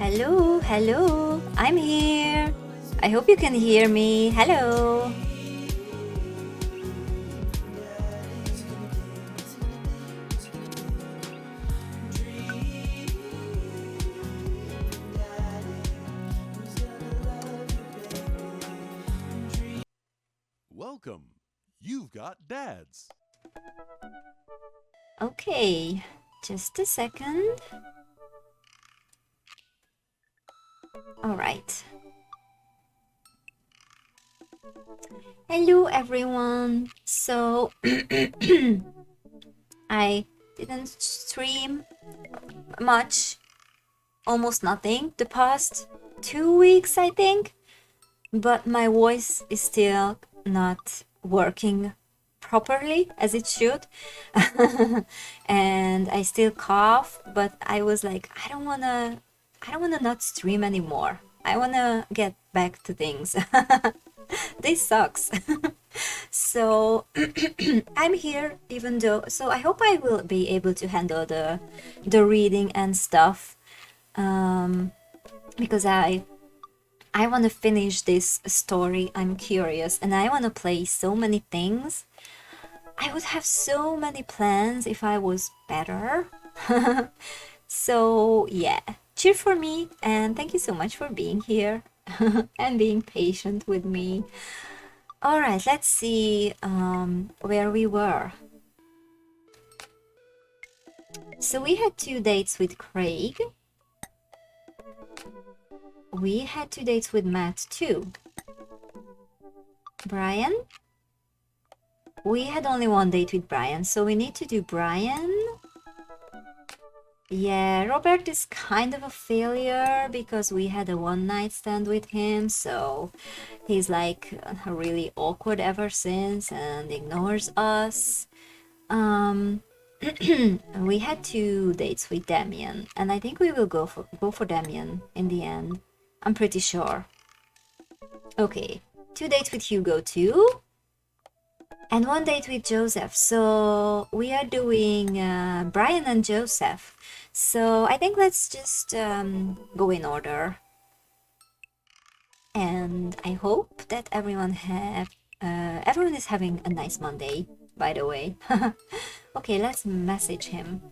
Hello, hello, I'm here. I hope you can hear me. Hello. Welcome. You've got dads. Okay, just a second. All right. Hello, everyone. So, I didn't stream much, almost nothing, the past 2 weeks, I think. But my voice is still not working properly as it should. And I still cough, but I was like, I don't wanna not stream anymore. I wanna get back to things. This sucks. So I'm here even though, so I hope I will be able to handle the reading and stuff. Because I want to finish this story. I'm curious and I want to play so many things. I would have so many plans if I was better. So, yeah, cheer for me and thank you so much for being here and being patient with me. All right, let's see where we were. So, we had 2 dates with Craig. We had 2 dates with Matt too. Brian? We had only 1 date with Brian, so we need to do Brian. Yeah, Robert is kind of a failure because we had a one-night stand with him, so he's like really awkward ever since and ignores us. We had 2 dates with Damien, and I think we will go for Damien in the end. I'm pretty sure. Okay, 2 dates with Hugo too, and 1 date with Joseph. So we are doing Brian and Joseph. So I think let's just go in order. And I hope that everyone is having a nice Monday, by the way. Okay, let's message him.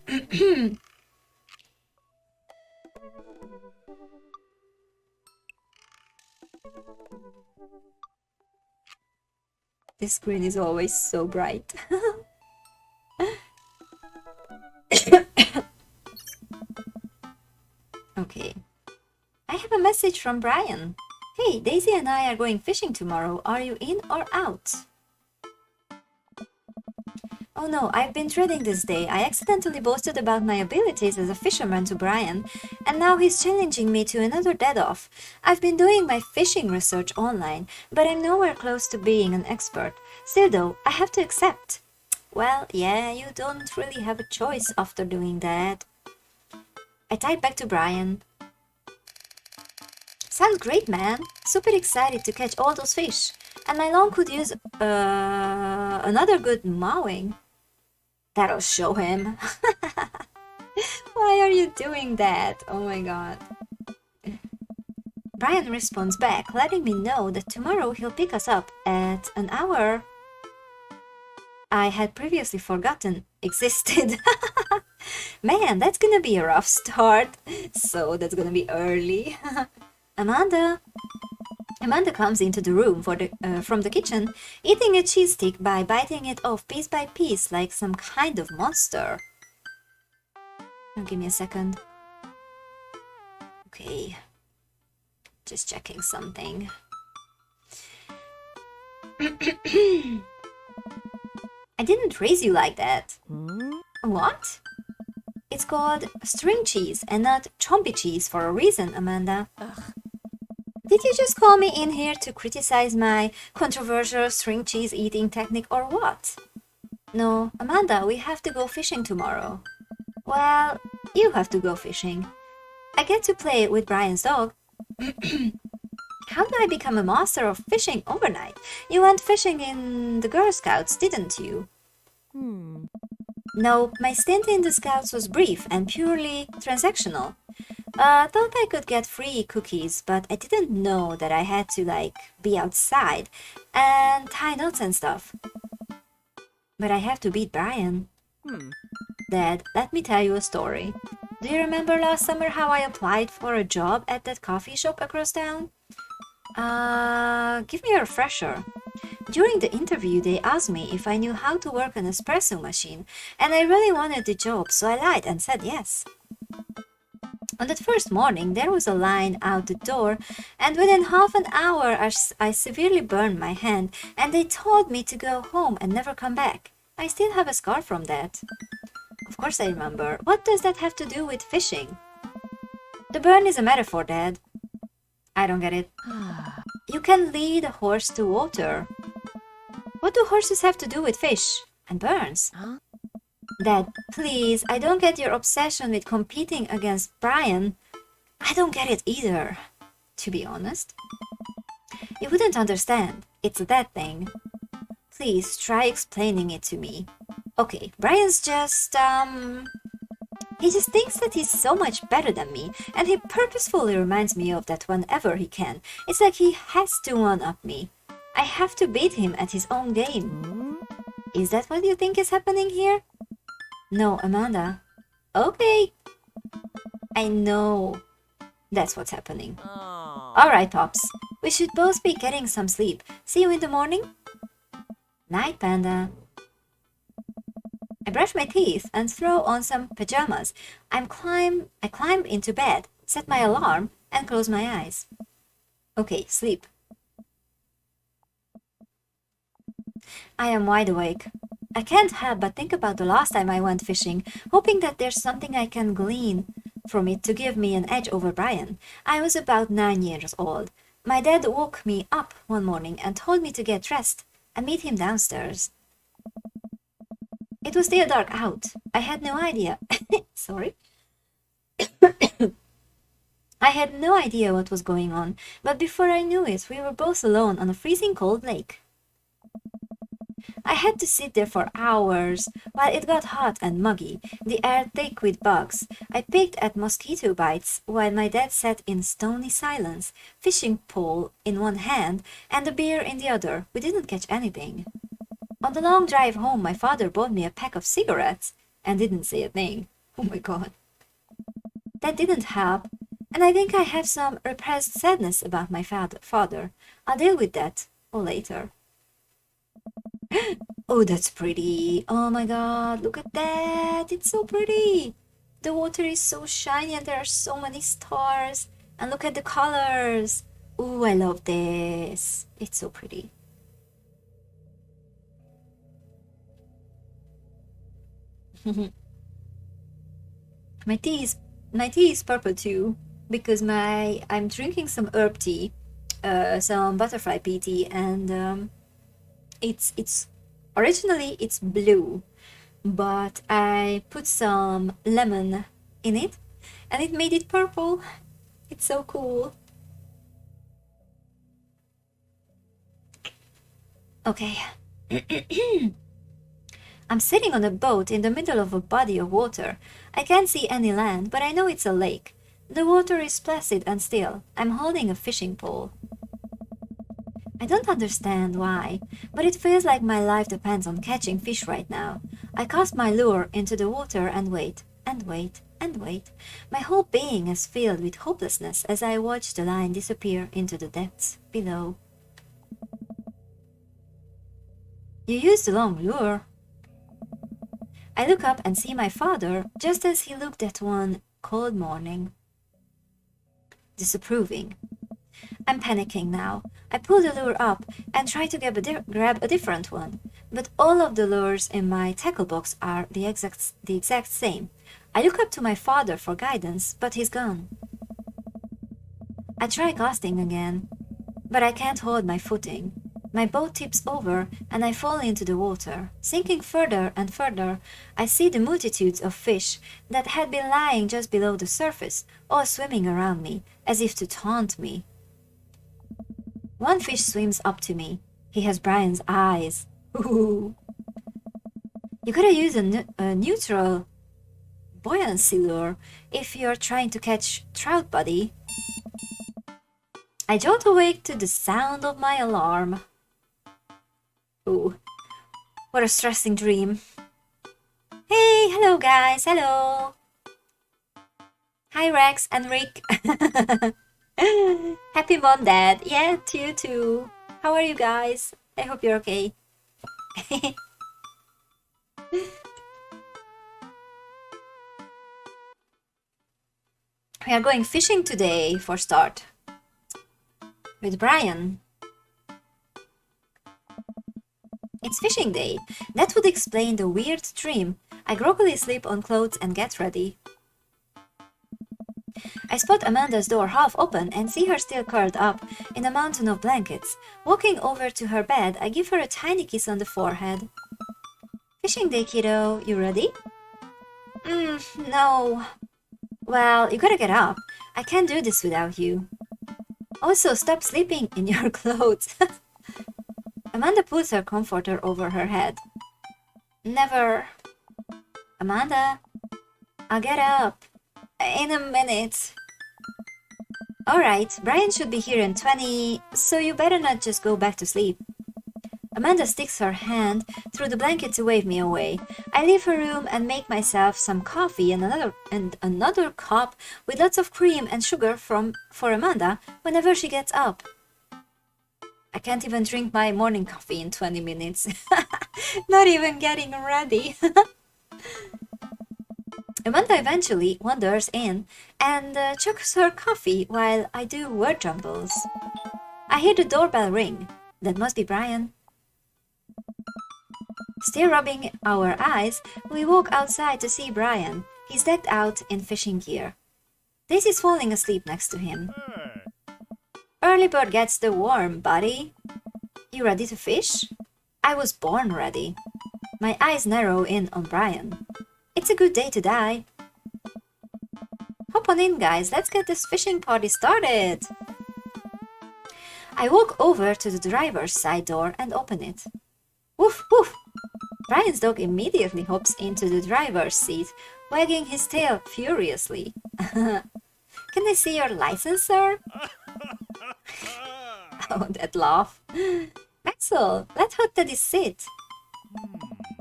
This screen is always so bright. Okay. I have a message from Brian. Hey, Daisy and I are going fishing tomorrow. Are you in or out? Oh no, I've been dreading this day. I accidentally boasted about my abilities as a fisherman to Brian, and now he's challenging me to another dead-off. I've been doing my fishing research online, but I'm nowhere close to being an expert. Still though, I have to accept. Well, yeah, you don't really have a choice after doing that. I typed back to Brian. Sounds great, man. Super excited to catch all those fish. And my lawn could use another good mowing. That'll show him. Why are you doing that? Oh my god. Brian responds back, letting me know that tomorrow he'll pick us up at an hour I had previously forgotten existed. Man, that's gonna be a rough start. So that's gonna be early. Amanda comes into the room from the kitchen, eating a cheese stick by biting it off piece by piece like some kind of monster. Now give me a second. Okay. Just checking something. I didn't raise you like that. What? It's called string cheese and not chompy cheese for a reason, Amanda. Ugh. Did you just call me in here to criticize my controversial string cheese eating technique or what? No, Amanda, we have to go fishing tomorrow. Well, you have to go fishing. I get to play with Brian's dog. How do I become a master of fishing overnight? You went fishing in the Girl Scouts, didn't you? No, my stint in the Scouts was brief and purely transactional. Thought I could get free cookies, but I didn't know that I had to, like, be outside and tie knots and stuff. But I have to beat Brian. Dad, let me tell you a story. Do you remember last summer how I applied for a job at that coffee shop across town? Give me a refresher. During the interview, they asked me if I knew how to work an espresso machine, and I really wanted the job, so I lied and said yes. On that first morning, there was a line out the door, and within half an hour, I severely burned my hand, and they told me to go home and never come back. I still have a scar from that. Of course I remember. What does that have to do with fishing? The burn is a metaphor, Dad. I don't get it. You can lead a horse to water. What do horses have to do with fish and burns? Dad, please, I don't get your obsession with competing against Brian. I don't get it either, to be honest. You wouldn't understand. It's that thing. Please try explaining it to me. Okay, Brian's just, he just thinks that he's so much better than me, and he purposefully reminds me of that whenever he can. It's like he has to one-up me. I have to beat him at his own game. Is that what you think is happening here? No, Amanda. Okay. I know. That's what's happening. Alright, Pops. We should both be getting some sleep. See you in the morning? Night, Panda. I brush my teeth and throw on some pajamas. I climb into bed, set my alarm, and close my eyes. Okay, sleep. I am wide awake. I can't help but think about the last time I went fishing, hoping that there's something I can glean from it to give me an edge over Brian. I was about 9 years old. My dad woke me up one morning and told me to get dressed and meet him downstairs. It was still dark out. I had no idea. Sorry. I had no idea what was going on, but before I knew it, we were both alone on a freezing cold lake. I had to sit there for hours while it got hot and muggy, the air thick with bugs. I picked at mosquito bites while my dad sat in stony silence, fishing pole in one hand and a beer in the other. We didn't catch anything. On the long drive home, my father bought me a pack of cigarettes and didn't say a thing. Oh my god. That didn't help, and I think I have some repressed sadness about my father. I'll deal with that later. Oh, that's pretty. Oh my god, look at that. It's so pretty. The water is so shiny and there are so many stars. And look at the colors. Oh, I love this. It's so pretty. My tea is purple too because I'm drinking some herb tea, some butterfly pea tea, and it's originally it's blue, but I put some lemon in it and it made it purple. It's so cool. Okay. I'm sitting on a boat in the middle of a body of water. I can't see any land, but I know it's a lake. The water is placid and still. I'm holding a fishing pole. I don't understand why, but it feels like my life depends on catching fish right now. I cast my lure into the water and wait, and wait, and wait. My whole being is filled with hopelessness as I watch the line disappear into the depths below. You used the long lure. I look up and see my father, just as he looked that one cold morning. Disapproving. I'm panicking now. I pull the lure up and try to grab a different one, but all of the lures in my tackle box are the exact same. I look up to my father for guidance, but he's gone. I try casting again, but I can't hold my footing. My boat tips over and I fall into the water. Sinking further and further, I see the multitudes of fish that had been lying just below the surface, all swimming around me, as if to taunt me. One fish swims up to me. He has Brian's eyes. Ooh. You gotta use a neutral buoyancy lure if you're trying to catch trout, buddy. I jolt awake to the sound of my alarm. Ooh, what a stressing dream. Hey, hello guys, hello. Hi Rex and Rick. Happy Mom Dad. Yeah, to you too. How are you guys? I hope you're okay. We are going fishing today for start. With Brian. It's fishing day. That would explain the weird dream. I groggily slip on clothes and get ready. I spot Amanda's door half open and see her still curled up in a mountain of blankets. Walking over to her bed, I give her a tiny kiss on the forehead. Fishing day, kiddo. You ready? No. Well, you gotta get up. I can't do this without you. Also, stop sleeping in your clothes. Amanda puts her comforter over her head. Never. Amanda, I'll get up. In a minute. Alright, Brian should be here in 20, so you better not just go back to sleep. Amanda sticks her hand through the blanket to wave me away. I leave her room and make myself some coffee and another cup with lots of cream and sugar for Amanda whenever she gets up. I can't even drink my morning coffee in 20 minutes. Not even getting ready. Amanda eventually wanders in and chugs her coffee while I do word jumbles. I hear the doorbell ring. That must be Brian. Still rubbing our eyes, we walk outside to see Brian. He's decked out in fishing gear. Daisy's falling asleep next to him. Early bird gets the worm, buddy. You ready to fish? I was born ready. My eyes narrow in on Brian. It's a good day to die. Hop on in, guys. Let's get this fishing party started. I walk over to the driver's side door and open it. Woof, woof. Brian's dog immediately hops into the driver's seat, wagging his tail furiously. Can I see your license, sir? Oh, that laugh. Maxwell, let Hot Teddy sit.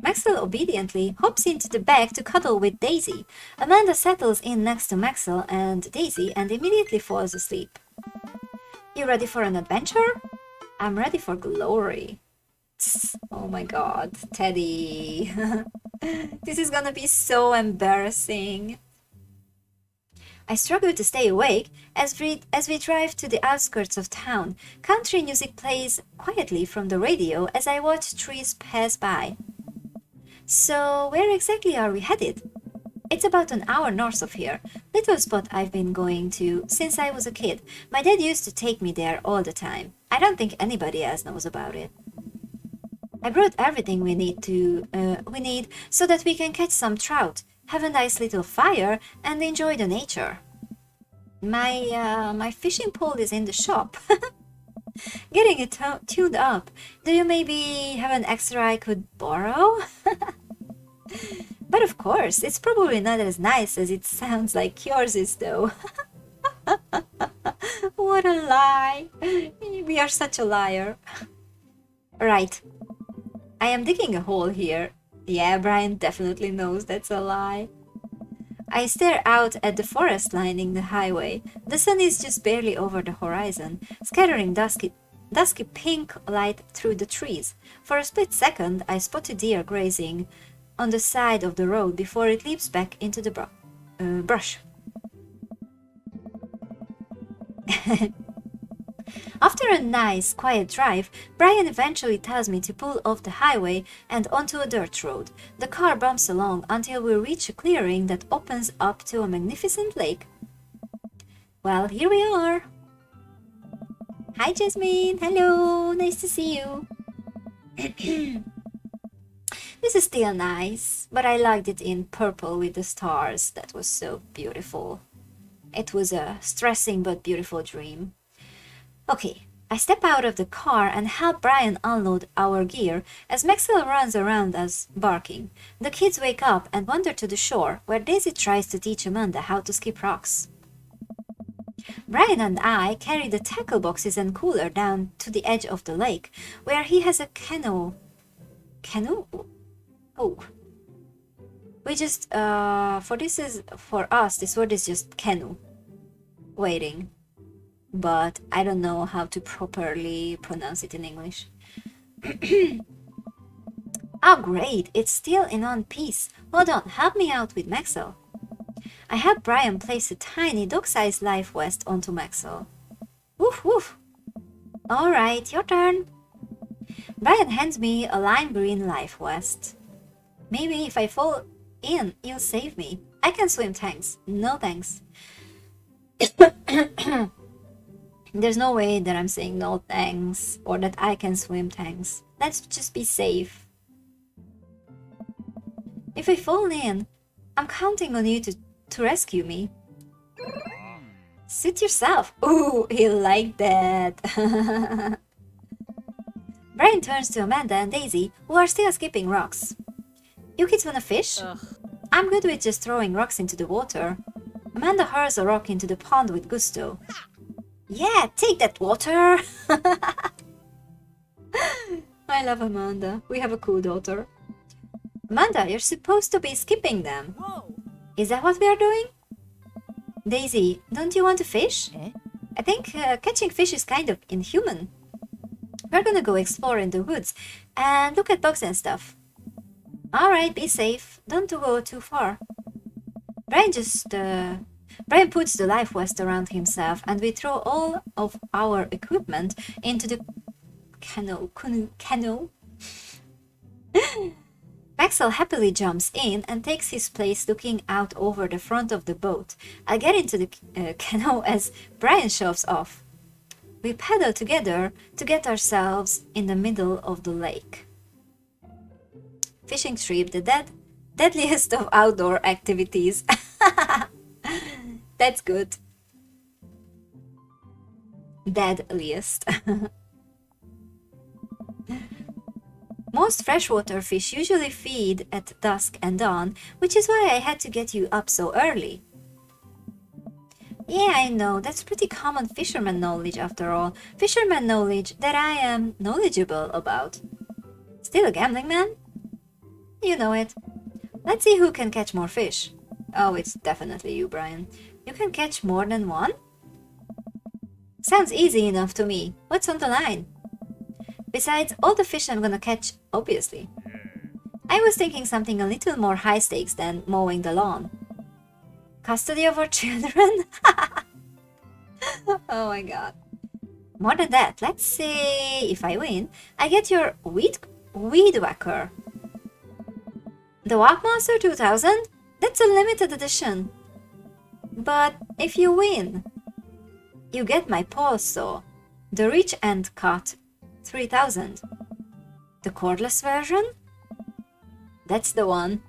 Maxwell obediently hops into the bag to cuddle with Daisy. Amanda settles in next to Maxwell and Daisy and immediately falls asleep. You ready for an adventure? I'm ready for glory. Oh my god, Teddy. This is gonna be so embarrassing. I struggle to stay awake as we drive to the outskirts of town. Country music plays quietly from the radio as I watch trees pass by. So, where exactly are we headed? It's about an hour north of here. Little spot I've been going to since I was a kid. My dad used to take me there all the time. I don't think anybody else knows about it. I brought everything we need so that we can catch some trout, have a nice little fire, and enjoy the nature. My fishing pole is in the shop. Getting it tuned up. Do you maybe have an extra I could borrow? But of course, it's probably not as nice as it sounds like yours is, though. What a lie. We are such a liar. Right. I am digging a hole here. Yeah, Brian definitely knows that's a lie. I stare out at the forest lining the highway. The sun is just barely over the horizon, scattering dusky pink light through the trees. For a split second, I spot a deer grazing on the side of the road before it leaps back into the brush. After a nice, quiet drive, Brian eventually tells me to pull off the highway and onto a dirt road. The car bumps along until we reach a clearing that opens up to a magnificent lake. Well, here we are. Hi, Jasmine. Hello. Nice to see you. This is still nice, but I liked it in purple with the stars. That was so beautiful. It was a stressing but beautiful dream. Okay, I step out of the car and help Brian unload our gear as Maxwell runs around us, barking. The kids wake up and wander to the shore, where Daisy tries to teach Amanda how to skip rocks. Brian and I carry the tackle boxes and cooler down to the edge of the lake, where he has a canoe. Canoe? Oh. We just, for us, this word is just canoe. Waiting. But I don't know how to properly pronounce it in English. Oh great, it's still in one piece. Hold on, help me out with Maxwell. I help Brian place a tiny dog-sized life vest onto Maxwell. Woof woof. Alright, your turn. Brian hands me a lime green life vest. Maybe if I fall in, you'll save me. I can swim, thanks. No thanks. There's no way that I'm saying no thanks or that I can swim, thanks. Let's just be safe. If I fall in, I'm counting on you to rescue me. Suit yourself. Ooh, he liked that. Brian turns to Amanda and Daisy, who are still skipping rocks. You kids wanna fish? Ugh. I'm good with just throwing rocks into the water. Amanda hurls a rock into the pond with gusto. Yeah, take that, water! I love Amanda. We have a cool daughter. Amanda, you're supposed to be skipping them. Whoa. Is that what we are doing? Daisy, don't you want to fish? Eh? I think catching fish is kind of inhuman. We're gonna go explore in the woods and look at bugs and stuff. Alright, be safe. Don't go too far. Brian puts the life vest around himself and we throw all of our equipment into the canoe. Maxwell happily jumps in and takes his place looking out over the front of the boat. I get into the canoe as Brian shoves off. We paddle together to get ourselves in the middle of the lake. Fishing trip, the deadliest of outdoor activities. That's good. Deadliest. Most freshwater fish usually feed at dusk and dawn, which is why I had to get you up so early. Yeah, I know, that's pretty common fisherman knowledge after all. Fisherman knowledge that I am knowledgeable about. Still a gambling man? You know it. Let's see who can catch more fish. Oh, it's definitely you, Brian. You can catch more than one? Sounds easy enough to me. What's on the line? Besides, all the fish I'm gonna catch, obviously. I was thinking something a little more high stakes than mowing the lawn. Custody of our children? Oh my god. More than that, let's say if I win, I get your weed whacker. The Walk Monster 2000? That's a limited edition. But if you win, you get my pole saw, the Reach and Cut 3000. The cordless version? That's the one.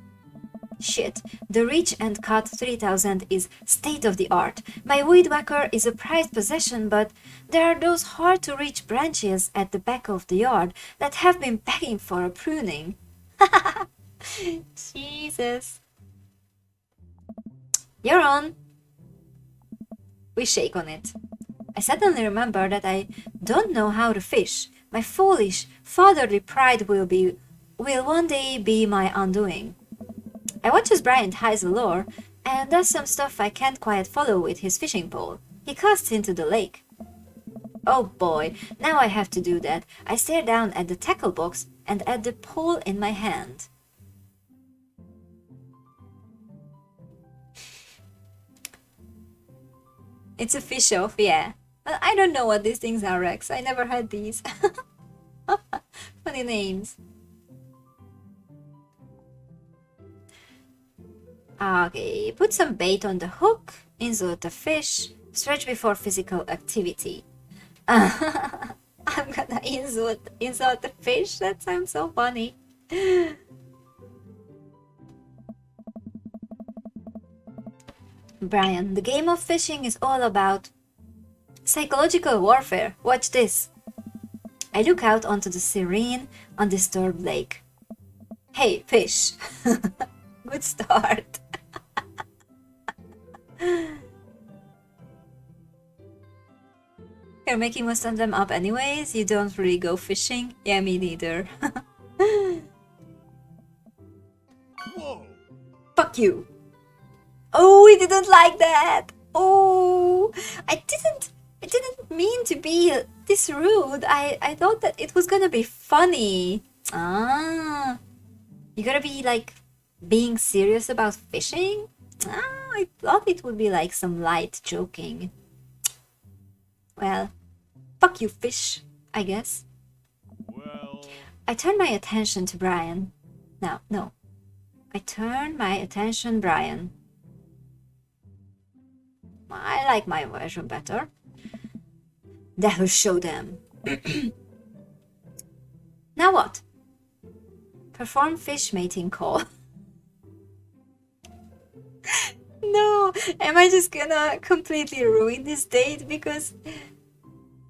Shit, the Reach and Cut 3000 is state of the art. My weed whacker is a prized possession, but there are those hard to reach branches at the back of the yard that have been begging for a pruning. Jesus. You're on. We shake on it. I suddenly remember that I don't know how to fish. My foolish, fatherly pride will one day be my undoing. I watch as Brian ties a lure and does some stuff I can't quite follow with his fishing pole. He casts into the lake. Oh boy, now I have to do that. I stare down at the tackle box and at the pole in my hand. It's a fish off, yeah. I don't know what these things are, Rex. I never had these. Funny names. Okay, put some bait on the hook, insert the fish, stretch before physical activity. I'm gonna insert the fish? That sounds so funny. Brian, the game of fishing is all about Psychological warfare. Watch this. I look out onto the serene, undisturbed lake. Hey, fish. Good start. You're making most of them up anyways. You don't really go fishing. Yeah, me neither. Whoa! Fuck you. Oh, he didn't like that. Oh, I didn't mean to be this rude. I thought that it was gonna be funny. Ah, you gotta be like being serious about fishing? Ah, I thought it would be like some light joking. Well, fuck you, fish, I guess. Well, I turn my attention to Brian. No. I turn my attention, Brian. I like my version better. That will show them. Now what? Perform fish mating call. No, am I just gonna completely ruin this date because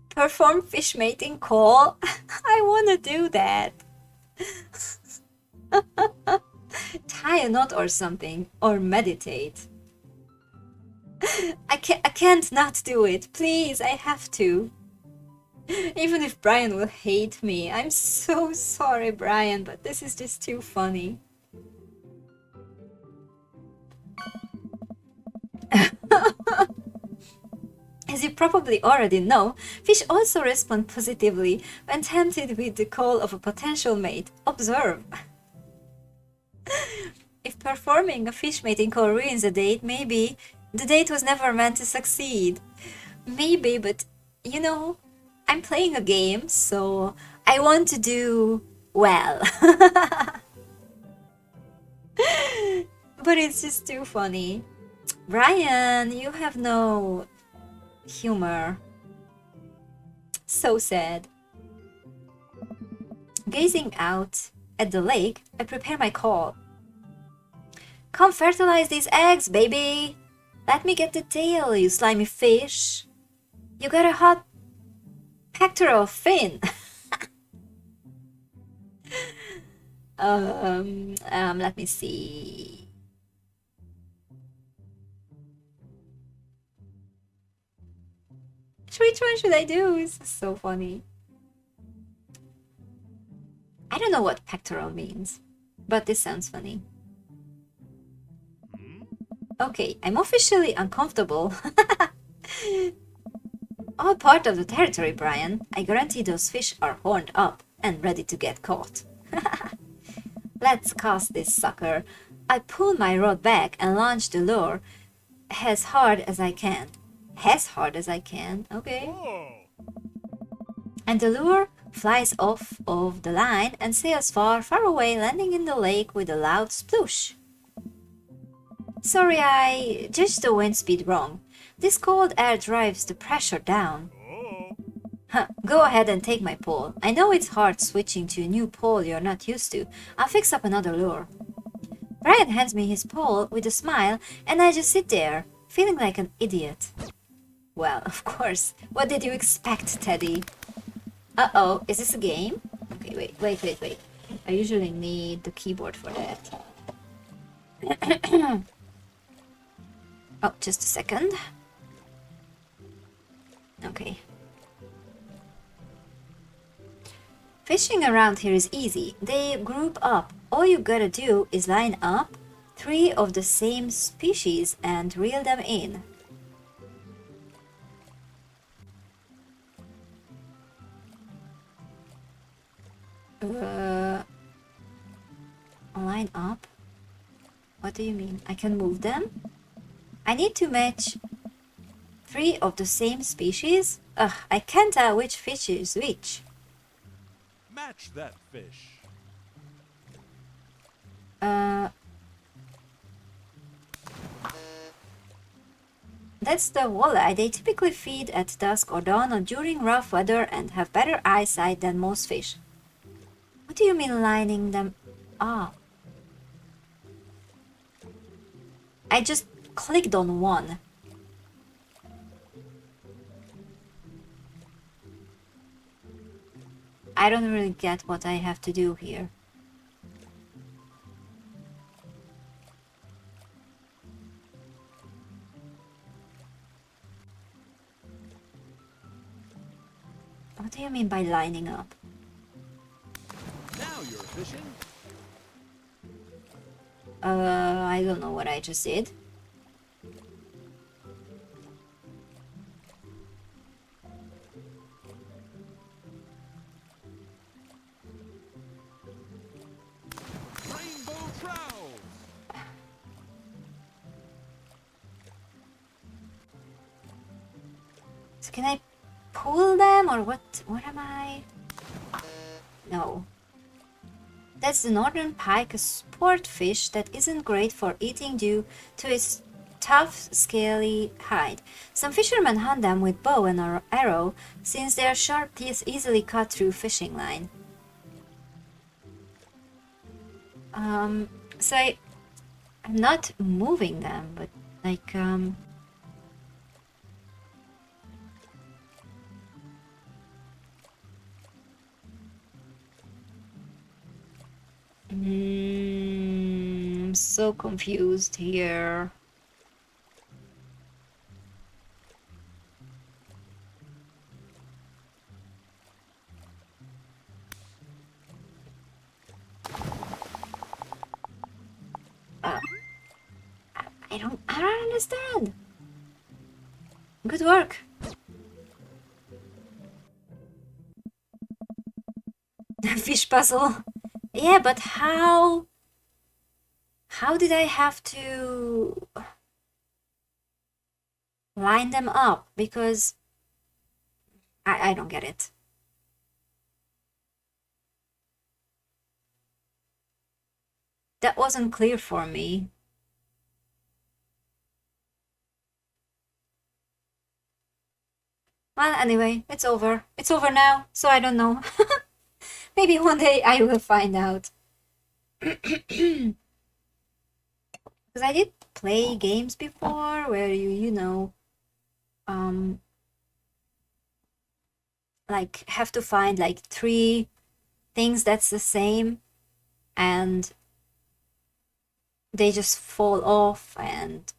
perform fish mating call? I wanna do that. Tie a knot or something, or meditate. I can't not do it. Please, I have to. Even if Brian will hate me. I'm so sorry, Brian, but this is just too funny. As you probably already know, fish also respond positively when tempted with the call of a potential mate. Observe. If performing a fish mating call ruins a date, maybe the date was never meant to succeed. Maybe, but you know, I'm playing a game, so I want to do well. But it's just too funny. Brian, you have no humor. So sad. Gazing out at the lake, I prepare my call. Come fertilize these eggs, baby! Let me get the tail, you slimy fish! You got a hot pectoral fin! Let me see. Which one should I do? This is so funny. I don't know what pectoral means, but this sounds funny. Okay, I'm officially uncomfortable. All part of the territory, Brian. I guarantee those fish are horned up and ready to get caught. Let's cast this sucker. I pull my rod back and launch the lure as hard as I can. As hard as I can, okay. whoa! And the lure flies off of the line and sails far, far away, landing in the lake with a loud sploosh. Sorry, I judged the wind speed wrong. This cold air drives the pressure down. Oh! Huh, go ahead and take my pole. I know it's hard switching to a new pole you're not used to. I'll fix up another lure. Brian hands me his pole with a smile, and I just sit there, feeling like an idiot. Well, of course. What did you expect, Teddy? Uh-oh, is this a game? Okay, wait. I usually need the keyboard for that. Oh, just a second. Okay. Fishing around here is easy. They group up. All you gotta do is line up 3 of the same species and reel them in. Line up? What do you mean? I can move them? I need to match 3 of the same species? Ugh, I can't tell which fish is which. Match that fish. That's the walleye. They typically feed at dusk or dawn or during rough weather and have better eyesight than most fish. What do you mean lining them up? I just clicked on one. I don't really get what I have to do here. What do you mean by lining up? Now you're fishing. I don't know what I just did. Rainbow trout. So can I pull them or what? What am I? No. That's the northern pike, a sport fish that isn't great for eating due to its tough, scaly hide. Some fishermen hunt them with bow and arrow, since their sharp teeth easily cut through fishing line. So I'm not moving them, but like, I'm so confused here. I don't understand. Good work. Fish puzzle. Yeah, but how did I have to line them up? Because I don't get it. That wasn't clear for me. Well, anyway, it's over. It's over now, so I don't know. Maybe one day I will find out. Because I did play games before where you know, like have to find like 3 things that's the same and they just fall off and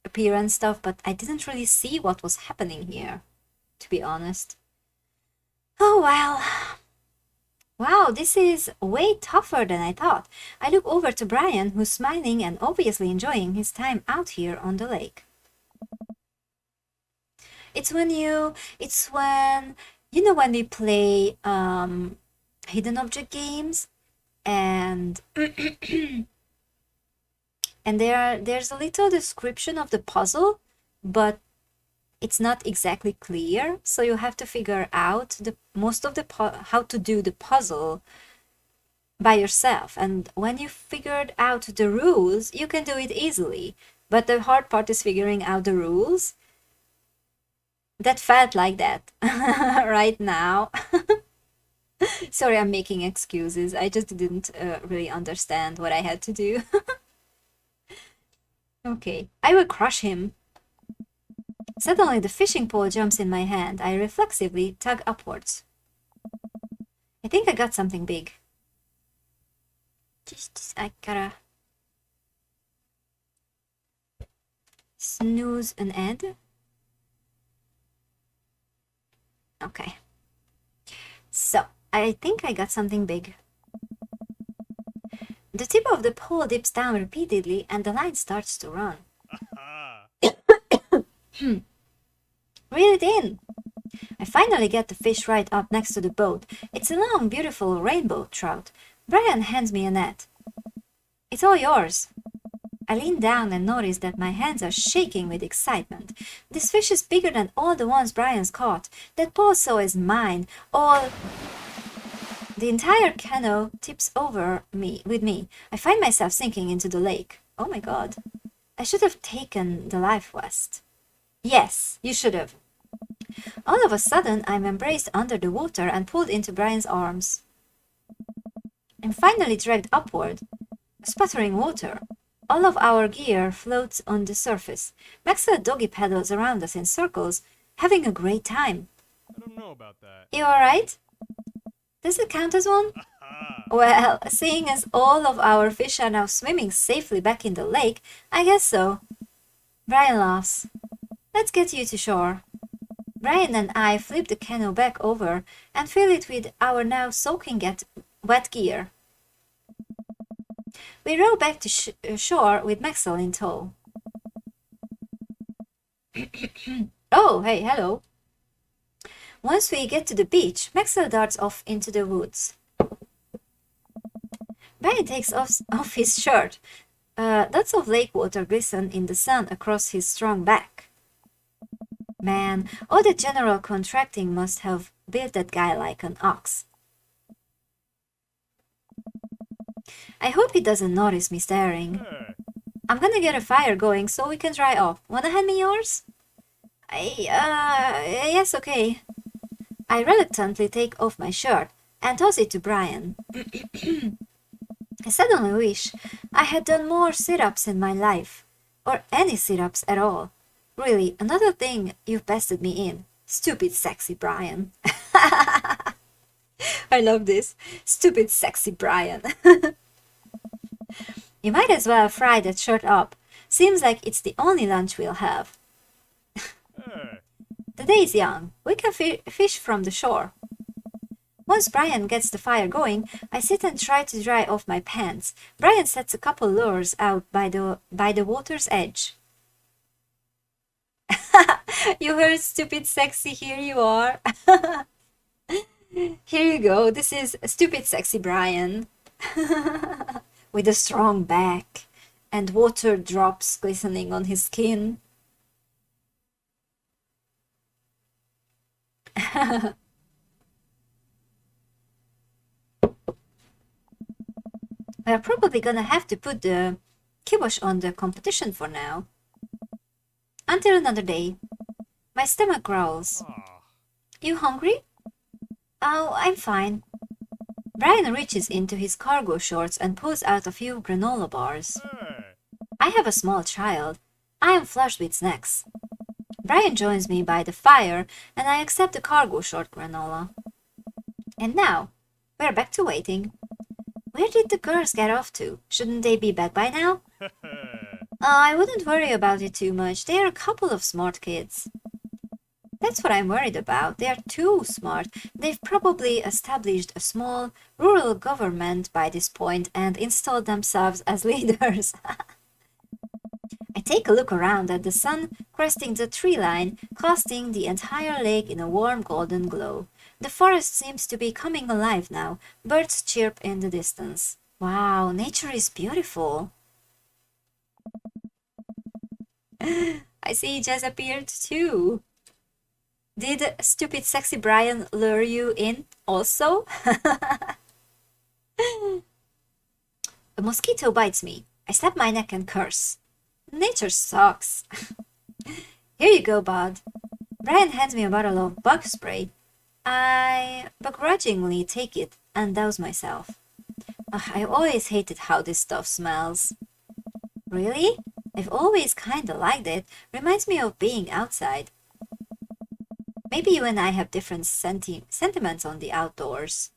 appear and stuff, but I didn't really see what was happening here, to be honest. Oh well. Wow, this is way tougher than I thought. I look over to Brian, who's smiling and obviously enjoying his time out here on the lake. It's when you know when we play hidden object games and and there's a little description of the puzzle, but it's not exactly clear, so you have to figure out how to do the puzzle by yourself. And when you figured out the rules, you can do it easily. But the hard part is figuring out the rules. That felt like that right now. Sorry, I'm making excuses. I just didn't really understand what I had to do. Okay, I will crush him. Suddenly, the fishing pole jumps in my hand. I reflexively tug upwards. I think I got something big. I gotta snooze an egg. Okay. So, I think I got something big. The tip of the pole dips down repeatedly and the line starts to run. Reel it in! I finally get the fish right up next to the boat. It's a long, beautiful rainbow trout. Brian hands me a net. It's all yours. I lean down and notice that my hands are shaking with excitement. This fish is bigger than all the ones Brian's caught. That pole is mine. The entire canoe tips over with me. I find myself sinking into the lake. Oh my god. I should have taken the life vest. Yes, you should have. All of a sudden, I'm embraced under the water and pulled into Brian's arms. I'm finally dragged upward. Sputtering water. All of our gear floats on the surface. Maxwell doggy paddles around us in circles, having a great time. I don't know about that. You alright? Does it count as one? Ah. Well, seeing as all of our fish are now swimming safely back in the lake, I guess so. Brian laughs. Let's get you to shore. Brian and I flip the canoe back over and fill it with our now soaking wet gear. We row back to shore with Maxwell in tow. Oh, hey, hello. Once we get to the beach, Maxwell darts off into the woods. Brian takes off his shirt. Dots of lake water glisten in the sun across his strong back. Man, all the general contracting must have built that guy like an ox. I hope he doesn't notice me staring. Hey. I'm gonna get a fire going so we can dry off. Wanna hand me yours? Yes, okay. I reluctantly take off my shirt and toss it to Brian. I suddenly wish I had done more sit-ups in my life, or any sit-ups at all. Really, another thing you've bested me in. Stupid sexy Brian. I love this. Stupid sexy Brian. You might as well fry that shirt up. Seems like it's the only lunch we'll have. Hey. The day is young. We can fish from the shore. Once Brian gets the fire going, I sit and try to dry off my pants. Brian sets a couple lures out by the water's edge. You heard stupid sexy, here you are. Here you go, this is stupid sexy Brian. With a strong back and water drops glistening on his skin. We're probably gonna have to put the kibosh on the competition for now. Until another day. My stomach growls. Ah. You hungry? Oh, I'm fine. Brian reaches into his cargo shorts and pulls out a few granola bars. Hey. I have a small child. I am flushed with snacks. Brian joins me by the fire and I accept the cargo short granola. And now, we're back to waiting. Where did the girls get off to? Shouldn't they be back by now? I wouldn't worry about it too much. They are a couple of smart kids. That's what I'm worried about. They are too smart. They've probably established a small rural government by this point and installed themselves as leaders. I take a look around at the sun cresting the tree line, casting the entire lake in a warm golden glow. The forest seems to be coming alive now. Birds chirp in the distance. Wow, nature is beautiful. I see Jazz appeared too. Did stupid sexy Brian lure you in also? A mosquito bites me. I snap my neck and curse. Nature sucks. Here you go, bud. Brian hands me a bottle of bug spray. I begrudgingly take it and douse myself. Ugh, I always hated how this stuff smells. Really? I've always kinda liked it. Reminds me of being outside. Maybe you and I have different sentiments on the outdoors.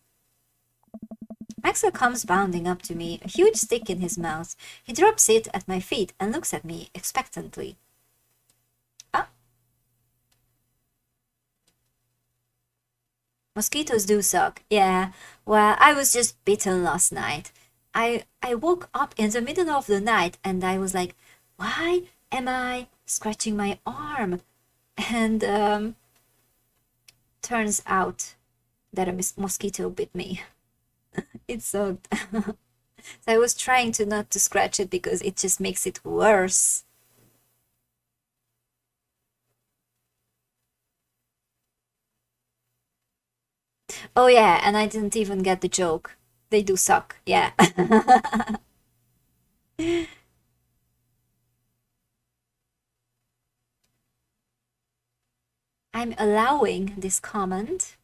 Maxwell comes bounding up to me, a huge stick in his mouth. He drops it at my feet and looks at me expectantly. Ah. Mosquitoes do suck. Yeah, well, I was just bitten last night. I woke up in the middle of the night and I was like, why am I scratching my arm? And turns out that a mosquito bit me. It sucked. So I was trying to not to scratch it because it just makes it worse. Oh yeah, and I didn't even get the joke. They do suck, yeah. I'm allowing this comment.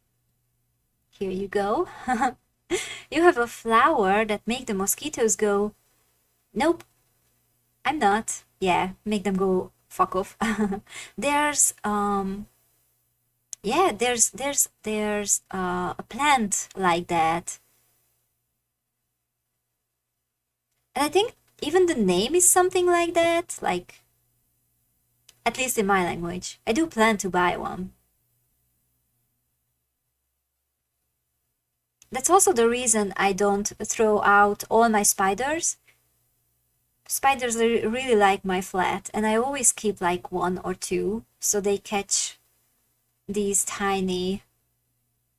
Here you go. You have a flower that make the mosquitoes go, nope, I'm not. Yeah, make them go fuck off. There's Yeah, there's a plant like that. And I think even the name is something like that, like, at least in my language. I do plan to buy one. That's also the reason I don't throw out all my spiders. Spiders really like my flat, and I always keep like one or two so they catch these tiny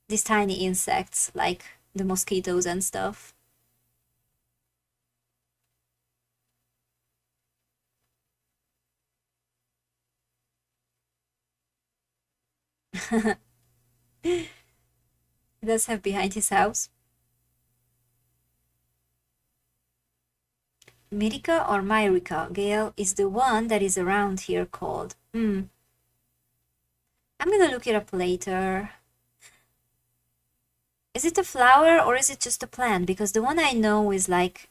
insects like the mosquitoes and stuff. He does have behind his house. Mirica or Myrica, Gale, is the one that is around here called. I'm gonna look it up later. Is it a flower or is it just a plant? Because the one I know is like,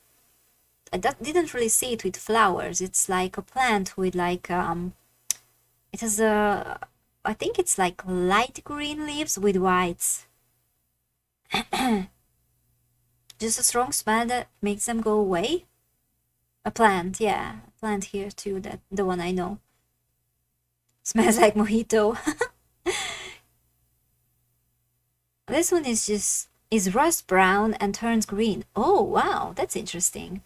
I didn't really see it with flowers. It's like a plant with like, it has a, I think it's like light green leaves with whites. Just a strong smell that makes them go away. A plant, yeah. A plant here too, that the one I know. Smells like mojito. This one is rust brown and turns green. Oh wow, that's interesting.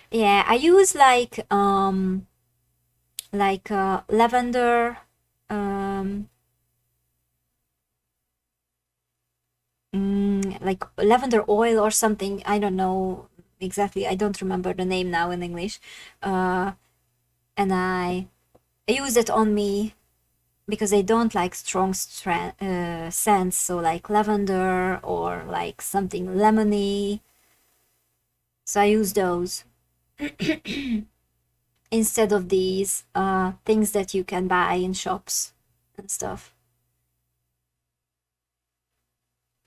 Yeah, I use like lavender like lavender oil or something. I don't know exactly. I don't remember the name now in English. And I use it on me because I don't like strong scents. So like lavender or like something lemony. So I use those instead of these things that you can buy in shops and stuff.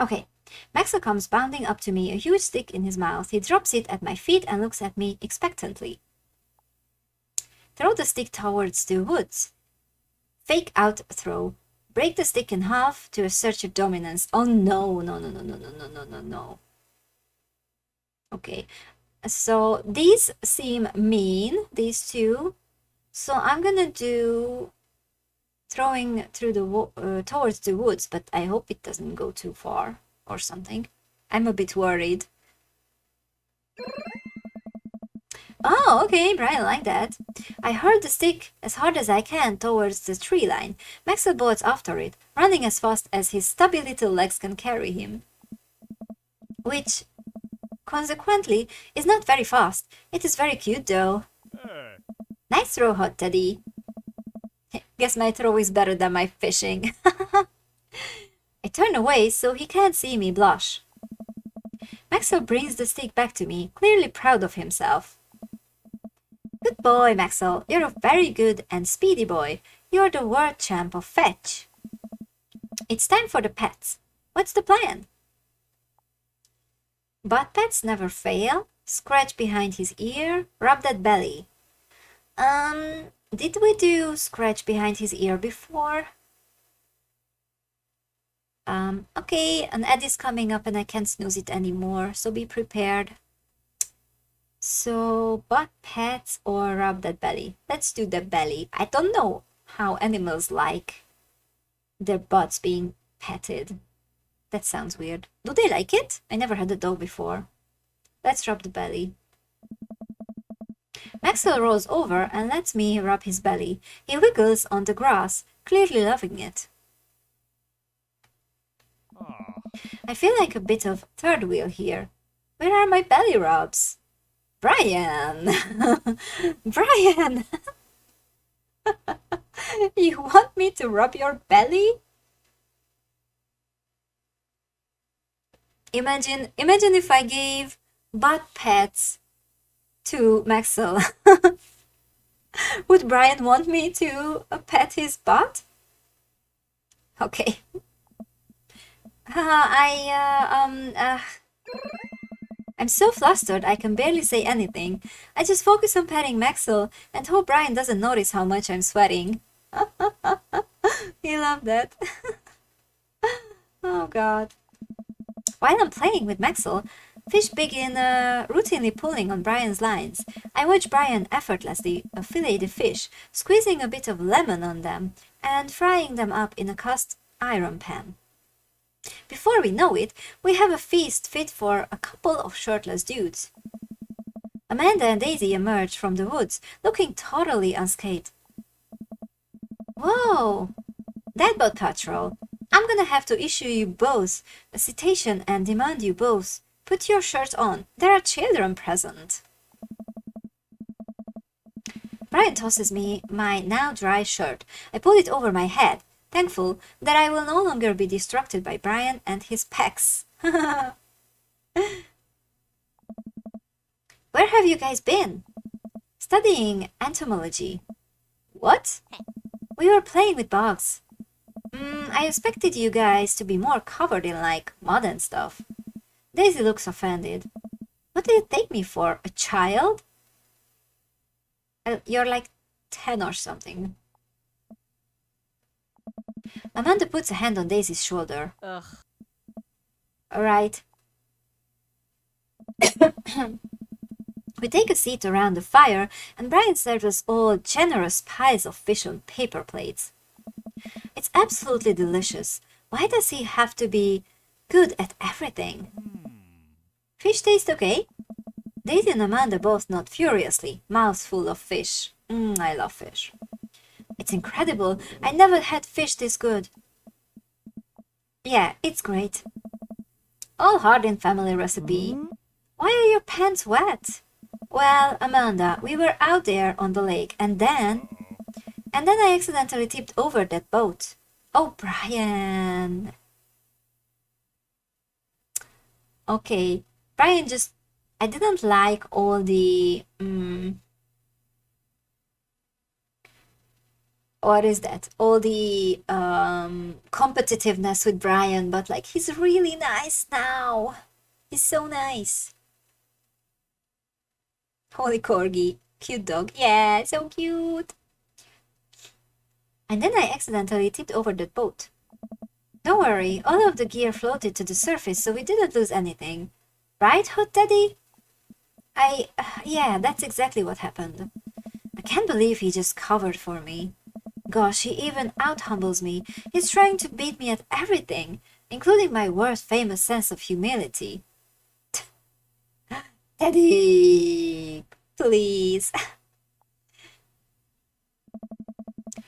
Okay, Maxwell comes bounding up to me, a huge stick in his mouth. He drops it at my feet and looks at me expectantly. Throw the stick towards the woods. Fake out throw. Break the stick in half to assert your dominance. Oh no, no, no, no, no, no, no, no, no, no. Okay, so these seem mean, these two. So I'm gonna do throwing through the towards the woods, but I hope it doesn't go too far or something. I'm a bit worried. Oh, okay, Brian, like that. I hurl the stick as hard as I can towards the tree line. Maxwell bolts after it, running as fast as his stubby little legs can carry him. Which, consequently, is not very fast. It is very cute, though. Hey. Nice throw, Hot Teddy. Guess my throw is better than my fishing. I turn away so he can't see me blush. Maxwell brings the stick back to me, clearly proud of himself. Good boy, Maxwell. You're a very good and speedy boy. You're the world champ of fetch. It's time for the pets. What's the plan? Butt pets never fail. Scratch behind his ear. Rub that belly. Did we do scratch behind his ear before? Okay, an ad is coming up and I can't snooze it anymore, so be prepared. So, butt pets or rub that belly? Let's do the belly. I don't know how animals like their butts being petted. That sounds weird. Do they like it? I never had a dog before. Let's rub the belly. Maxwell rolls over and lets me rub his belly. He wiggles on the grass, clearly loving it. Ah. I feel like a bit of third wheel here. Where are my belly rubs? Brian! Brian! You want me to rub your belly? Imagine if I gave butt pats to Maxwell. Would Brian want me to pet his butt? Okay. I'm so flustered I can barely say anything. I just focus on petting Maxwell and hope Brian doesn't notice how much I'm sweating. You love that. Oh god. While I'm playing with Maxwell, fish begin routinely pulling on Brian's lines. I watch Brian effortlessly fillet the fish, squeezing a bit of lemon on them, and frying them up in a cast iron pan. Before we know it, we have a feast fit for a couple of shirtless dudes. Amanda and Daisy emerge from the woods, looking totally unscathed. Whoa! Deadboat Patrol, I'm gonna have to issue you both a citation and demand you both put your shirts on. There are children present. Brian tosses me my now dry shirt. I pull it over my head, thankful that I will no longer be distracted by Brian and his pecs. Where have you guys been? Studying entomology. What? We were playing with bugs. I expected you guys to be more covered in, like, mud and stuff. Daisy looks offended. What do you take me for? A child? You're like 10 or something. Amanda puts a hand on Daisy's shoulder. Ugh. Alright. We take a seat around the fire, and Brian serves us all generous piles of fish on paper plates. It's absolutely delicious. Why does he have to be good at everything? Fish taste okay? Daisy and Amanda both nod furiously, mouths full of fish. I love fish. It's incredible. I never had fish this good. Yeah, it's great. All Hardin family recipe. Why are your pants wet? Well, Amanda, we were out there on the lake, and then I accidentally tipped over that boat. Oh, Brian. Okay, Brian just... I didn't like all the... what is that? All the competitiveness with Brian, but like, he's really nice now. He's so nice. Holy corgi. Cute dog. Yeah, so cute. And then I accidentally tipped over that boat. Don't worry, all of the gear floated to the surface, so we didn't lose anything. Right, Hot Daddy? Yeah, that's exactly what happened. I can't believe he just covered for me. Gosh, he even out-humbles me. He's trying to beat me at everything, including my world-famous sense of humility. Teddy, please.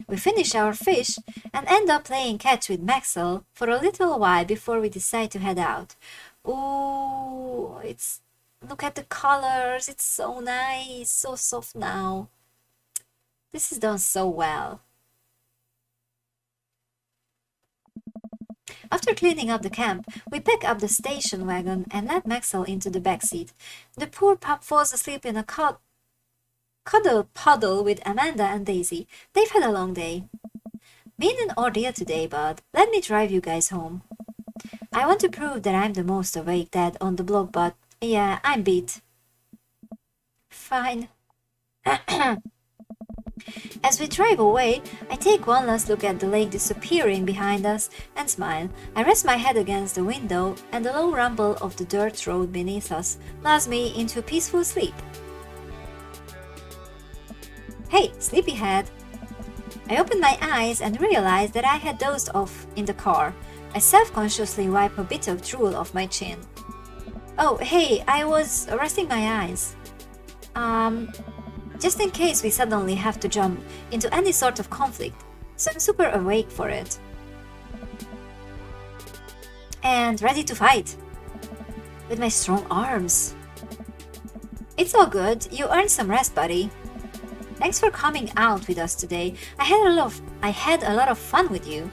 We finish our fish and end up playing catch with Maxwell for a little while before we decide to head out. Ooh, look at the colors, it's so nice, so soft now. This is done so well. After cleaning up the camp, we pick up the station wagon and let Maxwell into the backseat. The poor pup falls asleep in a cuddle puddle with Amanda and Daisy. They've had a long day. Been an ordeal today, bud. Let me drive you guys home. I want to prove that I'm the most awake dad on the block, but yeah, I'm beat. Fine. As we drive away, I take one last look at the lake disappearing behind us and smile. I rest my head against the window, and the low rumble of the dirt road beneath us lulls me into a peaceful sleep. Hey, sleepyhead! I open my eyes and realize that I had dozed off in the car. I self-consciously wipe a bit of drool off my chin. Oh, hey, I was resting my eyes. Just in case we suddenly have to jump into any sort of conflict, so I'm super awake for it. And ready to fight. With my strong arms. It's all good, you earned some rest, buddy. Thanks for coming out with us today. I had a lot of fun with you.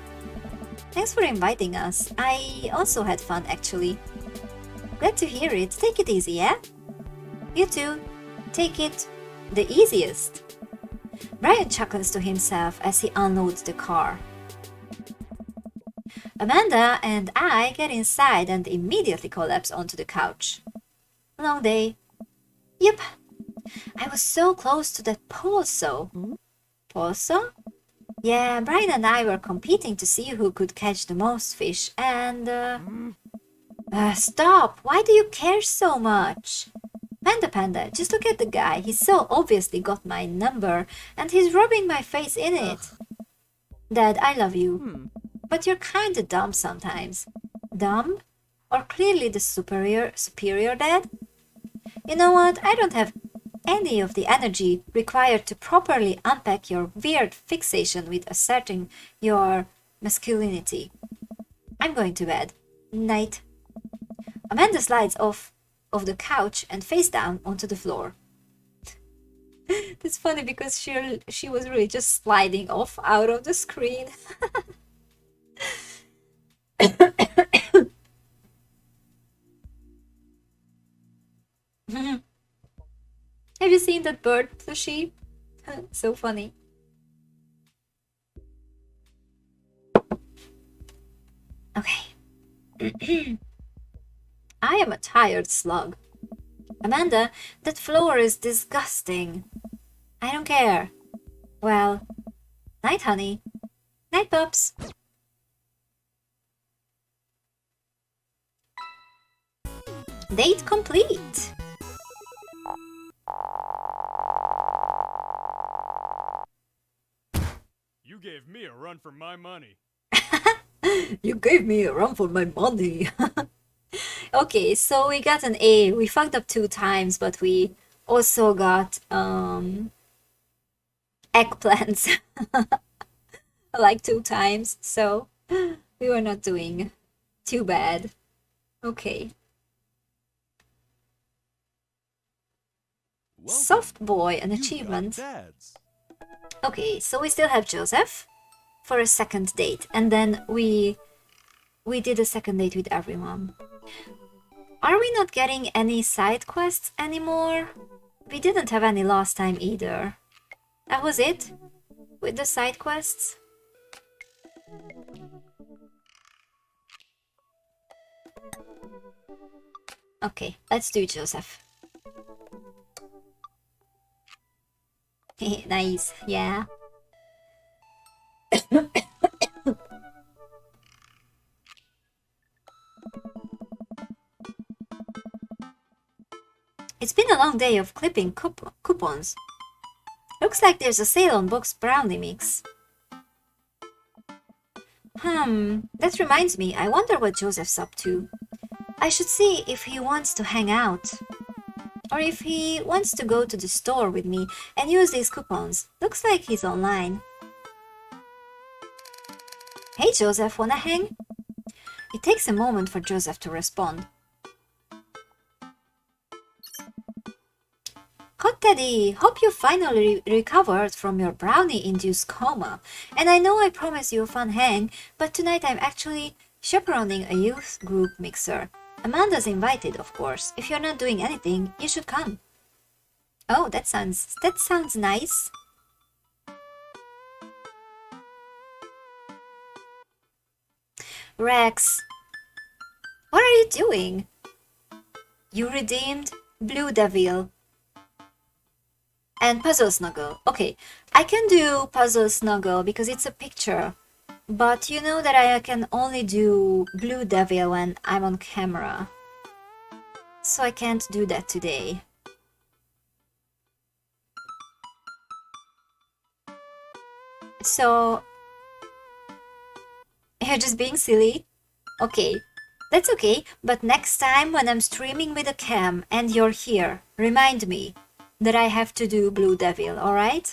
Thanks for inviting us. I also had fun, actually. Glad to hear it. Take it easy, yeah? You too. Take it the easiest. Brian chuckles to himself as he unloads the car. Amanda and I get inside and immediately collapse onto the couch. Long day. Yep. I was so close to that Polso. Polso? Yeah, Brian and I were competing to see who could catch the most fish, and stop! Why do you care so much? Panda, just look at the guy. He so obviously got my number, and he's rubbing my face in it. Dad, I love you, but you're kinda dumb sometimes. Dumb? Or clearly the superior dad? You know what? I don't have any of the energy required to properly unpack your weird fixation with asserting your masculinity. I'm going to bed. Night. Amanda slides off of the couch and face down onto the floor. That's funny because she was really just sliding off out of the screen. Have you seen that bird plushie? So funny. Okay. I am a tired slug. Amanda, that floor is disgusting. I don't care. Well, night, honey. Night, pups. Date complete. You gave me a run for my money. You gave me a run for my money. Okay, so we got an A. We fucked up 2 times, but we also got eggplants like 2 times, so we were not doing too bad. Okay. Soft boy, an achievement. Okay, so we still have Joseph for a second date, and then we did a second date with everyone. Are we not getting any side quests anymore? We didn't have any last time either. That was it? With the side quests? Okay, let's do Joseph. Nice, yeah. It's been a long day of clipping coupons. Looks like there's a sale on boxed brownie mix. That reminds me, I wonder what Joseph's up to. I should see if he wants to hang out. Or if he wants to go to the store with me and use these coupons. Looks like he's online. Hey Joseph, wanna hang? It takes a moment for Joseph to respond. Hot Teddy, hope you finally recovered from your brownie-induced coma. And I know I promised you a fun hang, but tonight I'm actually chaperoning a youth group mixer. Amanda's invited, of course. If you're not doing anything, you should come. Oh, that sounds nice. Rex, what are you doing? You redeemed Blue Devil and Puzzle Snuggle. Okay, I can do Puzzle Snuggle because it's a picture. But you know that I can only do Blue Devil when I'm on camera. So I can't do that today. So... You're just being silly? Okay, that's okay, but next time when I'm streaming with a cam and you're here, remind me that I have to do Blue Devil, alright?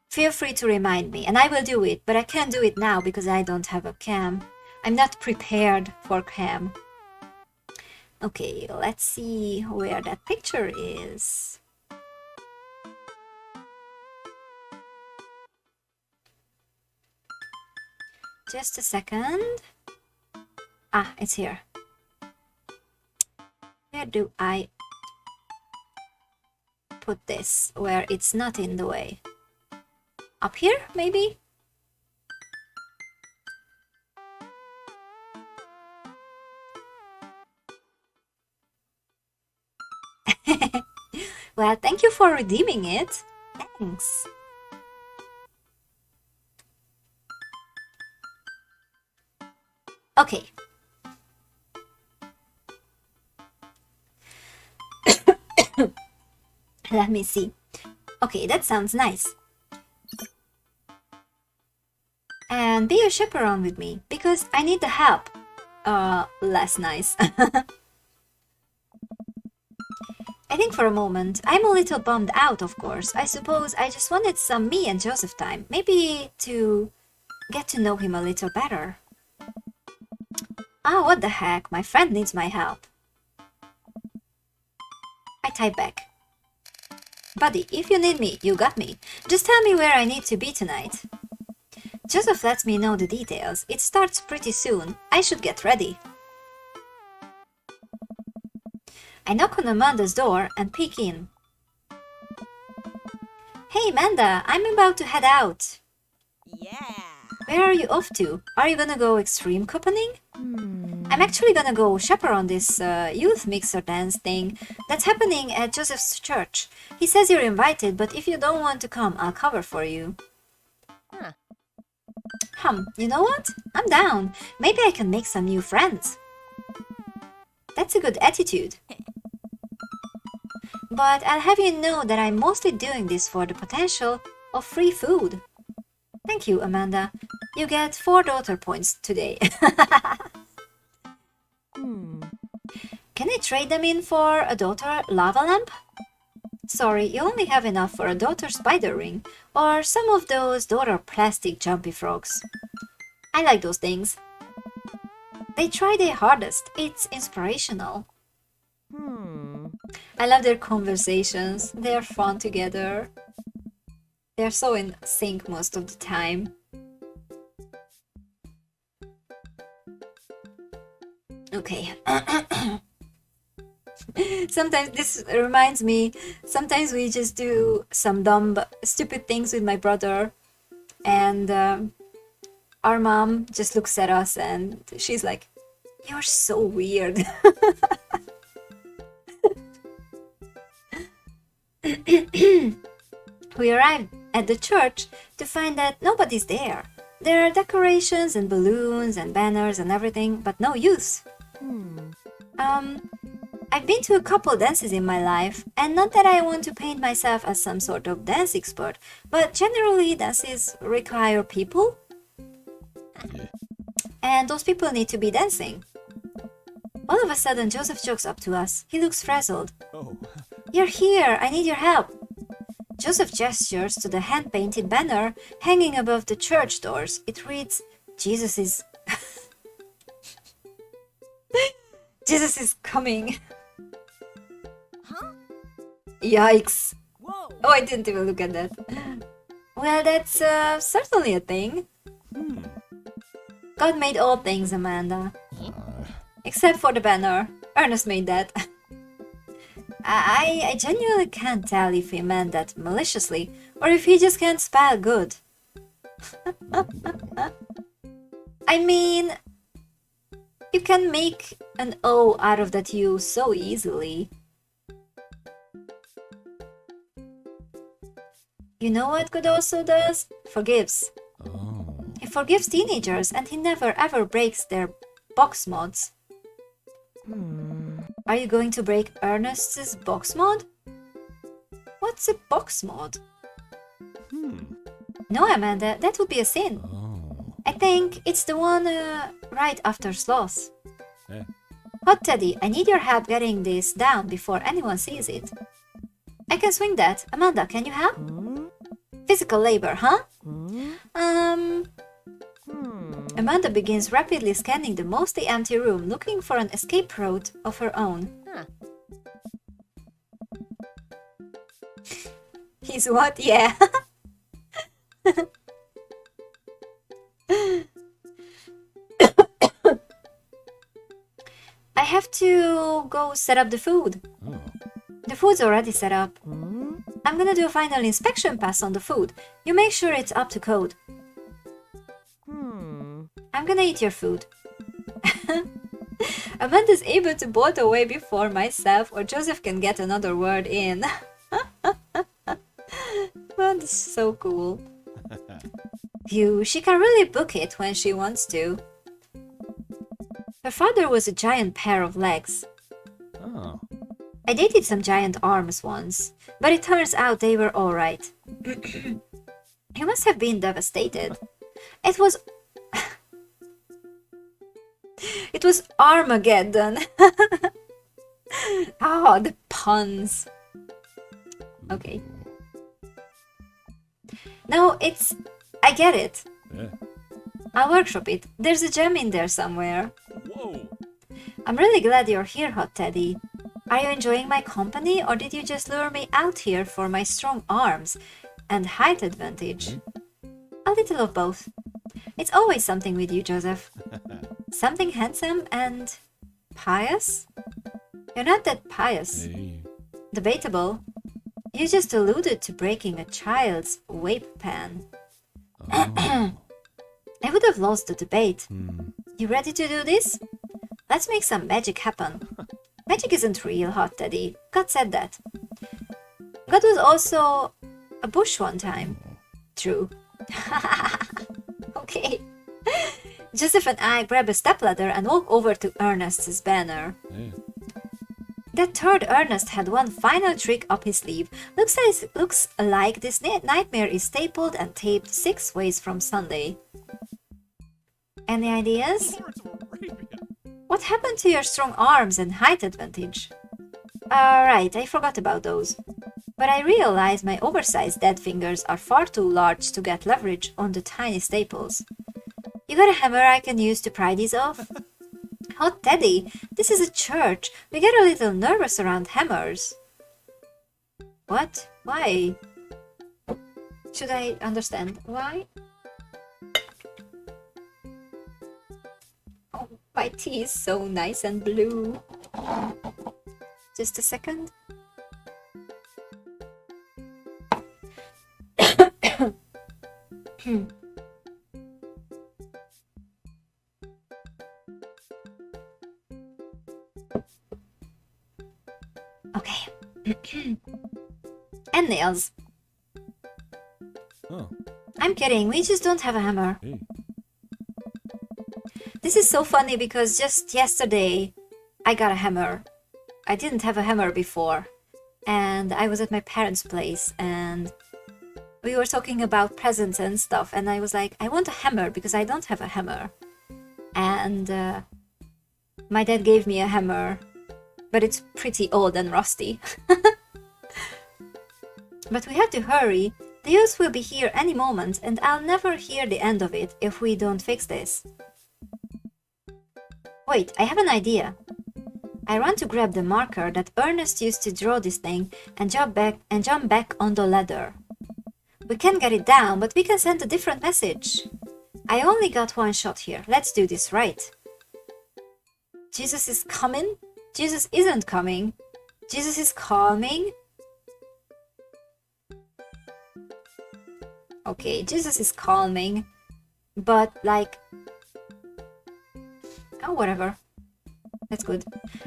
Feel free to remind me, and I will do it, but I can't do it now because I don't have a cam. I'm not prepared for cam. Okay, let's see where that picture is. Just a second. Ah, it's here. Where do I put this? Where it's not in the way. Up here, maybe? Well, thank you for redeeming it. Thanks. Okay. Let me see. Okay, that sounds nice. And be a chaperone with me, because I need the help. Less nice. I think for a moment, I'm a little bummed out, of course. I suppose I just wanted some me and Joseph time. Maybe to get to know him a little better. Ah, what the heck, my friend needs my help. I type back. Buddy, if you need me, you got me. Just tell me where I need to be tonight. Joseph lets me know the details. It starts pretty soon. I should get ready. I knock on Amanda's door and peek in. Hey Amanda, I'm about to head out. Yeah. Where are you off to? Are you gonna go extreme couponing? I'm actually gonna go chaperone this youth mixer dance thing that's happening at Joseph's church. He says you're invited, but if you don't want to come, I'll cover for you. You know what? I'm down. Maybe I can make some new friends. That's a good attitude. But I'll have you know that I'm mostly doing this for the potential of free food. Thank you, Amanda. You get 4 daughter points today. Can I trade them in for a daughter lava lamp? Sorry, you only have enough for a daughter spider ring, or some of those daughter plastic jumpy frogs. I like those things. They try their hardest. It's inspirational. I love their conversations. They're fun together. They're so in sync most of the time. Okay. Sometimes this reminds me, sometimes we just do some dumb, stupid things with my brother, and our mom just looks at us and she's like, "You're so weird." We arrived at the church to find that nobody's there. There are decorations and balloons and banners and everything, but no youths. I've been to a couple dances in my life, and not that I want to paint myself as some sort of dance expert, but generally dances require people, and those people need to be dancing. All of a sudden, Joseph jokes up to us. He looks frazzled. Oh. You're here, I need your help. Joseph gestures to the hand-painted banner hanging above the church doors. It reads, Jesus is... Jesus is coming. Huh? Yikes. Whoa. Oh, I didn't even look at that. Well, that's certainly a thing. God made all things, Amanda. Except for the banner. Ernest made that. I genuinely can't tell if he meant that maliciously, or if he just can't spell good. I mean, you can make an O out of that U so easily. You know what God also does? Forgives. He forgives teenagers and he never ever breaks their box mods. Are you going to break Ernest's box mod? What's a box mod? No, Amanda, that would be a sin. I think it's the one right after sloth. Hot Teddy, I need your help getting this down before anyone sees it. I can swing that. Amanda, can you help? Physical labor, huh? Amanda begins rapidly scanning the mostly empty room, looking for an escape route of her own. He's what? Yeah. I have to go set up the food. The food's already set up. I'm gonna do a final inspection pass on the food. You make sure it's up to code. I'm gonna eat your food. Amanda's able to bolt away before myself or Joseph can get another word in. Oh, this is so cool. Phew, she can really book it when she wants to. Her father was a giant pair of legs. Oh. I dated some giant arms once, but it turns out they were alright. He must have been devastated. It was... It was Armageddon. Oh, the puns. Okay. No, it's... I get it. Yeah. I'll workshop it. There's a gem in there somewhere. Whoa! I'm really glad you're here, Hot Teddy. Are you enjoying my company, or did you just lure me out here for my strong arms and height advantage? A little of both. It's always something with you, Joseph. Something handsome and pious? You're not that pious. Hey. Debatable. You just alluded to breaking a child's vape pen. Oh. I would have lost the debate. Hmm. You ready to do this? Let's make some magic happen. Magic isn't real, Hot Teddy. God said that. God was also a bush one time. True. Okay. Joseph and I grab a stepladder and walk over to Ernest's banner. Yeah. That third Ernest had one final trick up his sleeve. Looks like this nightmare is stapled and taped 6 ways from Sunday. Any ideas? Lawrence of Arabia! What happened to your strong arms and height advantage? Right, I forgot about those. But I realized my oversized dead fingers are far too large to get leverage on the tiny staples. You got a hammer I can use to pry these off? Hot Teddy, this is a church. We get a little nervous around hammers. What? Why? Should I understand why? Oh, my tea is so nice and blue. Just a second. Okay. And nails. Oh. I'm kidding, we just don't have a hammer. Hey. This is so funny because just yesterday I got a hammer. I didn't have a hammer before. And I was at my parents' place and we were talking about presents and stuff. And I was like, I want a hammer because I don't have a hammer. And my dad gave me a hammer. But it's pretty old and rusty. But we have to hurry. The youth will be here any moment and I'll never hear the end of it if we don't fix this. Wait, I have an idea. I run to grab the marker that Ernest used to draw this thing and jump back on the ladder. We can't get it down, but we can send a different message. I only got one shot here. Let's do this right. Jesus is coming? Jesus isn't coming. Jesus is coming. Okay, Jesus is calming. But like... Oh, whatever. That's good.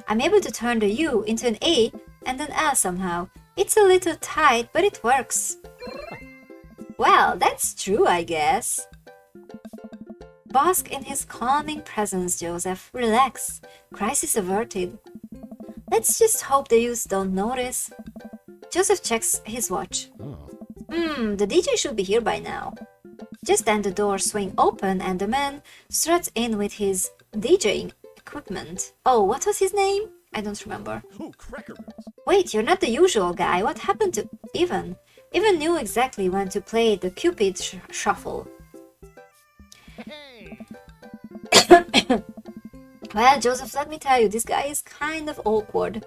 I'm able to turn the U into an A and an L somehow. It's a little tight, but it works. Well, that's true, I guess. Bask in his calming presence, Joseph. Relax. Crisis averted. Let's just hope the youths don't notice. Joseph checks his watch. Oh. The DJ should be here by now. Just then the doors swing open and the man struts in with his DJing equipment. Oh, what was his name? I don't remember. Oh, Cracker Barrels! Wait, you're not the usual guy. What happened to Ivan? Ivan knew exactly when to play the Cupid shuffle. Hey! Well, Joseph, let me tell you, this guy is kind of awkward.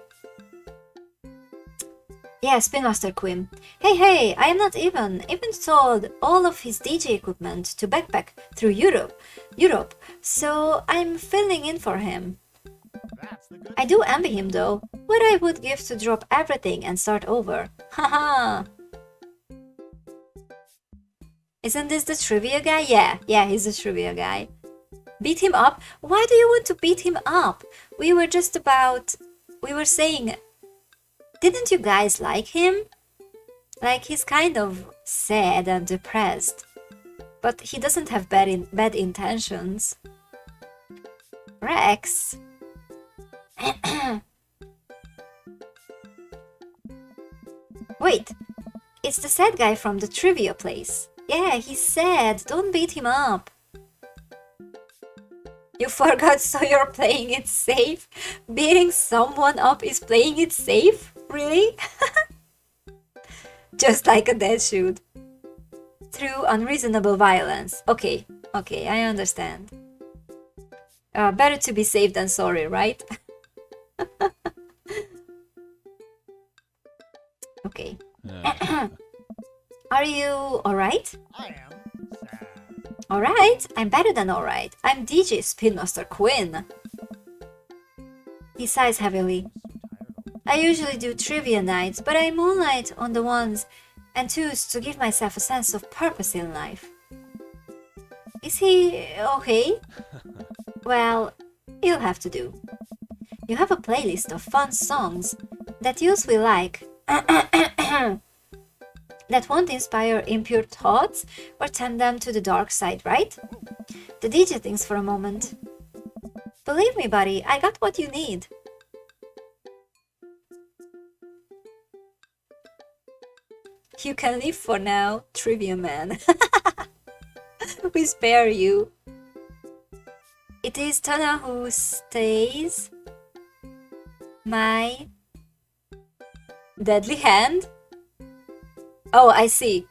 Yeah, Spin Master Quim. Hey, I am not Ivan. Ivan sold all of his DJ equipment to backpack through Europe, so I'm filling in for him. That's the good I do envy him though. What I would give to drop everything and start over. Haha. Isn't this the trivia guy? Yeah, he's the trivia guy. Beat him up? Why do you want to beat him up? We were saying, didn't you guys like him? Like he's kind of sad and depressed, but he doesn't have bad intentions. Rex. Wait, it's the sad guy from the trivia place. Yeah, he's sad. Don't beat him up. You forgot, so you're playing it safe? Beating someone up is playing it safe? Really? Just like a dad should. Through unreasonable violence. Okay, I understand. Better to be safe than sorry, right? Okay. Are you alright? I am sad. Alright, I'm better than alright. I'm DJ Spin Master Quinn. He sighs heavily. I usually do trivia nights, but I moonlight on the ones and twos to give myself a sense of purpose in life. Is he okay? Well, you'll have to do. You have a playlist of fun songs that youths will like. That won't inspire impure thoughts or tempt them to the dark side, right? The DJ thinks for a moment. Believe me, buddy, I got what you need. You can leave for now, Trivia Man. We spare you. It is Tana who stays. My deadly hand? Oh, I see.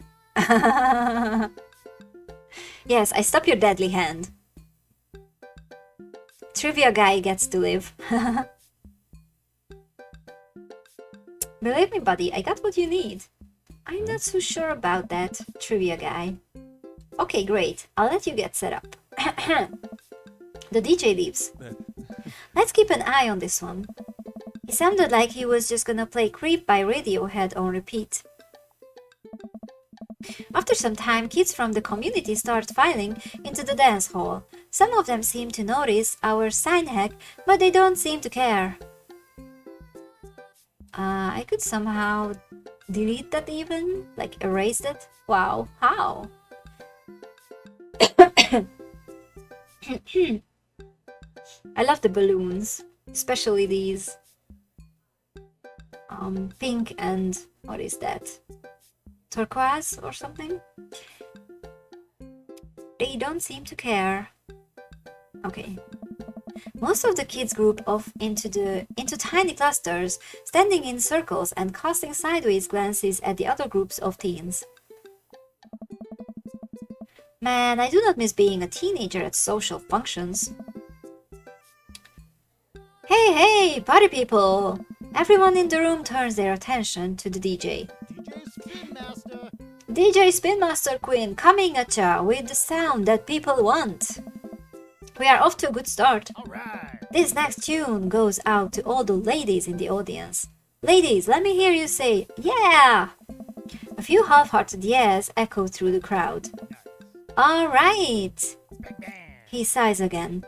Yes, I stop your deadly hand. Trivia guy gets to live. Believe me, buddy, I got what you need. I'm not so sure about that, trivia guy. Okay, great. I'll let you get set up. The DJ leaves. Let's keep an eye on this one. He sounded like he was just gonna play Creep by Radiohead on repeat. After some time, kids from the community start filing into the dance hall. Some of them seem to notice our sign hack, but they don't seem to care. I could somehow delete that even? Like erase it? Wow, how? I love the balloons, especially these pink and what is that? Turquoise or something? They don't seem to care. Okay. Most of the kids group off into tiny clusters, standing in circles and casting sideways glances at the other groups of teens. Man, I do not miss being a teenager at social functions. Hey, party people! Everyone in the room turns their attention to the DJ. DJ Spin Master. DJ Spin Master Quinn coming at ya with the sound that people want. We are off to a good start. All right. This next tune goes out to all the ladies in the audience. Ladies, let me hear you say, yeah! A few half-hearted yeahs echo through the crowd. Alright! Bang, bang. He sighs again.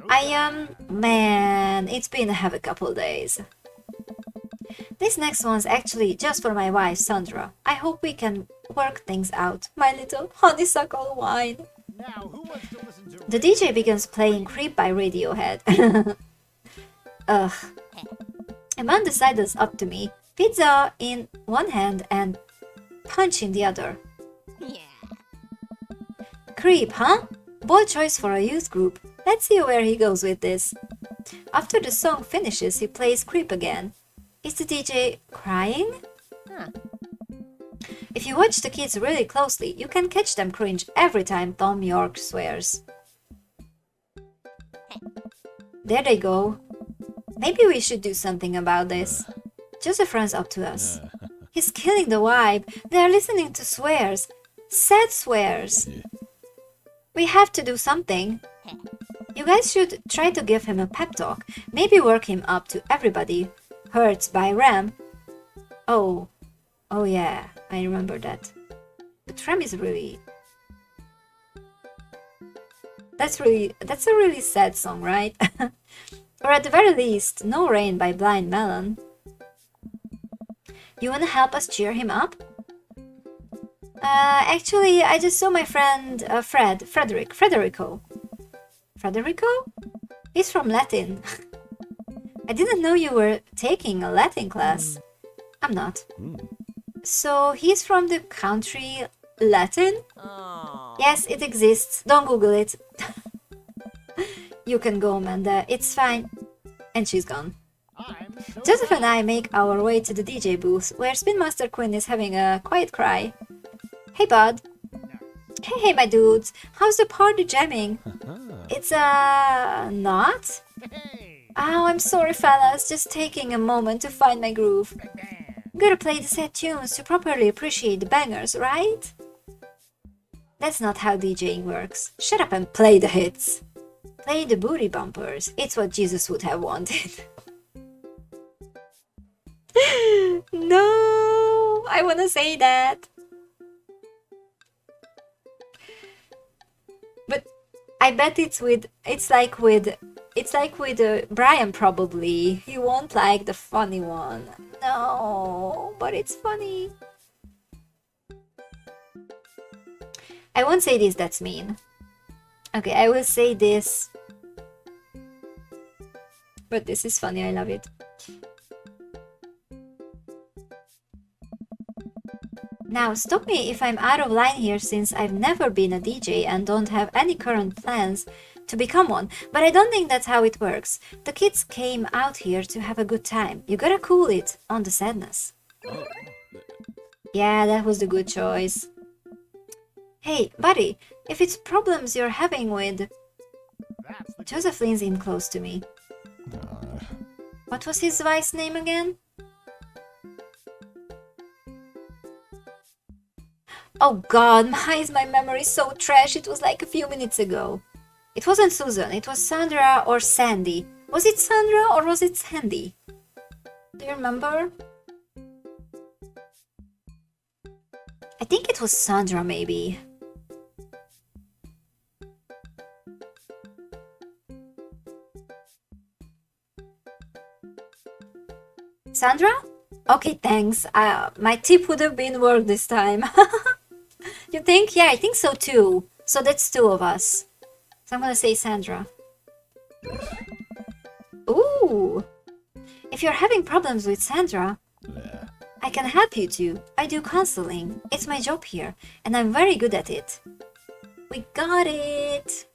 I am so Man, it's been a heavy couple days. This next one's actually just for my wife, Sandra. I hope we can work things out, my little honeysuckle wine. Now, who wants to listen to The DJ begins playing Creep by Radiohead. Ugh. Amanda sidles up to me, pizza in one hand and punch in the other. Yeah. Creep, huh? Bold choice for a youth group. Let's see where he goes with this. After the song finishes, he plays Creep again. Is the DJ crying? Huh. If you watch the kids really closely, you can catch them cringe every time Tom York swears. There they go. Maybe we should do something about this. Joseph runs up to us. He's killing the vibe. They're listening to swears. Sad swears. We have to do something. You guys should try to give him a pep talk. Maybe work him up to Everybody Hurts by Ram. Oh yeah, I remember that. But Ram is really... That's a really sad song, right? Or at the very least, No Rain by Blind Melon. You wanna help us cheer him up? Actually, I just saw my friend Federico. Federico? He's from Latin. I didn't know you were taking a Latin class. I'm not. So he's from the country Latin? Oh. Yes, it exists. Don't Google it. You can go, Amanda. It's fine. And she's gone. I'm so Joseph and I make our way to the DJ booth, where Spin Master Quinn is having a quiet cry. Hey, bud. Hey, my dudes. How's the party jamming? It's, not? Hey, Oh, I'm sorry, fellas. Just taking a moment to find my groove. Gotta play the set tunes to properly appreciate the bangers, right? That's not how DJing works. Shut up and play the hits. Play the booty bumpers. It's what Jesus would have wanted. No, I wanna say that. But I bet it's like with Brian probably. He won't like the funny one. No, but it's funny. I won't say this, that's mean. Okay, I will say this. But this is funny, I love it. Now, stop me if I'm out of line here, since I've never been a DJ and don't have any current plans to become one, but I don't think that's how it works. The kids came out here to have a good time. You gotta cool it on the sadness. Yeah, that was the good choice. Hey, buddy, if it's problems you're having with... that's the Joseph leans in close to me. What was his wife's name again? Oh god, why is my memory so trash? It was like a few minutes ago. It wasn't Susan, it was Sandra or Sandy. Was it Sandra or was it Sandy? Do you remember? I think it was Sandra, maybe. Sandra? Okay, thanks. My tip would have been worth this time. You think? Yeah, I think so too. So that's two of us. So I'm gonna say Sandra. Ooh! If you're having problems with Sandra, I can help you too. I do counseling. It's my job here, and I'm very good at it. We got it!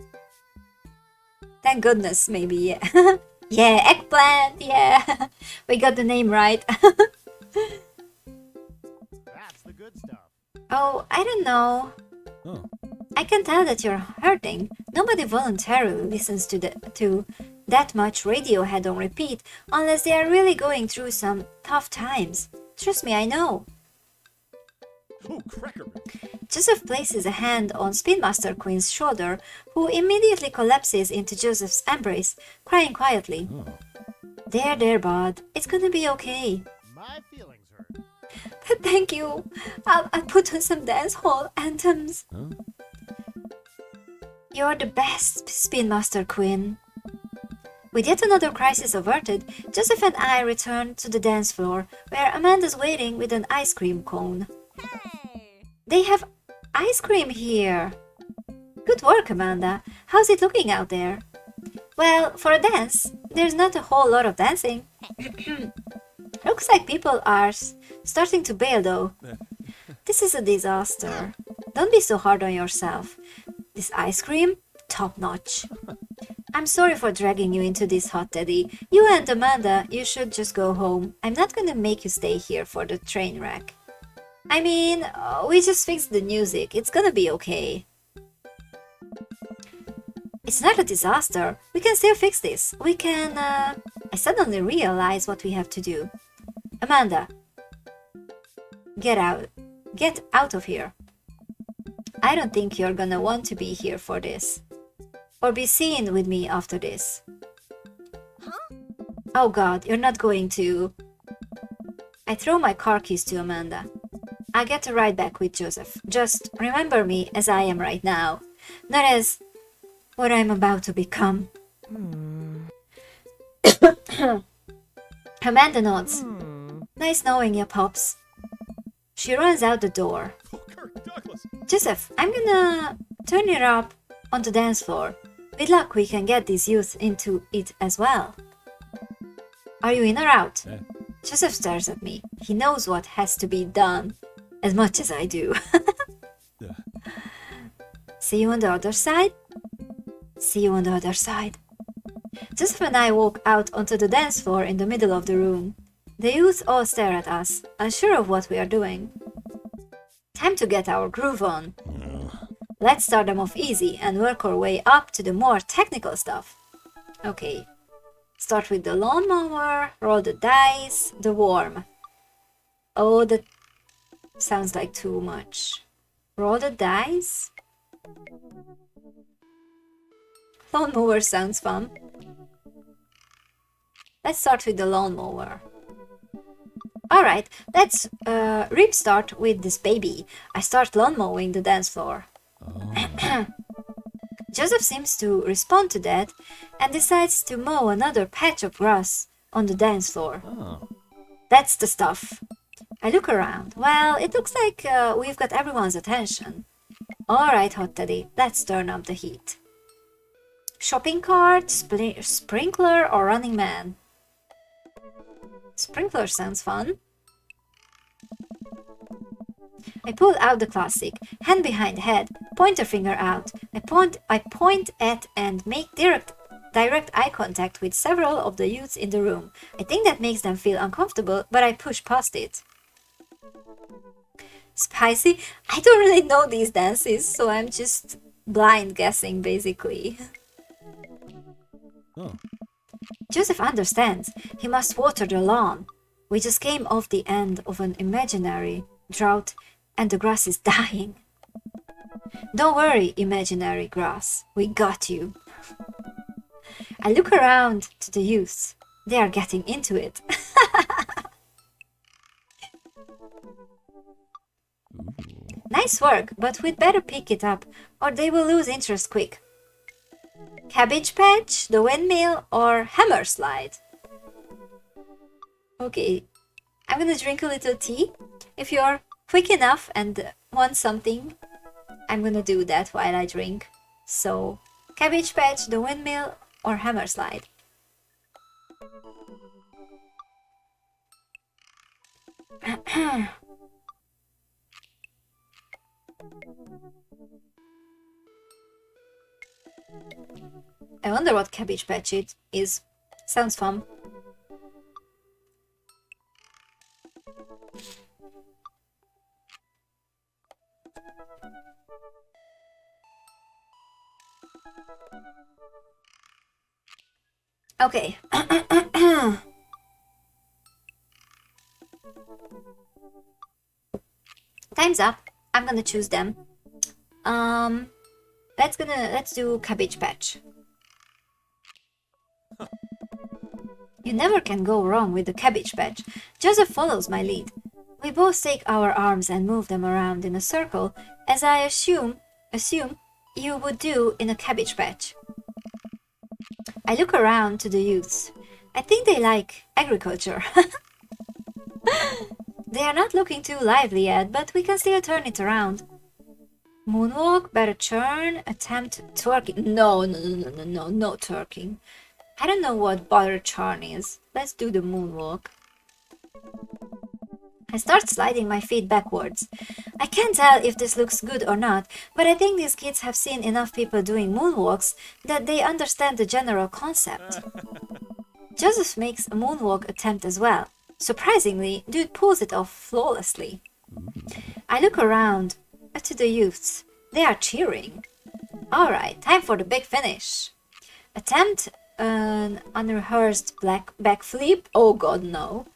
Thank goodness, maybe, yeah. Yeah, eggplant, yeah. We got the name right. that's the good stuff. Oh, I don't know. Oh. I can tell that you're hurting. Nobody voluntarily listens to that much Radiohead on repeat unless they are really going through some tough times. Trust me, I know. Oh, cracker. Joseph places a hand on Spin Master Quinn's shoulder, who immediately collapses into Joseph's embrace, crying quietly. Oh. There, bud. It's gonna be okay. My feelings hurt. Thank you. I'll put on some dance hall anthems. Huh? You're the best, Spin Master Quinn. With yet another crisis averted, Joseph and I return to the dance floor, where Amanda's waiting with an ice cream cone. Hey. They have ice cream here. Good work, Amanda. How's it looking out there? Well, for a dance, there's not a whole lot of dancing. Looks like people are starting to bail, though. This is a disaster. Don't be so hard on yourself. This ice cream? Top notch. I'm sorry for dragging you into this hot teddy. You and Amanda, you should just go home. I'm not gonna make you stay here for the train wreck. I mean, we just fixed the music. It's gonna be okay. It's not a disaster. We can still fix this. We can, I suddenly realize what we have to do. Amanda, get out. Get out of here. I don't think you're gonna want to be here for this. Or be seen with me after this. Huh? Oh god, you're not going to... I throw my car keys to Amanda. I'll get a ride back with Joseph. Just remember me as I am right now. Not as what I'm about to become. Amanda nods. Nice knowing you, Pops. She runs out the door. Oh, Kirk Douglas. Joseph, I'm gonna turn it up on the dance floor. With luck, we can get these youths into it as well. Are you in or out? Eh. Joseph stares at me. He knows what has to be done, as much as I do. Yeah. See you on the other side? See you on the other side. Joseph and I walk out onto the dance floor in the middle of the room. The youths all stare at us, unsure of what we are doing. Time to get our groove on. Let's start them off easy and work our way up to the more technical stuff. Okay. Start with the lawnmower, roll the dice, the worm. Oh, that sounds like too much. Roll the dice? Lawnmower sounds fun. Let's start with the lawnmower. Alright, let's restart with this baby. I start lawn mowing the dance floor. Oh. Joseph seems to respond to that and decides to mow another patch of grass on the dance floor. Oh. That's the stuff. I look around. Well, it looks like we've got everyone's attention. Alright, Hot Teddy, let's turn up the heat. Shopping cart, sprinkler, or running man? Sprinkler sounds fun. I pull out the classic, hand behind head, pointer finger out. I point at and make direct eye contact with several of the youths in the room. I think that makes them feel uncomfortable, but I push past it. Spicy? I don't really know these dances, so I'm just blind guessing, basically. Oh. Joseph understands. He must water the lawn. We just came off the end of an imaginary drought and the grass is dying. Don't worry, imaginary grass. We got you. I look around to the youths. They are getting into it. Nice work, but we'd better pick it up or they will lose interest quick. Cabbage Patch, the windmill, or hammer slide? Okay, I'm gonna drink a little tea. If you're quick enough and want something, I'm gonna do that while I drink. So, Cabbage Patch, the windmill, or hammer slide? I wonder what Cabbage Patch it is. Sounds fun. Okay. Time's up. I'm gonna choose them. Let's do Cabbage Patch. You never can go wrong with the Cabbage Patch. Joseph follows my lead. We both take our arms and move them around in a circle, as I assume you would do in a Cabbage Patch. I look around to the youths. I think they like agriculture. They are not looking too lively yet, but we can still turn it around. Moonwalk, better churn, attempt twerking. No twerking. I don't know what butter churn is. Let's do the moonwalk. I start sliding my feet backwards. I can't tell if this looks good or not, but I think these kids have seen enough people doing moonwalks that they understand the general concept. Joseph makes a moonwalk attempt as well. Surprisingly, dude pulls it off flawlessly. I look around to the youths. They are cheering. Alright, time for the big finish. Attempt an unrehearsed backflip. Oh god, no.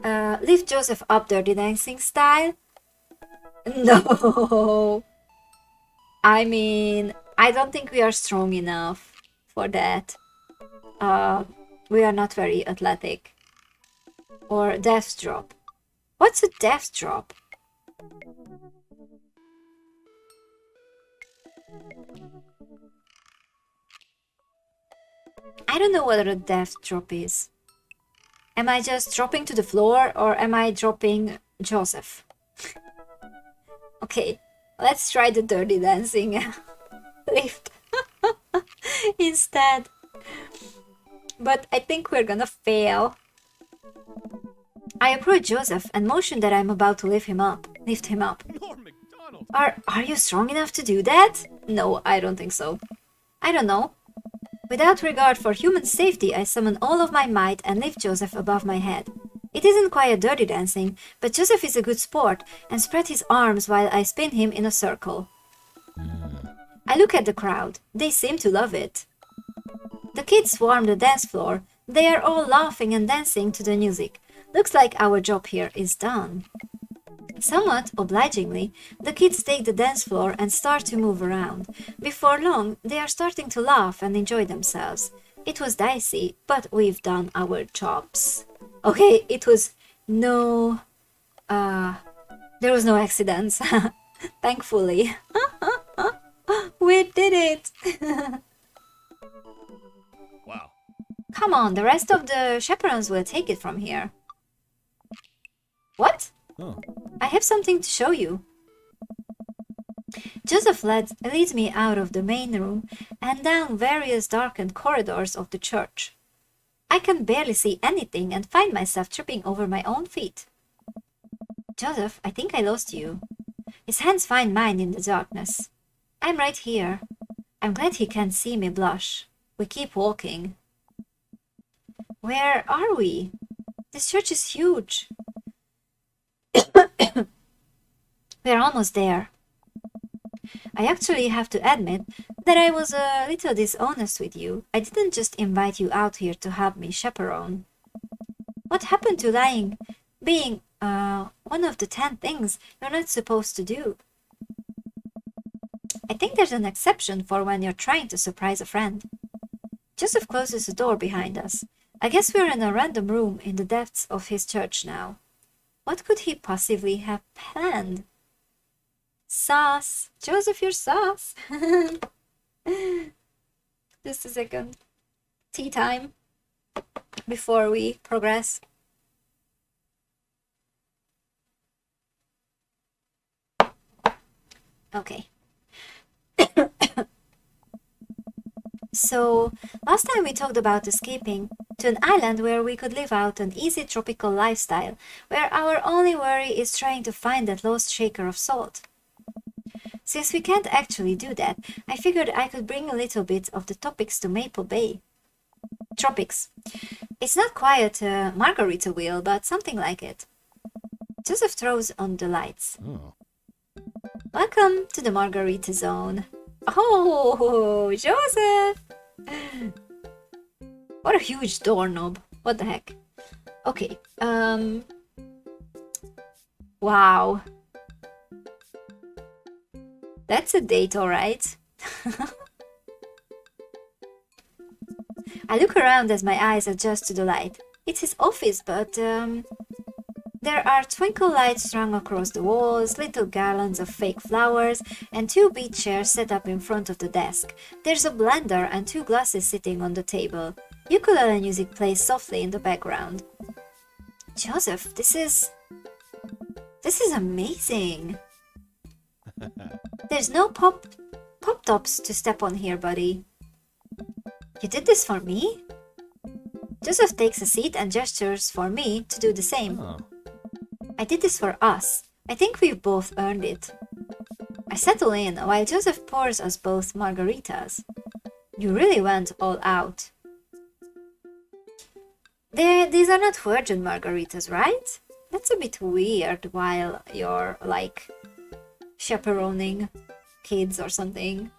Lift Joseph up Dirty Dancing style. No. I mean, I don't think we are strong enough for that. We are not very athletic. Or death drop. What's a death drop? I don't know what a death drop is. Am I just dropping to the floor or am I dropping Joseph? Okay, let's try the dirty dancing lift instead. But I think we're gonna fail. I approach Joseph and motion that I'm about to lift him up. Norm McDonald! Are you strong enough to do that? No, I don't think so. I don't know. Without regard for human safety, I summon all of my might and lift Joseph above my head. It isn't quite dirty dancing, but Joseph is a good sport and spread his arms while I spin him in a circle. I look at the crowd. They seem to love it. The kids swarm the dance floor. They are all laughing and dancing to the music. Looks like our job here is done. Somewhat obligingly, the kids take the dance floor and start to move around. Before long, they are starting to laugh and enjoy themselves. It was dicey, but we've done our jobs. Okay, it was no... there was no accidents. Thankfully. We did it! Wow. Come on, the rest of the chaperones will take it from here. What? Oh. I have something to show you. Joseph leads me out of the main room and down various darkened corridors of the church. I can barely see anything and find myself tripping over my own feet. Joseph, I think I lost you. His hands find mine in the darkness. I'm right here. I'm glad he can't see me blush. We keep walking. Where are we? This church is huge. We're almost there. I actually have to admit that I was a little dishonest with you. I didn't just invite you out here to help me chaperone. What happened to being one of the 10 things you're not supposed to do? I think there's an exception for when you're trying to surprise a friend. Joseph closes the door behind us. I guess we're in a random room in the depths of his church now. What could he possibly have planned? Sauce! Joseph, you're sauce! Just a second. Tea time. Before we progress. Okay. So, last time we talked about escaping to an island where we could live out an easy tropical lifestyle, where our only worry is trying to find that lost shaker of salt. Since we can't actually do that, I figured I could bring a little bit of the topics to Maple Bay. Tropics. It's not quite a margarita wheel, but something like it. Joseph throws on the lights. Oh. Welcome to the Margarita Zone. Oh, Joseph! What a huge doorknob. What the heck? Okay, wow. That's a date, alright. I look around as my eyes adjust to the light. It's his office, but there are twinkle lights strung across the walls, little garlands of fake flowers, and 2 beach chairs set up in front of the desk. There's a blender and 2 glasses sitting on the table. Ukulele music plays softly in the background. Joseph, this is amazing. There's no pop tops to step on here, buddy. You did this for me? Joseph takes a seat and gestures for me to do the same. Oh. I did this for us. I think we've both earned it. I settle in while Joseph pours us both margaritas. You really went all out. These are not virgin margaritas, right? That's a bit weird while you're, like, chaperoning kids or something.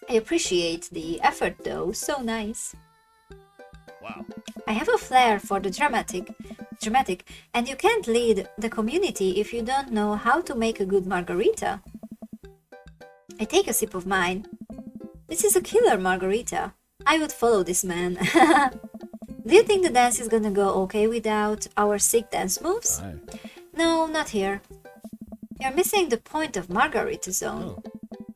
I appreciate the effort though, so nice. Wow. I have a flair for the dramatic, and you can't lead the community if you don't know how to make a good margarita. I take a sip of mine. This is a killer margarita. I would follow this man. Do you think the dance is gonna go okay without our sick dance moves? Aye. No, not here. You're missing the point of Margarita Zone. Oh.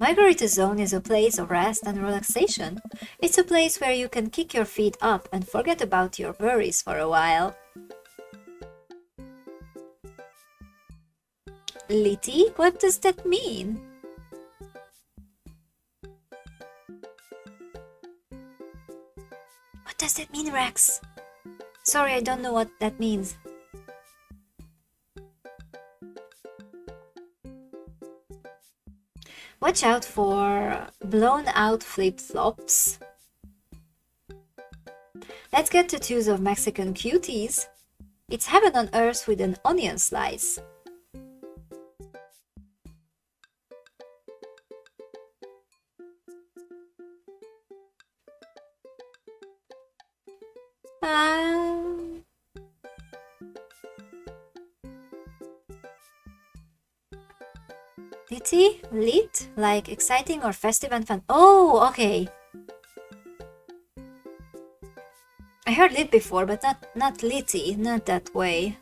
Margarita Zone is a place of rest and relaxation. It's a place where you can kick your feet up and forget about your worries for a while. Litty? What does that mean? What does that mean, Rex? Sorry, I don't know what that means. Watch out for blown out flip-flops. Let's get tattoos of Mexican cuties. It's heaven on earth with an onion slice. Litty? Lit? Like exciting or festive and fun? Oh, okay. I heard lit before, but not litty, not that way.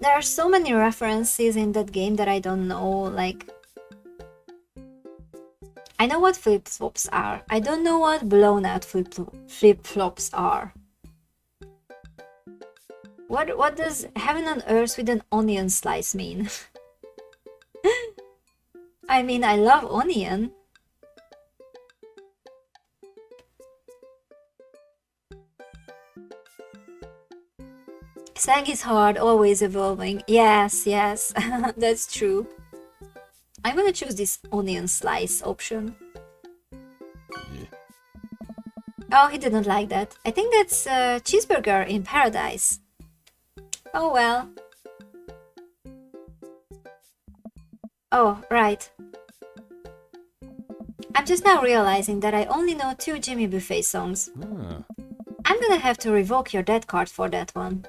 There are so many references in that game that I don't know, like... I know what flip-flops are. I don't know what blown-out flip-flops are. What does heaven on earth with an onion slice mean? I mean, I love onion. Slang is hard, always evolving. Yes, yes, that's true. I'm gonna choose this onion slice option. Yeah. Oh, he didn't like that. I think that's cheeseburger in paradise. Oh well. Oh, right. I'm just now realizing that I only know 2 Jimmy Buffett songs. Ah. I'm gonna have to revoke your debt card for that one.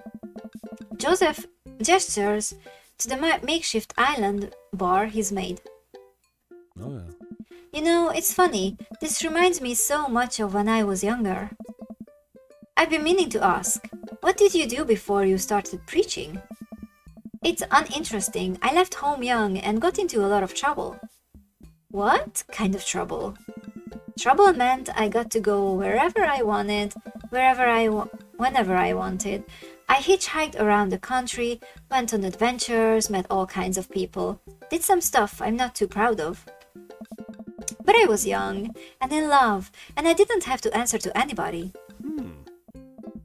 Joseph gestures to the makeshift island bar he's made. Oh, yeah. You know, it's funny, this reminds me so much of when I was younger. I've been meaning to ask, what did you do before you started preaching? It's uninteresting. I left home young and got into a lot of trouble. What kind of trouble? Trouble meant I got to go wherever I wanted, whenever I wanted. I hitchhiked around the country, went on adventures, met all kinds of people, did some stuff I'm not too proud of. But I was young and in love, and I didn't have to answer to anybody.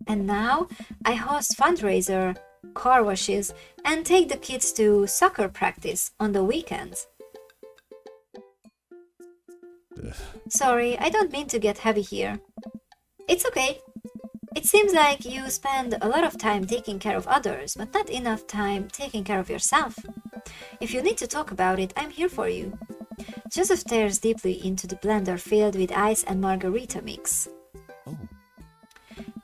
And now I host fundraiser, car washes, and take the kids to soccer practice on the weekends. Sorry, I don't mean to get heavy here. It's okay. It seems like you spend a lot of time taking care of others, but not enough time taking care of yourself. If you need to talk about it, I'm here for you. Joseph stares deeply into the blender filled with ice and margarita mix. Oh.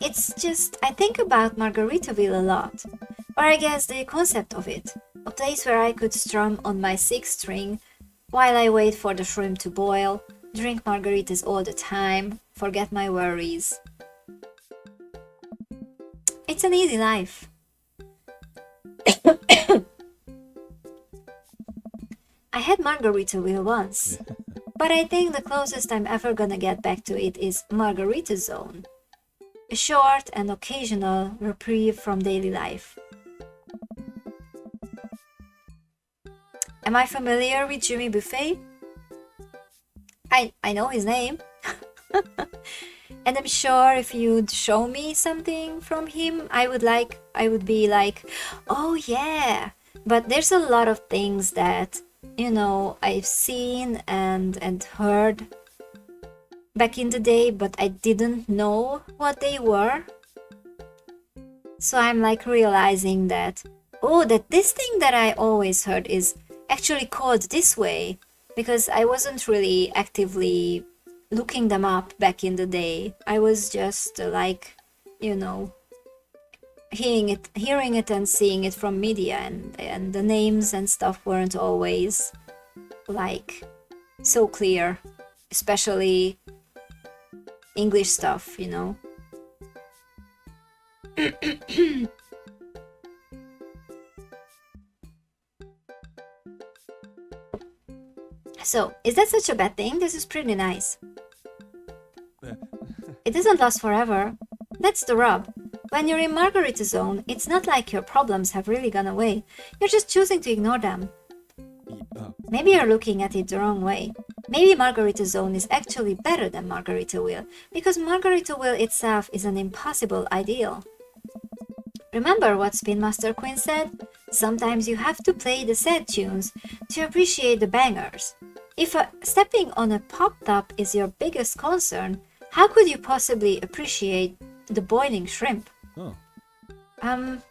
It's just, I think about Margaritaville a lot. Or I guess the concept of it. A place where I could strum on my 6th string while I wait for the shrimp to boil, drink margaritas all the time, forget my worries. It's an easy life. I had Margaritaville once, but I think the closest I'm ever gonna get back to it is Margarita Zone. A short and occasional reprieve from daily life. Am I familiar with Jimmy Buffett? I know his name. And I'm sure if you'd show me something from him, I would be like, oh yeah. But there's a lot of things that, you know, I've seen and heard back in the day, but I didn't know what they were. So I'm like realizing that, oh, that this thing that I always heard is actually called this way, because I wasn't really actively looking them up back in the day. I was just like, you know, hearing it and seeing it from media, and the names and stuff weren't always like so clear, especially English stuff, you know. So, is that such a bad thing? This is pretty nice. It doesn't last forever. That's the rub. When you're in Margarita Zone, it's not like your problems have really gone away. You're just choosing to ignore them. Maybe you're looking at it the wrong way. Maybe Margarita Zone is actually better than Margaritaville, because Margaritaville itself is an impossible ideal. Remember what Spin Master Queen said? Sometimes you have to play the sad tunes to appreciate the bangers. If stepping on a pop top is your biggest concern, how could you possibly appreciate the boiling shrimp? Oh. And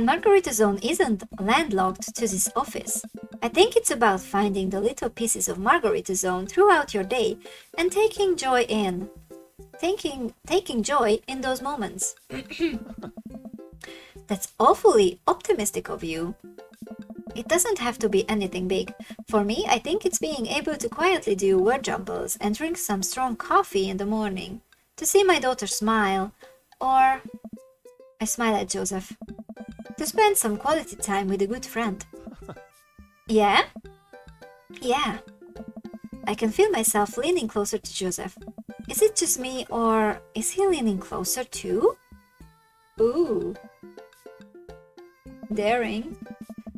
Margarita Zone isn't landlocked to this office. I think it's about finding the little pieces of Margarita Zone throughout your day and taking joy in those moments. That's awfully optimistic of you. It doesn't have to be anything big. For me, I think it's being able to quietly do word jumbles and drink some strong coffee in the morning, to see my daughter smile, or... I smile at Joseph. To spend some quality time with a good friend. Yeah? Yeah. I can feel myself leaning closer to Joseph. Is it just me, or is he leaning closer too? Ooh. Daring.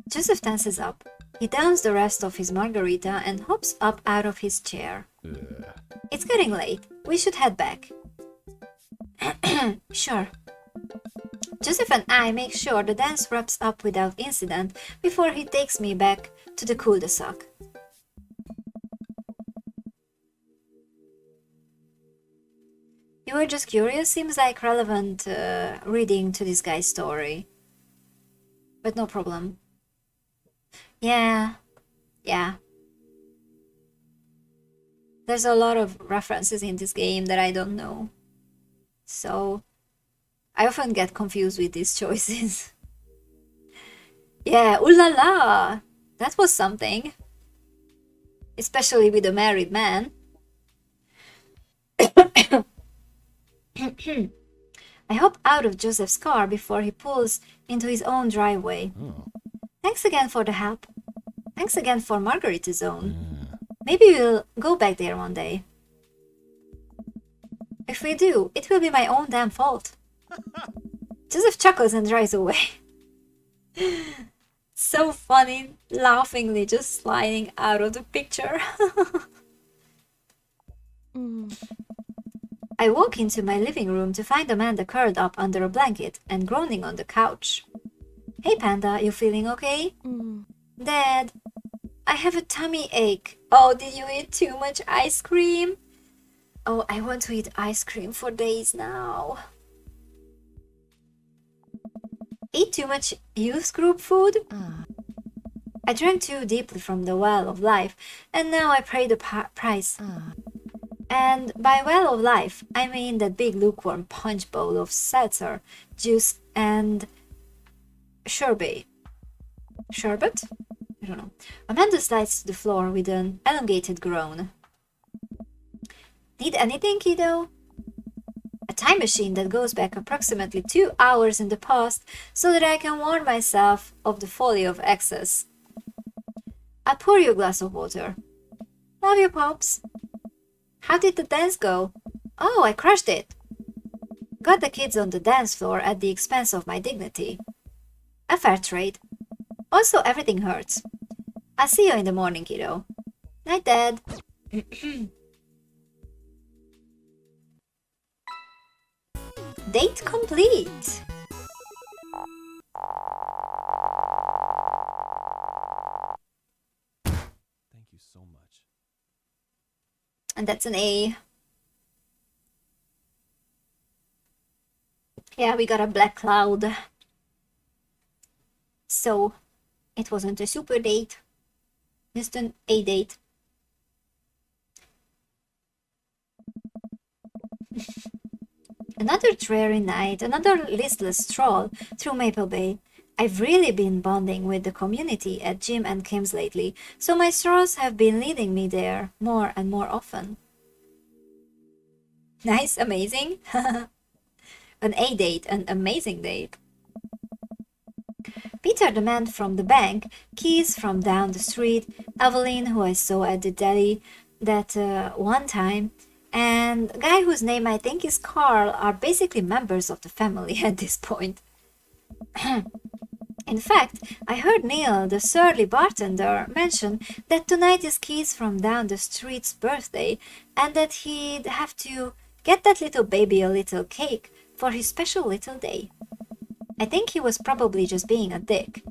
Joseph tenses up. He downs the rest of his margarita and hops up out of his chair. It's getting late. We should head back. Sure. Joseph and I make sure the dance wraps up without incident before he takes me back to the cul-de-sac. You were just curious? Seems like relevant reading to this guy's story. But no problem. Yeah. There's a lot of references in this game that I don't know. So, I often get confused with these choices. Yeah, ooh la la! That was something. Especially with a married man. I hop out of Joseph's car before he pulls into his own driveway. Oh. Thanks again for the help. Thanks again for Margarita Zone. Maybe we'll go back there one day. If we do, it will be my own damn fault. Joseph chuckles and drives away. So funny, laughingly just sliding out of the picture. I walk into my living room to find Amanda curled up under a blanket and groaning on the couch. Hey Panda, you feeling okay? Dad, I have a tummy ache. Oh, did you eat too much ice cream? Oh, I want to eat ice cream for days now. Eat too much youth group food? I drank too deeply from the well of life, and now I pay the price. And by well of life, I mean that big lukewarm punch bowl of seltzer, juice, and sherbet. Sherbet? I don't know. Amanda slides to the floor with an elongated groan. Need anything, kiddo? A time machine that goes back approximately 2 hours in the past so that I can warn myself of the folly of excess. I'll pour you a glass of water. Love you, Pops. How did the dance go? Oh, I crushed it. Got the kids on the dance floor at the expense of my dignity. A fair trade. Also, everything hurts. I'll see you in the morning, kiddo. Night, Dad. Date complete. Thank you so much. And that's an A. Yeah, we got a black cloud. So, it wasn't a super date. Just an A date. Another dreary night, another listless stroll through Maple Bay. I've really been bonding with the community at Jim and Kim's lately, so my strolls have been leading me there more and more often. Nice, amazing. An A date, an amazing date. Peter the man from the bank, Keys from down the street, Evelyn who I saw at the deli that one time, and the guy whose name I think is Carl are basically members of the family at this point. In fact, I heard Neil, the surly bartender, mention that tonight is Keith from down the street's birthday and that he'd have to get that little baby a little cake for his special little day. I think he was probably just being a dick,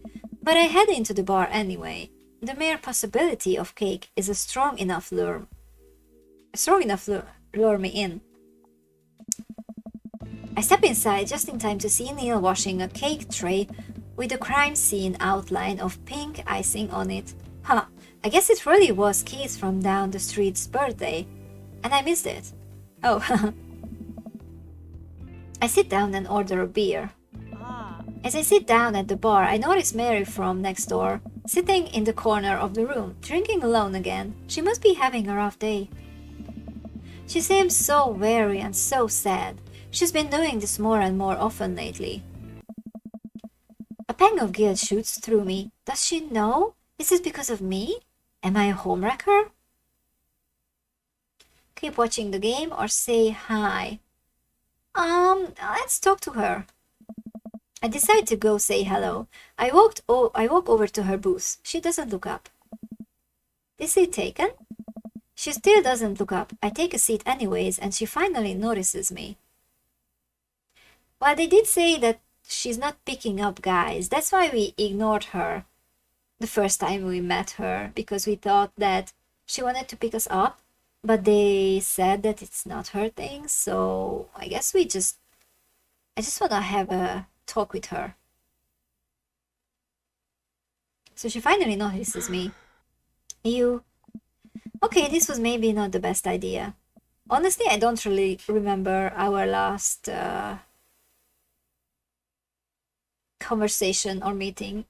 but I head into the bar anyway. The mere possibility of cake is a strong enough lure me in. I step inside just in time to see Neil washing a cake tray with a crime scene outline of pink icing on it. Huh, I guess it really was Keith from down the street's birthday, and I missed it. Oh, I sit down and order a beer. As I sit down at the bar, I notice Mary from next door, sitting in the corner of the room, drinking alone again. She must be having a rough day. She seems so weary and so sad. She's been doing this more and more often lately. A pang of guilt shoots through me. Does she know? Is this because of me? Am I a homewrecker? Keep watching the game or say hi? Let's talk to her. I decide to go say hello. I walk over to her booth. She doesn't look up. Is it taken? She still doesn't look up. I take a seat anyways, and she finally notices me. Well, they did say that she's not picking up guys. That's why we ignored her the first time we met her, because we thought that she wanted to pick us up, but they said that it's not her thing, so I guess I just want to have a talk with her. So she finally notices me. Okay, this was maybe not the best idea. Honestly, I don't really remember our last conversation or meeting.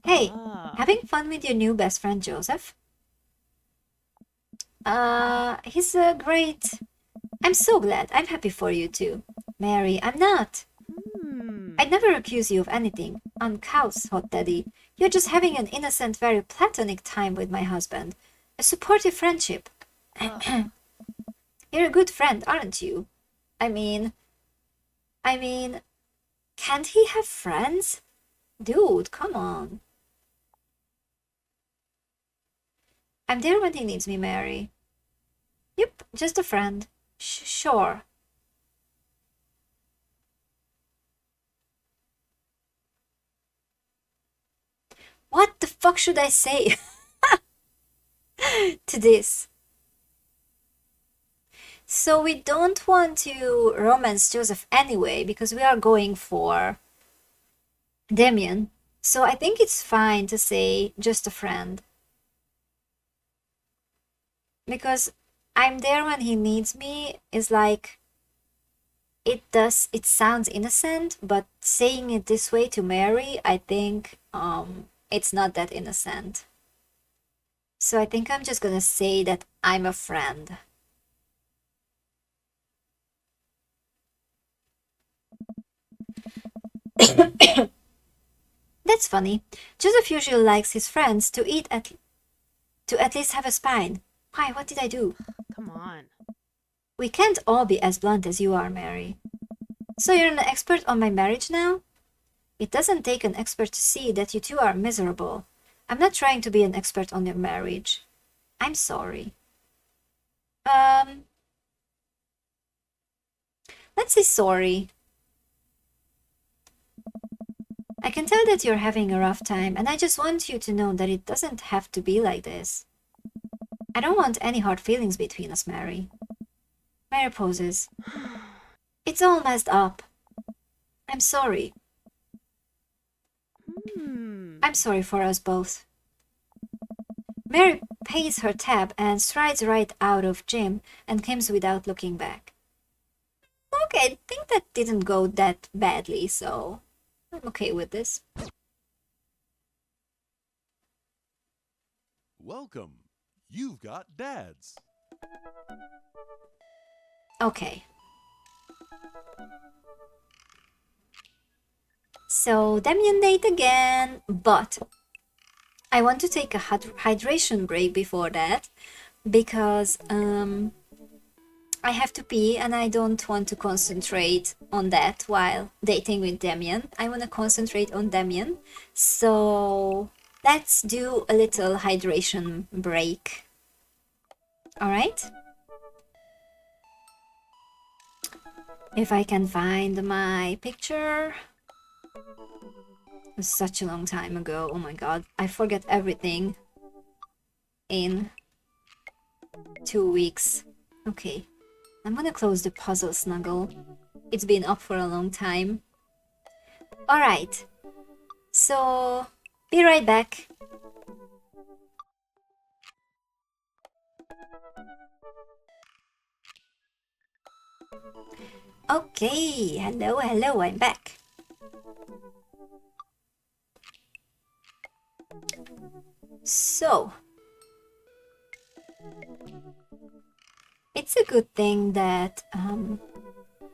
Hey, having fun with your new best friend Joseph? He's great. I'm so glad. I'm happy for you too. Mary, I'm not. I'd never accuse you of anything. On cows, hot daddy. You're just having an innocent, very platonic time with my husband. A supportive friendship. You're a good friend, aren't you? I mean, can't he have friends? Dude, come on. I'm there when he needs me, Mary. Yep, just a friend. Sure. What the fuck should I say to this? So we don't want to romance Joseph anyway, because we are going for Damien. So I think it's fine to say just a friend. Because I'm there when he needs me is like, it sounds innocent, but saying it this way to Mary, I think it's not that innocent. So I think I'm just gonna say that I'm a friend. That's funny. Joseph usually likes his friends to at least have a spine. Why, what did I do? Come on. We can't all be as blunt as you are, Mary. So you're an expert on my marriage now? It doesn't take an expert to see that you two are miserable. I'm not trying to be an expert on your marriage. I'm sorry. Let's say sorry. I can tell that you're having a rough time, and I just want you to know that it doesn't have to be like this. I don't want any hard feelings between us, Mary. Mary poses. It's all messed up. I'm sorry. I'm sorry for us both. Mary pays her tab and strides right out of gym and comes without looking back. Okay, I think that didn't go that badly, so I'm okay with this. Welcome. You've got dads. Okay. So, Damien date again, but I want to take a hydration break before that, because I have to pee and I don't want to concentrate on that while dating with Damien. I want to concentrate on Damien. So let's do a little hydration break. Alright? If I can find my picture. It was such a long time ago. Oh my god. I forget everything in 2 weeks. Okay. I'm gonna close the puzzle snuggle. It's been up for a long time. Alright. So, be right back. Okay, hello, I'm back. So, it's a good thing that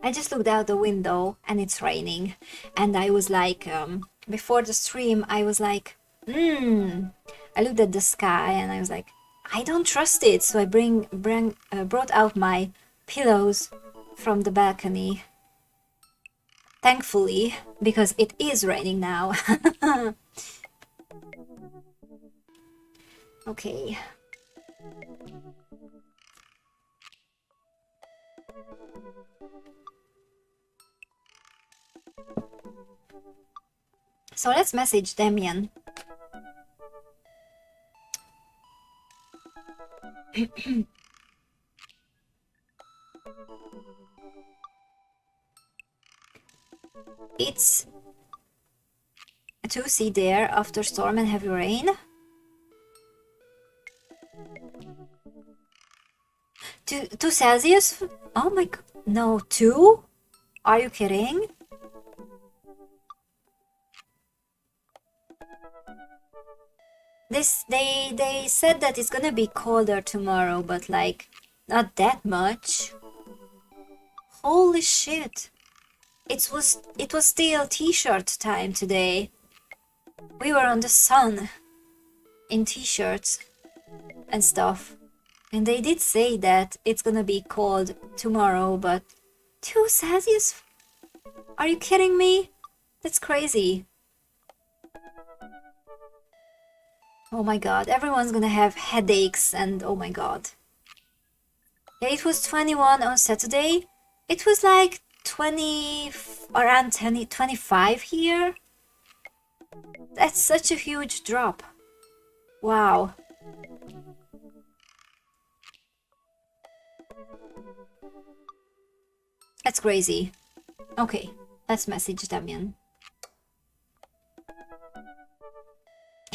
I just looked out the window and it's raining, and I was like, before the stream, I was like, I looked at the sky and I was like, I don't trust it. So I brought out my pillows from the balcony. Thankfully, because it is raining now. Okay. So let's message Damien. It's 2C there after storm and heavy rain. 2 Celsius? Oh my god. No, 2? Are you kidding? They said that it's gonna be colder tomorrow, but like not that much. Holy shit. It was still t-shirt time today. We were on the sun in t-shirts and stuff. And they did say that it's gonna be cold tomorrow, but 2 Celsius? Are you kidding me? That's crazy. Oh my god, everyone's gonna have headaches and oh my god. Yeah, it was 21 on Saturday. It was like 20, around 25 here. That's such a huge drop. Wow. That's crazy. Okay, let's message Damien.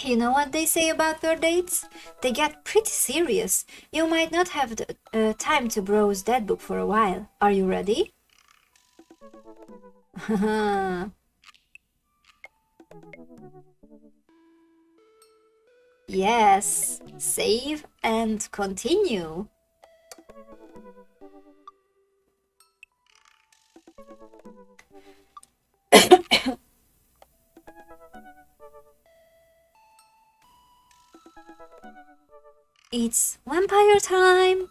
You know what they say about third dates? They get pretty serious. You might not have the time to browse that book for a while. Are you ready? Yes. Save and continue. It's vampire time!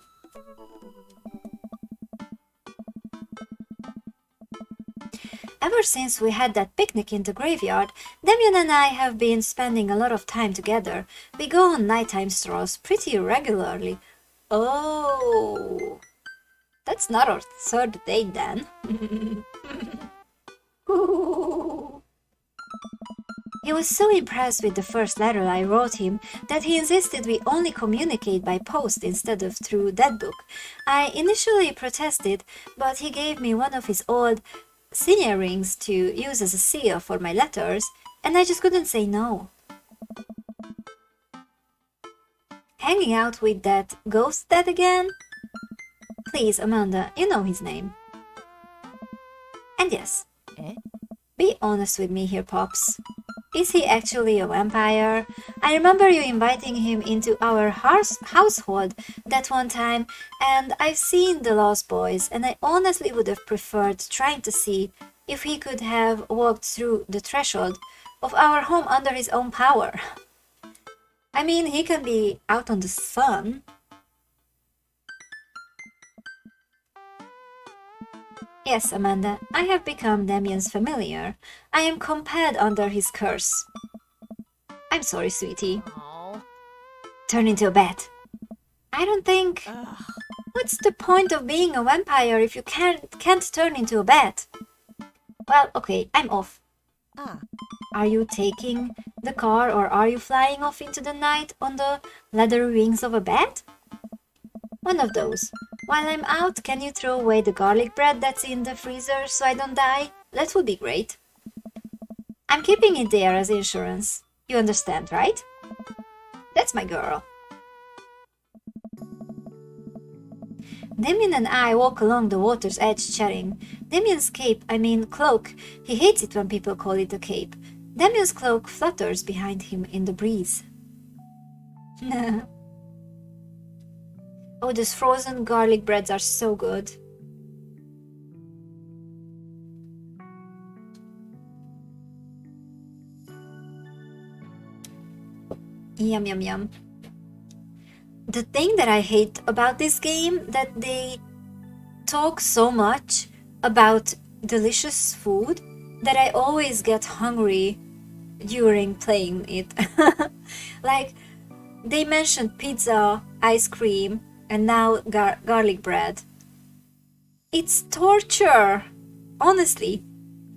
Ever since we had that picnic in the graveyard, Damien and I have been spending a lot of time together. We go on nighttime strolls pretty regularly. Oh, that's not our third date then. He was so impressed with the first letter I wrote him that he insisted we only communicate by post instead of through that book. I initially protested, but he gave me one of his old signet rings to use as a seal for my letters, and I just couldn't say no. Hanging out with that ghost dad again? Please, Amanda, you know his name. And yes, be honest with me here, Pops. Is he actually a vampire? I remember you inviting him into our household that one time, and I've seen The Lost Boys, and I honestly would have preferred trying to see if he could have walked through the threshold of our home under his own power. I mean, he can be out on the sun. Yes, Amanda, I have become Damien's familiar. I am compelled under his curse. I'm sorry, sweetie. Oh. Turn into a bat. I don't think... Ugh. What's the point of being a vampire if you can't turn into a bat? Well, okay, I'm off. Ah. Are you taking the car or are you flying off into the night on the leather wings of a bat? One of those. While I'm out, can you throw away the garlic bread that's in the freezer so I don't die? That would be great. I'm keeping it there as insurance. You understand, right? That's my girl. Damien and I walk along the water's edge chatting. Damien's cloak, he hates it when people call it a cape. Damien's cloak flutters behind him in the breeze. Oh, those frozen garlic breads are so good. Yum, yum, yum. The thing that I hate about this game, that they talk so much about delicious food that I always get hungry during playing it. Like, they mentioned pizza, ice cream, and now garlic bread. It's torture! Honestly,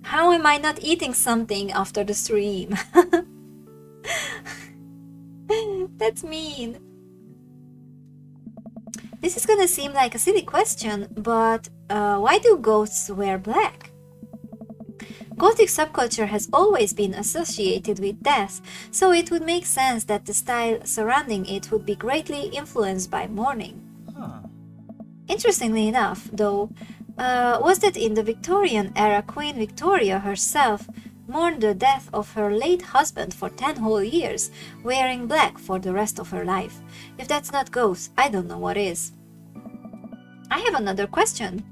how am I not eating something after the stream? That's mean. This is gonna seem like a silly question, but why do ghosts wear black? Gothic subculture has always been associated with death, so it would make sense that the style surrounding it would be greatly influenced by mourning. Huh. Interestingly enough, though, was that in the Victorian era Queen Victoria herself mourned the death of her late husband for 10 whole years, wearing black for the rest of her life. If that's not ghosts, I don't know what is. I have another question.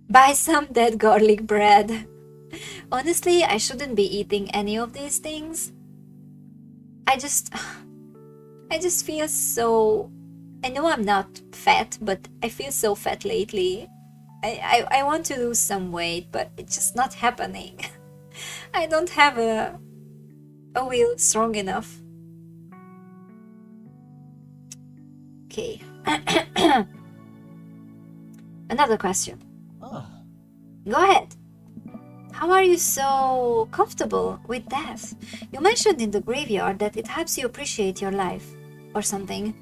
Buy some dead garlic bread. Honestly, I shouldn't be eating any of these things. I just feel so... I know I'm not fat, but I feel so fat lately. I want to lose some weight, but it's just not happening. I don't have a will strong enough. Okay. Another question. Ah. Go ahead. How are you so comfortable with death? You mentioned in the graveyard that it helps you appreciate your life, or something.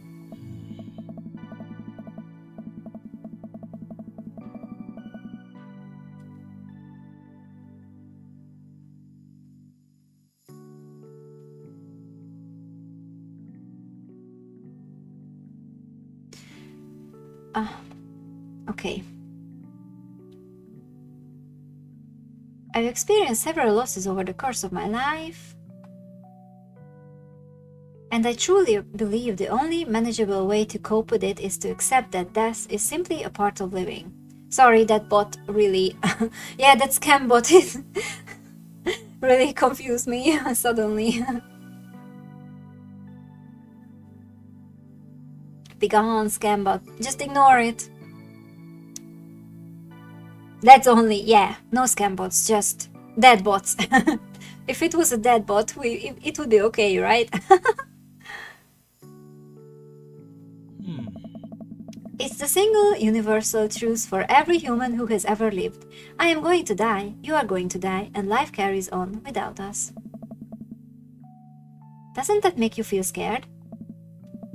Okay. I've experienced several losses over the course of my life, and I truly believe the only manageable way to cope with it is to accept that death is simply a part of living. Sorry, that bot really... yeah, that scam bot is really confused me suddenly. Be gone, scam bot. Just ignore it. That's only, yeah, no scam bots, just dead bots. If it was a dead bot, it would be okay, right? It's the single universal truth for every human who has ever lived. I am going to die, you are going to die, and life carries on without us. Doesn't that make you feel scared?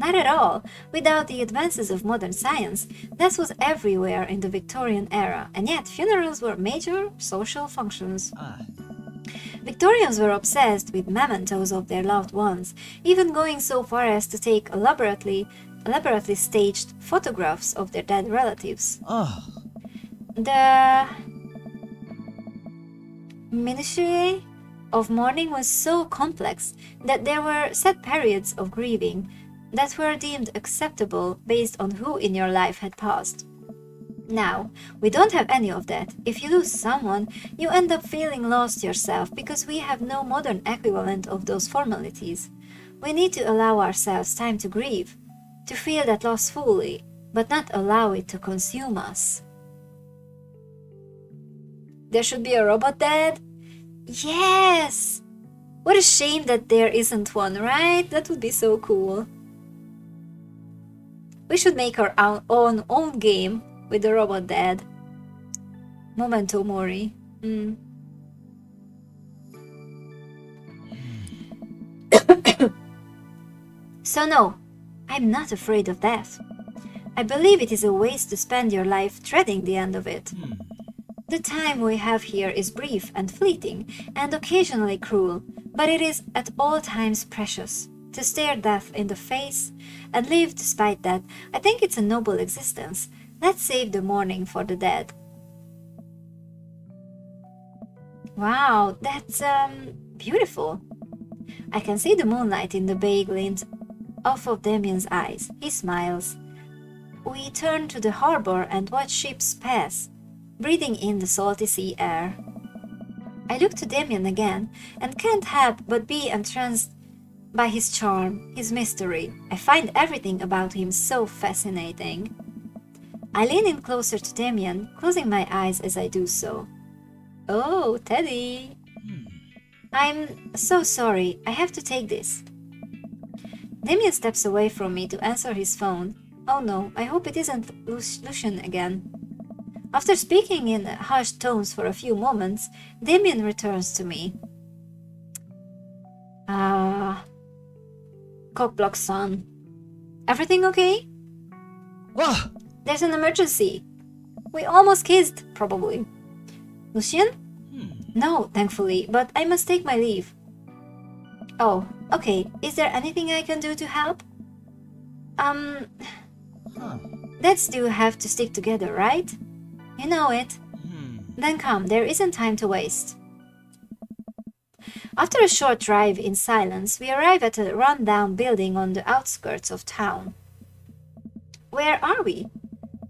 Not at all. Without the advances of modern science, death was everywhere in the Victorian era, and yet funerals were major social functions. Victorians were obsessed with mementos of their loved ones, even going so far as to take elaborately staged photographs of their dead relatives. The minutiae of mourning was so complex that there were set periods of grieving that were deemed acceptable based on who in your life had passed. Now, we don't have any of that. If you lose someone, you end up feeling lost yourself because we have no modern equivalent of those formalities. We need to allow ourselves time to grieve, to feel that loss fully, but not allow it to consume us. There should be a robot dad? Yes! What a shame that there isn't one, right? That would be so cool. We should make our own game with the robot dad. Memento Mori. So no, I'm not afraid of death. I believe it is a waste to spend your life dreading the end of it. The time we have here is brief and fleeting, and occasionally cruel, but it is at all times precious. To stare death in the face and live despite that, I think it's a noble existence. Let's save the morning for the dead. Wow, that's beautiful. I can see the moonlight in the bay glint off of Damien's eyes. He smiles. We turn to the harbor and watch ships pass, breathing in the salty sea air. I look to Damien again and can't help but be entranced by his charm, his mystery. I find everything about him so fascinating. I lean in closer to Damien, closing my eyes as I do so. Oh, Teddy! I'm so sorry, I have to take this. Damien steps away from me to answer his phone. Oh no, I hope it isn't Lucian again. After speaking in hushed tones for a few moments, Damien returns to me. Cockblock son. Everything okay? Ah! There's an emergency. We almost kissed, probably. Lucian? No, thankfully, but I must take my leave. Oh, okay. Is there anything I can do to help? Dads do have to stick together, right? You know it. Then come, there isn't time to waste. After a short drive in silence, we arrive at a run-down building on the outskirts of town. Where are we?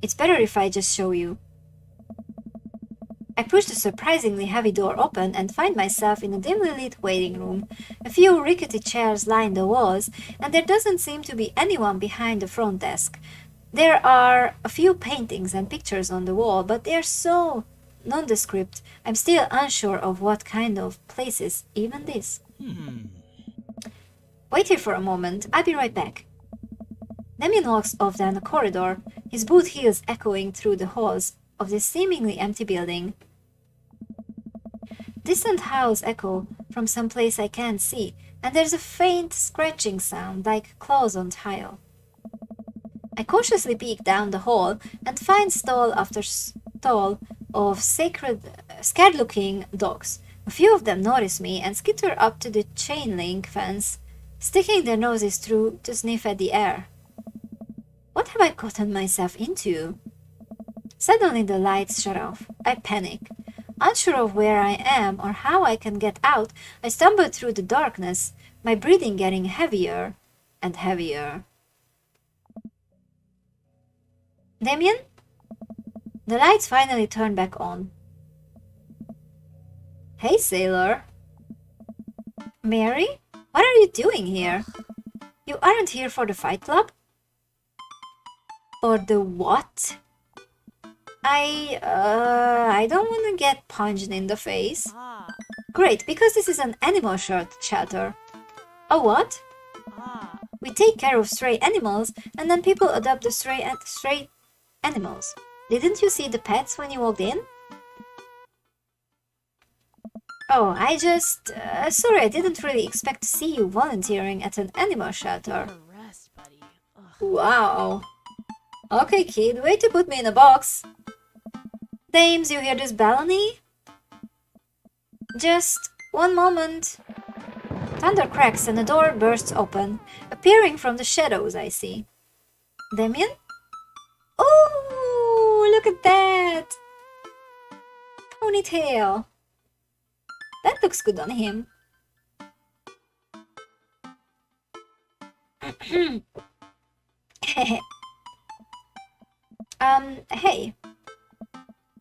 It's better if I just show you. I push the surprisingly heavy door open and find myself in a dimly lit waiting room. A few rickety chairs line the walls, and there doesn't seem to be anyone behind the front desk. There are a few paintings and pictures on the wall, but they're so nondescript. I'm still unsure of what kind of place is even this. Wait here for a moment, I'll be right back. Damien walks off down the corridor, his boot heels echoing through the halls of this seemingly empty building. Distant howls echo from some place I can't see, and there's a faint scratching sound like claws on tile. I cautiously peek down the hall and find stall after stall of scared-looking dogs. A few of them notice me and skitter up to the chain-link fence, sticking their noses through to sniff at the air. What have I gotten myself into? Suddenly the lights shut off. I panic. Unsure of where I am or how I can get out, I stumble through the darkness, my breathing getting heavier and heavier. Damien? The lights finally turn back on. Hey, sailor. Mary? What are you doing here? You aren't here for the fight club? Or the what? I don't want to get punched in the face. Great, because this is an animal shelter. A what? We take care of stray animals, and then people adopt the stray animals. Didn't you see the pets when you walked in? Oh, sorry, I didn't really expect to see you volunteering at an animal shelter. Wow. Okay, kid, way to put me in a box. Dames, you hear this balcony? Just one moment. Thunder cracks and the door bursts open, appearing from the shadows I see. Damien? Oh, look at that! Ponytail. That looks good on him. Hey.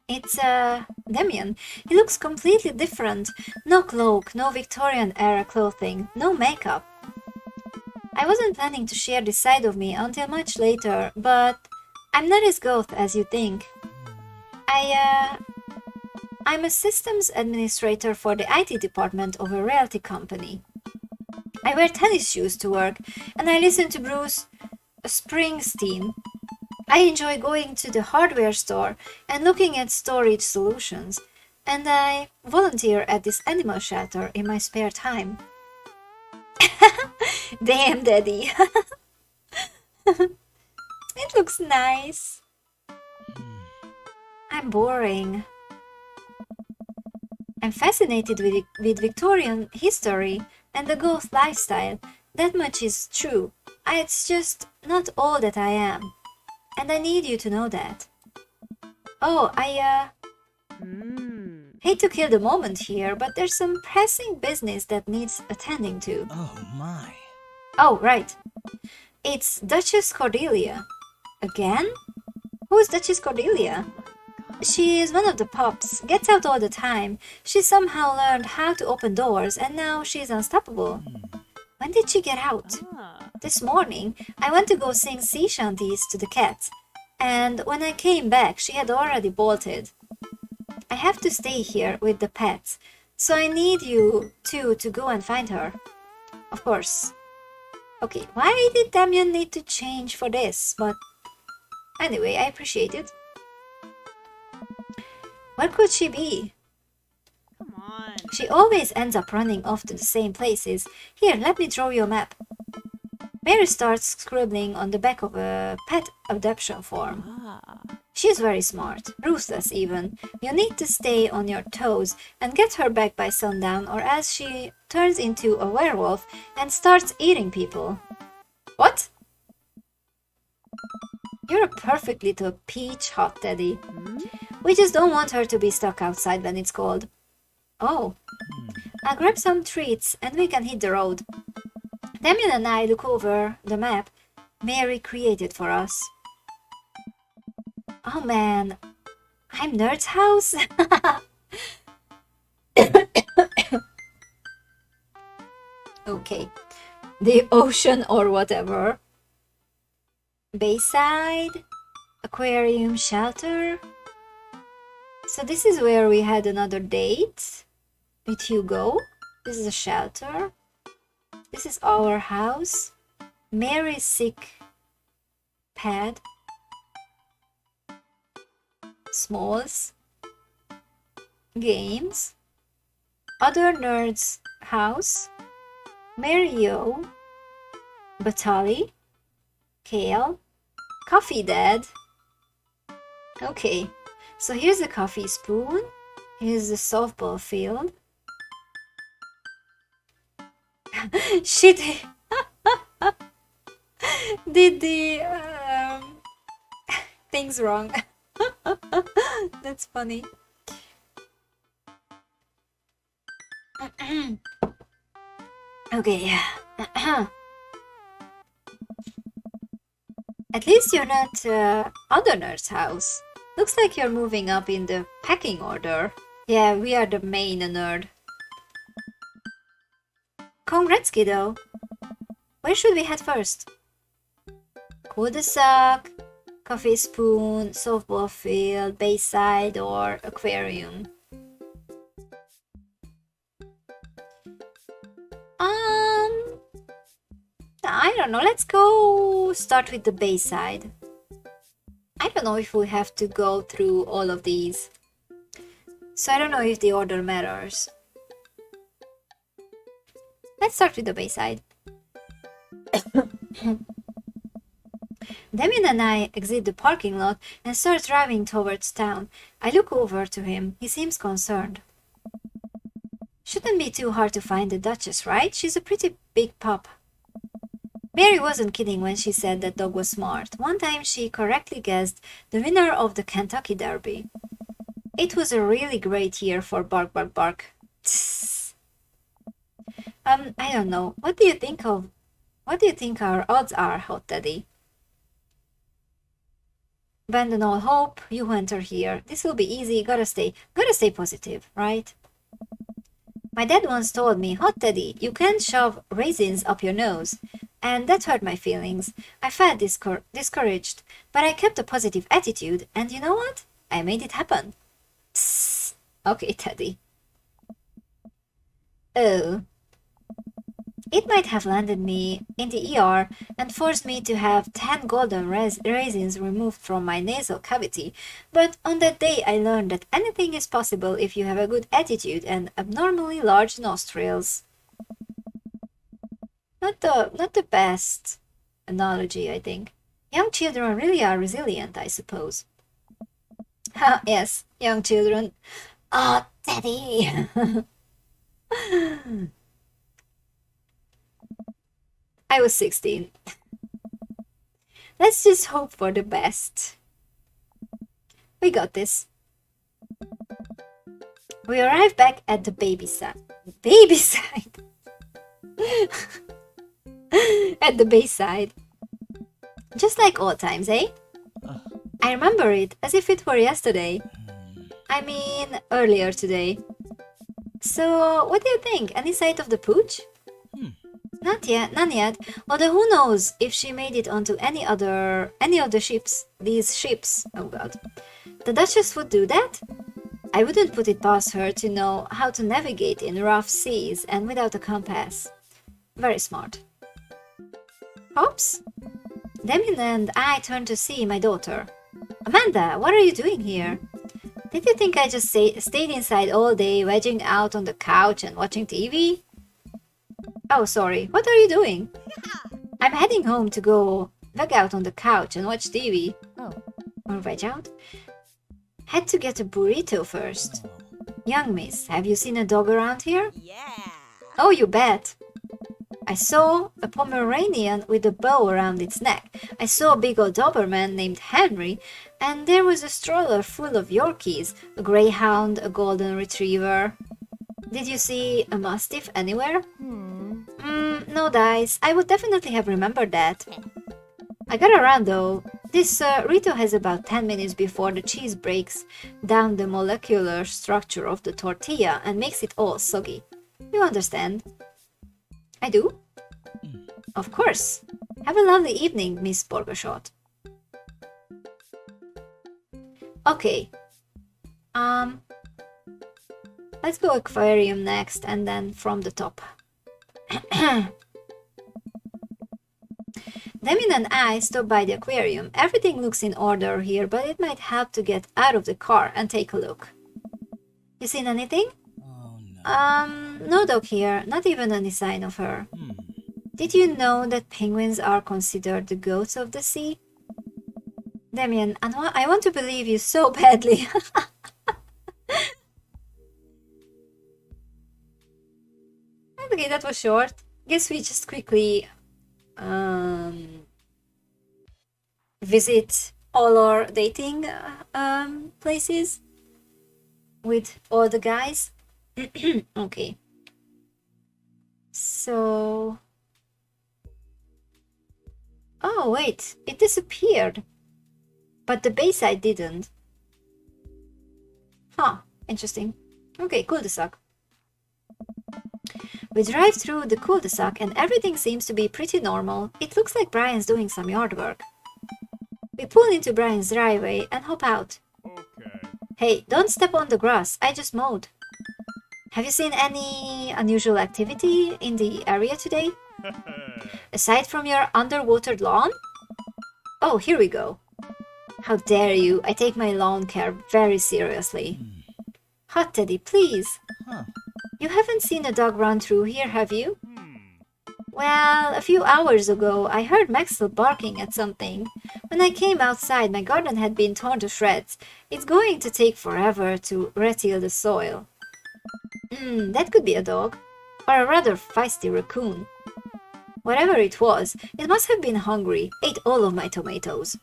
It's, Damien. He looks completely different. No cloak, no Victorian-era clothing, no makeup. I wasn't planning to share this side of me until much later, but I'm not as goth as you think. I'm a systems administrator for the IT department of a realty company. I wear tennis shoes to work, and I listen to Bruce Springsteen. I enjoy going to the hardware store and looking at storage solutions, and I volunteer at this animal shelter in my spare time. Damn, Daddy. It looks nice. I'm boring. I'm fascinated with Victorian history and the goth lifestyle. That much is true. It's just not all that I am. And I need you to know that. Oh, I hate to kill the moment here, but there's some pressing business that needs attending to. Oh my. Oh, right. It's Duchess Cordelia. Again? Who's Duchess Cordelia? She is one of the pups, gets out all the time. She somehow learned how to open doors and now she's unstoppable. When did she get out? This morning, I went to go sing sea shanties to the cats, and when I came back, she had already bolted. I have to stay here with the pets, so I need you two to go and find her. Of course. Okay, why did Damien need to change for this? But anyway, I appreciate it. Where could she be? Come on. She always ends up running off to the same places. Here, let me draw you a map. Mary starts scribbling on the back of a pet adoption form. She's very smart, ruthless even. You need to stay on your toes and get her back by sundown, or else she turns into a werewolf and starts eating people. What? You're a perfect little peach hot teddy. We just don't want her to be stuck outside when it's cold. Oh, I'll grab some treats and we can hit the road. Damien and I look over the map Mary created for us. Oh man, I'm Nerd's house? Okay, the ocean or whatever. Bayside, aquarium, shelter. So this is where we had another date with Hugo. This is a shelter. This is our house. Mary's sick pad. Smalls. Games. Other nerds' house. Mario. Batali. Kale. Coffee Dad. Okay, so here's the coffee spoon. Here's the softball field. She did the things wrong. That's funny. Okay. At least you're not other nerd's house. Looks like you're moving up in the pecking order. Yeah, we are the main nerd. Congrats, kiddo. Where should we head first? Cul-de-sac, coffee spoon, softball field, bayside, or aquarium? I don't know. Let's go start with the bayside. I don't know if we have to go through all of these. So I don't know if the order matters. Let's start with the bayside. Damien and I exit the parking lot and start driving towards town. I look over to him. He seems concerned. Shouldn't be too hard to find the Duchess, right? She's a pretty big pup. Mary wasn't kidding when she said that dog was smart. One time she correctly guessed the winner of the Kentucky Derby. It was a really great year for Bark Bark Bark. I don't know. What do you think our odds are, Hot Teddy? Abandon all hope, you enter here. This will be easy, gotta stay positive, right? My dad once told me, Hot Teddy, you can't shove raisins up your nose. And that hurt my feelings. I felt discouraged, but I kept a positive attitude, and you know what? I made it happen. Psst. Okay, Teddy. Oh. It might have landed me in the ER and forced me to have 10 golden raisins removed from my nasal cavity, but on that day I learned that anything is possible if you have a good attitude and abnormally large nostrils. Not the best analogy, I think. Young children really are resilient, I suppose. Ha, yes, young children. Oh, Teddy! I was 16. Let's just hope for the best. We got this. We arrived back at the Bayside. At the Bayside. Just like old times, eh? I remember it as if it were yesterday. I mean, earlier today. So, what do you think? Any sight of the pooch? Not yet, none yet. Although who knows if she made it onto any of the ships. These ships. Oh god. The Duchess would do that? I wouldn't put it past her to know how to navigate in rough seas and without a compass. Very smart. Oops. Damien and I turned to see my daughter. Amanda, what are you doing here? Did you think I just stayed inside all day, wedging out on the couch and watching TV? Oh, sorry. What are you doing? I'm heading home to go veg out on the couch and watch TV. Oh. Or veg out? Had to get a burrito first. Young miss, have you seen a dog around here? Yeah. Oh, you bet. I saw a Pomeranian with a bow around its neck. I saw a big old Doberman named Henry, and there was a stroller full of Yorkies, a greyhound, a golden retriever. Did you see a Mastiff anywhere? No dice. I would definitely have remembered that. I got around though. This Rito has about 10 minutes before the cheese breaks down the molecular structure of the tortilla and makes it all soggy. You understand? I do? Of course. Have a lovely evening, Miss Borgershot. Okay. Let's go aquarium next and then from the top. Damien and I stopped by the aquarium. Everything looks in order here, but it might help to get out of the car and take a look. You seen anything? Oh, no. No dog here, not even any sign of her. Did you know that penguins are considered the goats of the sea? Damien, I want to believe you so badly. Okay, that was short. Guess we just quickly visit all our dating places with all the guys. Okay. So... Oh, wait. It disappeared. But the Bayside didn't. Huh. Interesting. Okay, cul-de-sac. We drive through the cul-de-sac and everything seems to be pretty normal. It looks like Brian's doing some yard work. We pull into Brian's driveway and hop out. Okay. Hey, don't step on the grass. I just mowed. Have you seen any unusual activity in the area today? Aside from your underwater lawn? Oh, here we go. How dare you? I take my lawn care very seriously. Hot Teddy, please. Huh. You haven't seen a dog run through here, have you? Well, a few hours ago, I heard Maxwell barking at something. When I came outside, my garden had been torn to shreds. It's going to take forever to retill the soil. That could be a dog. Or a rather feisty raccoon. Whatever it was, it must have been hungry, ate all of my tomatoes.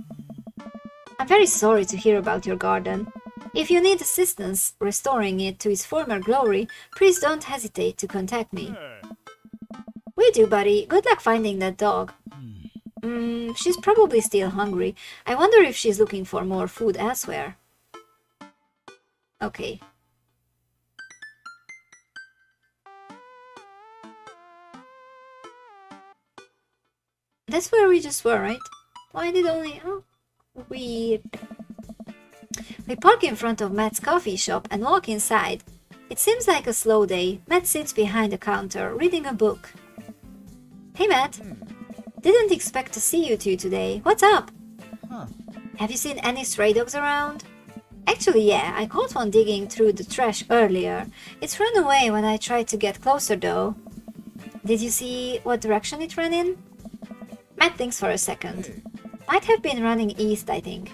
I'm very sorry to hear about your garden. If you need assistance restoring it to its former glory, please don't hesitate to contact me. Will do, buddy. Good luck finding that dog. She's probably still hungry. I wonder if she's looking for more food elsewhere. Okay. That's where we just were, right? Why did only... Oh, weird. We park in front of Matt's coffee shop and walk inside. It seems like a slow day. Matt sits behind the counter, reading a book. Hey Matt, didn't expect to see you two today. What's up? Huh. Have you seen any stray dogs around? Actually, yeah, I caught one digging through the trash earlier. It's run away when I tried to get closer though. Did you see what direction it ran in? Matt thinks for a second. Might have been running east, I think.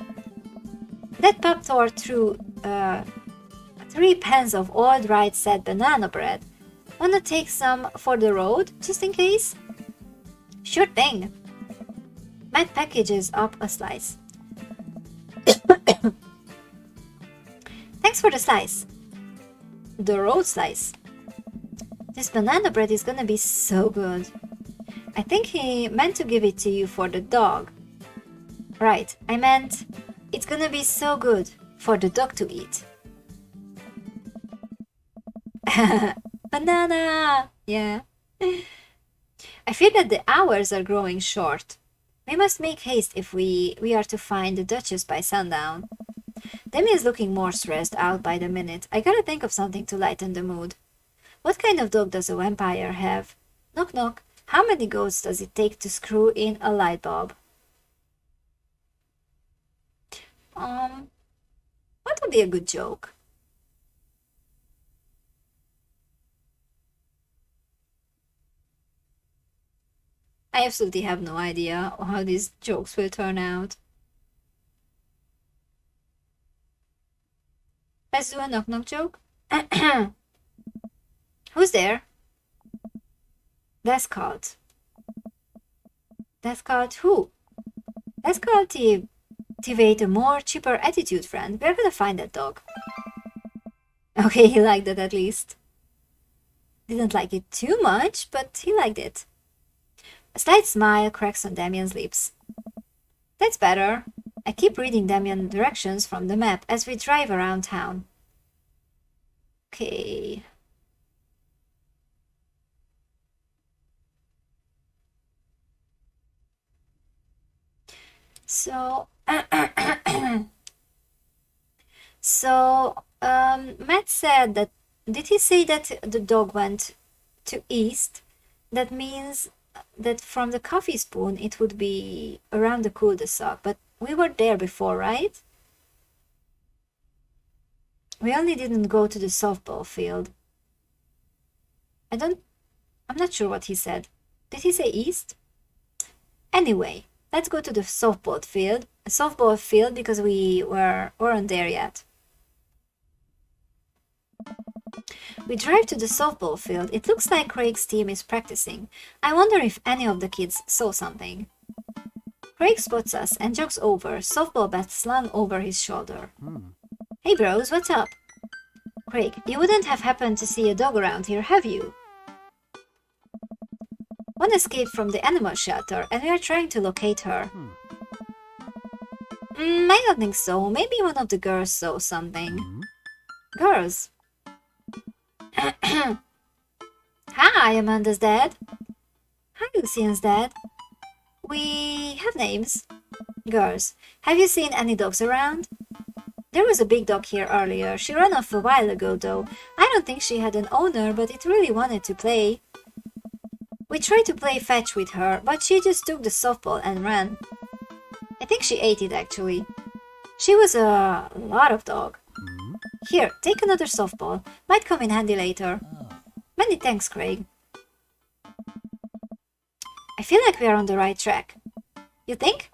That pup tore through 3 pans of old right said banana bread. Wanna take some for the road, just in case? Sure thing. Matt packages up a slice. Thanks for the slice. The road slice. This banana bread is gonna be so good. I think he meant to give it to you for the dog. Right, I meant it's gonna be so good for the dog to eat. Banana! Yeah. I fear that the hours are growing short. We must make haste if we are to find the Duchess by sundown. Demi is looking more stressed out by the minute. I gotta think of something to lighten the mood. What kind of dog does a vampire have? Knock knock. How many goats does it take to screw in a light bulb? What would be a good joke? I absolutely have no idea how these jokes will turn out. Let's do a knock knock joke. Who's there? That's called. That's called who? Let's cultivate a more cheaper attitude, friend. We're gonna find that dog. Okay, he liked it at least. Didn't like it too much, but he liked it. A slight smile cracks on Damien's lips. That's better. I keep reading Damien directions from the map as we drive around town. Okay. So, Matt said that, did he say that the dog went to east? That means that from the coffee spoon it would be around the cul-de-sac, but we were there before, right? We only didn't go to the softball field. I'm not sure what he said. Did he say east? Anyway, let's go to the softball field because we weren't there yet. We drive to the softball field. It looks like Craig's team is practicing. I wonder if any of the kids saw something. Craig spots us and jogs over, softball bat slung over his shoulder. Hey bros, what's up? Craig, you wouldn't have happened to see a dog around here, have you? One escaped from the animal shelter and we are trying to locate her. I don't think so. Maybe one of the girls saw something. Girls? Hi, Amanda's dad. Hi, Lucian's dad. We have names. Girls, have you seen any dogs around? There was a big dog here earlier. She ran off a while ago, though. I don't think she had an owner, but it really wanted to play. We tried to play fetch with her, but she just took the softball and ran. I think she ate it, actually. She was a lot of dog. Here, take another softball. Might come in handy later. Many thanks, Craig. I feel like we are on the right track. You think?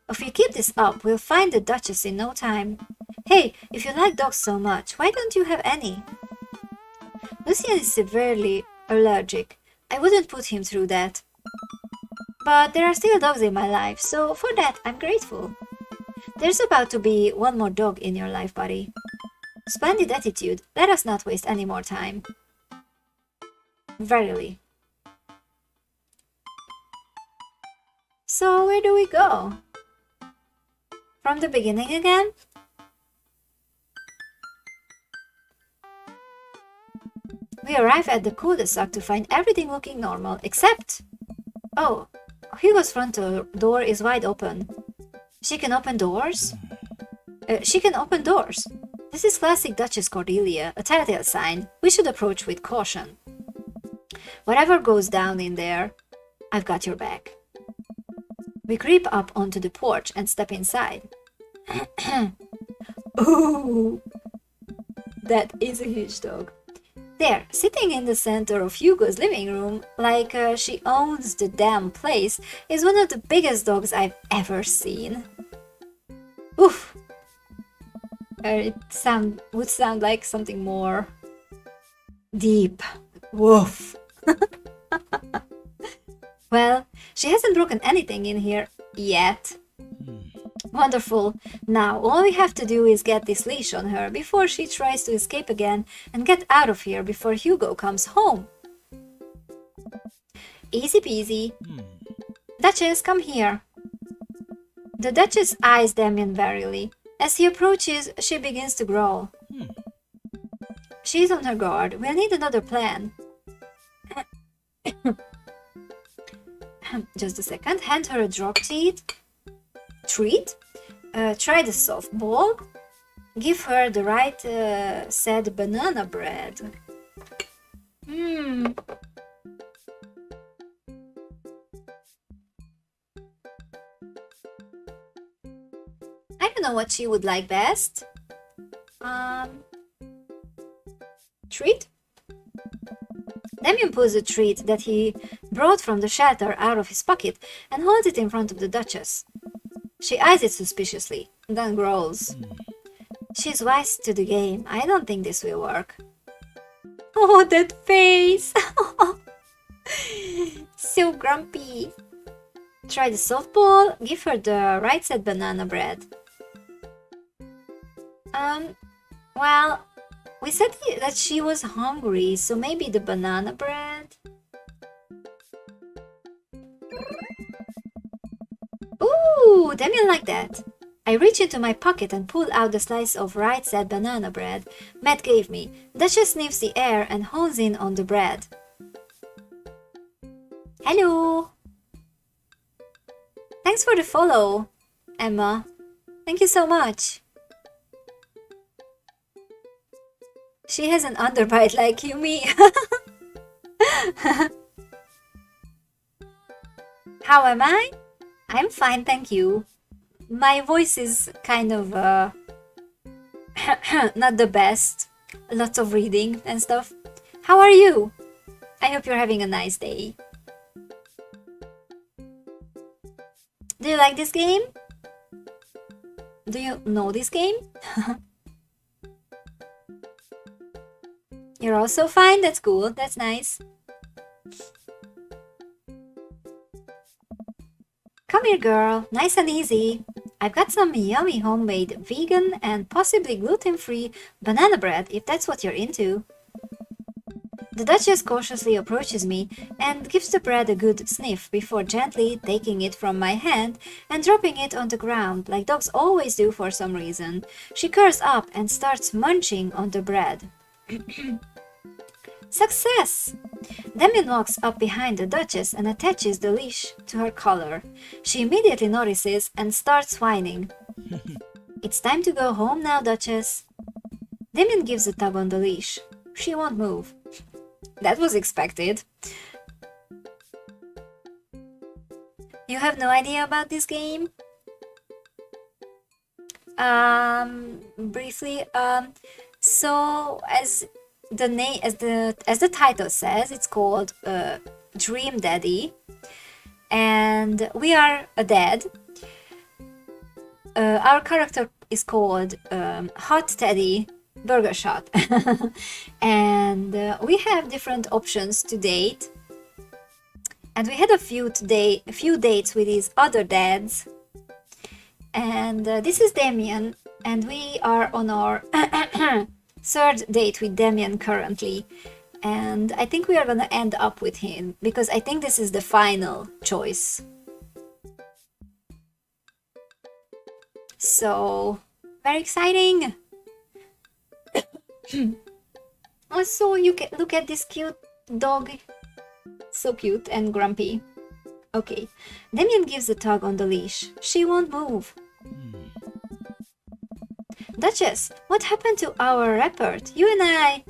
If we keep this up, we'll find the Duchess in no time. Hey, if you like dogs so much, why don't you have any? Lucian is severely allergic. I wouldn't put him through that. But there are still dogs in my life, so for that, I'm grateful. There's about to be one more dog in your life, buddy. Splendid attitude. Let us not waste any more time. Verily. So, where do we go? From the beginning again? We arrive at the cul-de-sac to find everything looking normal, except... Oh, Hugo's front door is wide open. She can open doors? She can open doors. This is classic Duchess Cordelia, a telltale sign. We should approach with caution. Whatever goes down in there, I've got your back. We creep up onto the porch and step inside. Ooh, that is a huge dog. There, sitting in the center of Hugo's living room, like she owns the damn place, is one of the biggest dogs I've ever seen. Oof! Would sound like something more deep. Woof! Well, she hasn't broken anything in here yet. Wonderful. Now, all we have to do is get this leash on her before she tries to escape again and get out of here before Hugo comes home. Easy peasy. Duchess, come here. The Duchess eyes Damien warily. As he approaches, she begins to growl. She's on her guard. We'll need another plan. Just a second. Hand her a drop treat. Try the softball. Give her the right said banana bread. I don't know what she would like best. Treat? Damien pulls a treat that he brought from the shelter out of his pocket and holds it in front of the Duchess. She eyes it suspiciously, then growls. She's wise to the game. I don't think this will work. Oh, that face! So grumpy. Try the softball. Give her the right set banana bread. Well, we said that she was hungry, so maybe the banana bread? Ooh, Damien liked that. I reach into my pocket and pull out the slice of right set banana bread Matt gave me. Duchess sniffs the air and hones in on the bread. Hello! Thanks for the follow, Emma. Thank you so much. She has an underbite like you, me. How am I? I'm fine, thank you. My voice is kind of not the best. Lots of reading and stuff. How are you? I hope you're having a nice day. Do you like this game? Do you know this game? You're also fine? That's cool. That's nice. Come here, girl. Nice and easy. I've got some yummy homemade vegan and possibly gluten-free banana bread if that's what you're into. The Duchess cautiously approaches me and gives the bread a good sniff before gently taking it from my hand and dropping it on the ground like dogs always do for some reason. She curls up and starts munching on the bread. Success! Damien walks up behind the Duchess and attaches the leash to her collar. She immediately notices and starts whining. It's time to go home now, Duchess. Damien gives a tug on the leash. She won't move. That was expected. You have no idea about this game? Briefly, so as the title says, it's called Dream Daddy, and we are a dad. Our character is called Hot Teddy Burger Shot, and we have different options to date. And we had a few dates with these other dads. And this is Damien, and we are on our third date with Damien currently. And I think we are gonna end up with him, because I think this is the final choice. So, very exciting! Also, you can look at this cute dog. So cute and grumpy. Okay, Damien gives a tug on the leash. She won't move. Duchess, what happened to our Rappert? You and I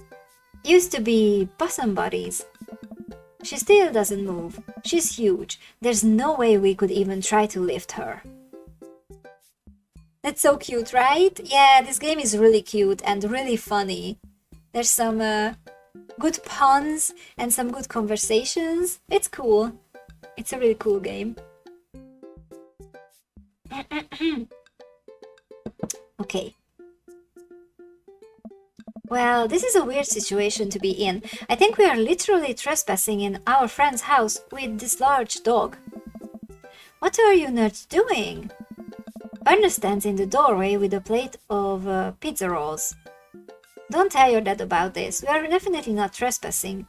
used to be bosom buddies. She still doesn't move. She's huge. There's no way we could even try to lift her. That's so cute, right? Yeah, this game is really cute and really funny. There's some good puns and some good conversations. It's cool. It's a really cool game. Okay. Well, this is a weird situation to be in. I think we are literally trespassing in our friend's house with this large dog. What are you nerds doing? Ernest stands in the doorway with a plate of pizza rolls. Don't tell your dad about this. We are definitely not trespassing.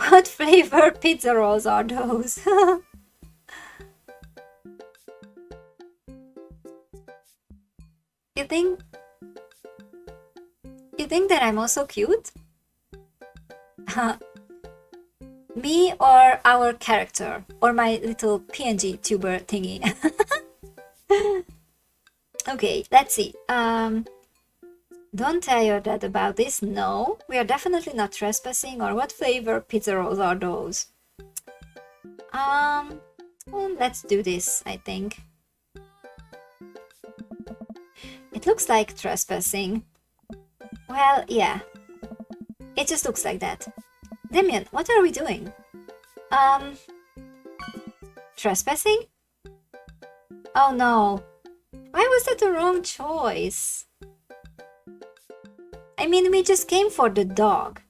What flavor pizza rolls are those? You think that I'm also cute? Me or our character? Or my little PNG tuber thingy? Okay, let's see. Don't tell your dad about this. No, we are definitely not trespassing. Or what flavor pizza rolls are those? Well, let's do this, I think. It looks like trespassing. Well, yeah. It just looks like that. Damien, what are we doing? Trespassing? Oh no. Why was that the wrong choice? I mean, we just came for the dog.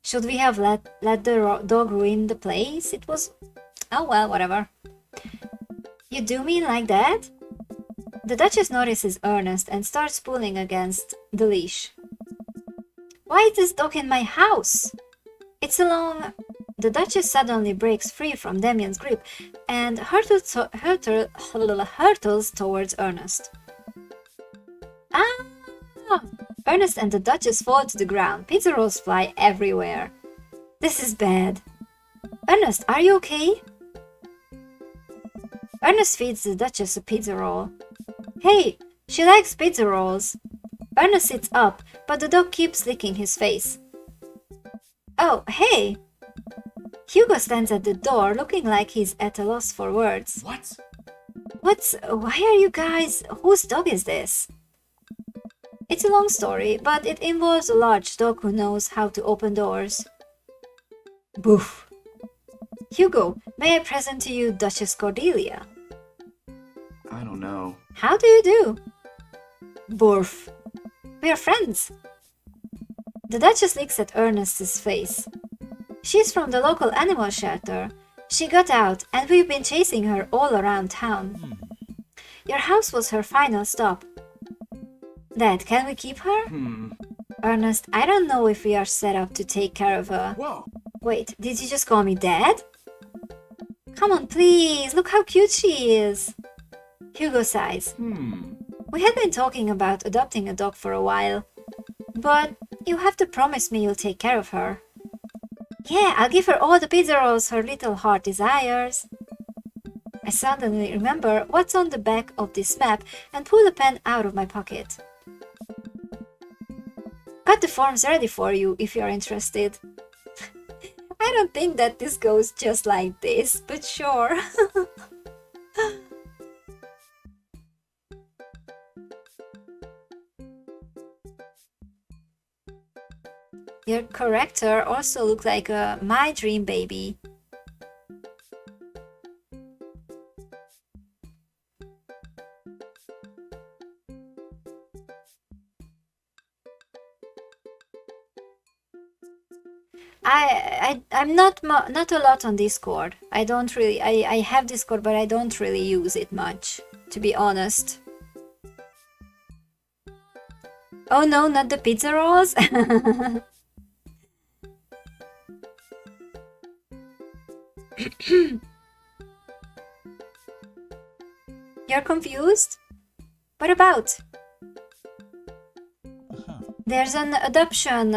Should we have let the dog ruin the place? It was... Oh well, whatever. You do mean like that? The Duchess notices Ernest and starts pulling against the leash. Why is this dog in my house? It's along... The Duchess suddenly breaks free from Damien's grip and hurtles towards Ernest. Ah! Ernest and the Duchess fall to the ground. Pizza rolls fly everywhere. This is bad. Ernest, are you okay? Ernest feeds the Duchess a pizza roll. Hey, she likes pizza rolls. Ernest sits up, but the dog keeps licking his face. Oh, hey! Hugo stands at the door, looking like he's at a loss for words. What? Why are you guys... Whose dog is this? It's a long story, but it involves a large dog who knows how to open doors. Boof. Hugo, may I present to you Duchess Cordelia? I don't know. How do you do? Borf. We are friends. The Duchess looks at Ernest's face. She's from the local animal shelter. She got out, and we've been chasing her all around town. Your house was her final stop. Dad, can we keep her? Ernest, I don't know if we are set up to take care of her. Whoa. Wait, did you just call me Dad? Come on, please, look how cute she is. Hugo sighs. We had been talking about adopting a dog for a while. But you have to promise me you'll take care of her. Yeah, I'll give her all the pizza rolls her little heart desires. I suddenly remember what's on the back of this map and pull a pen out of my pocket. Got the forms ready for you if you're interested. I don't think that this goes just like this, but sure. Your character also looks like a My Dream Baby. I'm not a lot on Discord. I don't really... I have Discord, but I don't really use it much, to be honest. Oh no, not the pizza rolls? You're confused? What about? There's an adoption...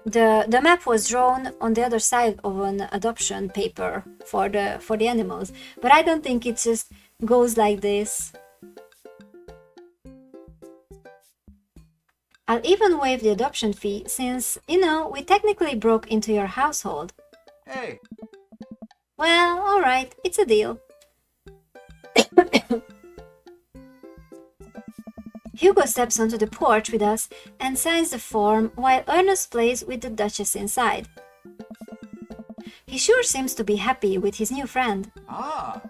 The map was drawn on the other side of an adoption paper for the animals, but I don't think it just goes like this. I'll even waive the adoption fee since, we technically broke into your household. Hey, Well, alright, it's a deal. Hugo steps onto the porch with us and signs the form while Ernest plays with the Duchess inside. He sure seems to be happy with his new friend. ah,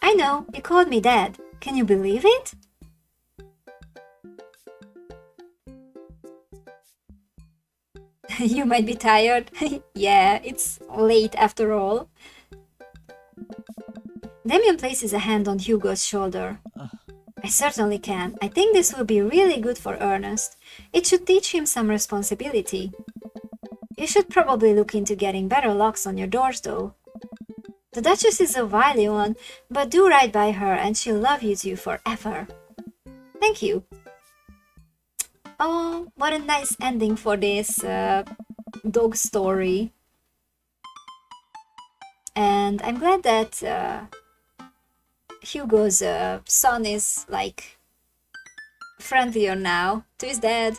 I know, you called me Dad. Can you believe it? You might be tired. Yeah, it's late after all. Damien places a hand on Hugo's shoulder. I certainly can. I think this will be really good for Ernest. It should teach him some responsibility. You should probably look into getting better locks on your doors, though. The Duchess is a wily one, but do right by her and she'll love you two forever. Thank you. Oh, what a nice ending for this dog story. And I'm glad that Hugo's son is like friendlier now to his dad.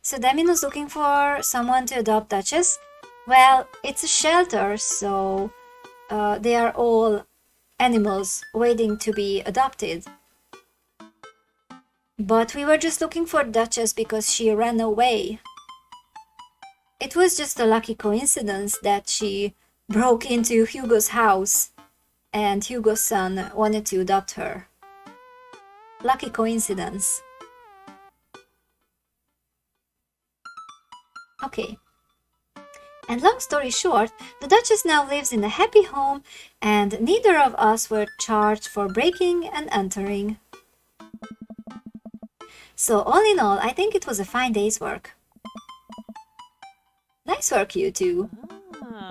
So Damien was looking for someone to adopt Duchess. Well, it's a shelter, so they are all animals waiting to be adopted. But we were just looking for Duchess because she ran away. It was just a lucky coincidence that she broke into Hugo's house and Hugo's son wanted to adopt her. Lucky coincidence. Okay. And long story short, the Duchess now lives in a happy home and neither of us were charged for breaking and entering. So all in all, I think it was a fine day's work. Nice work, you two.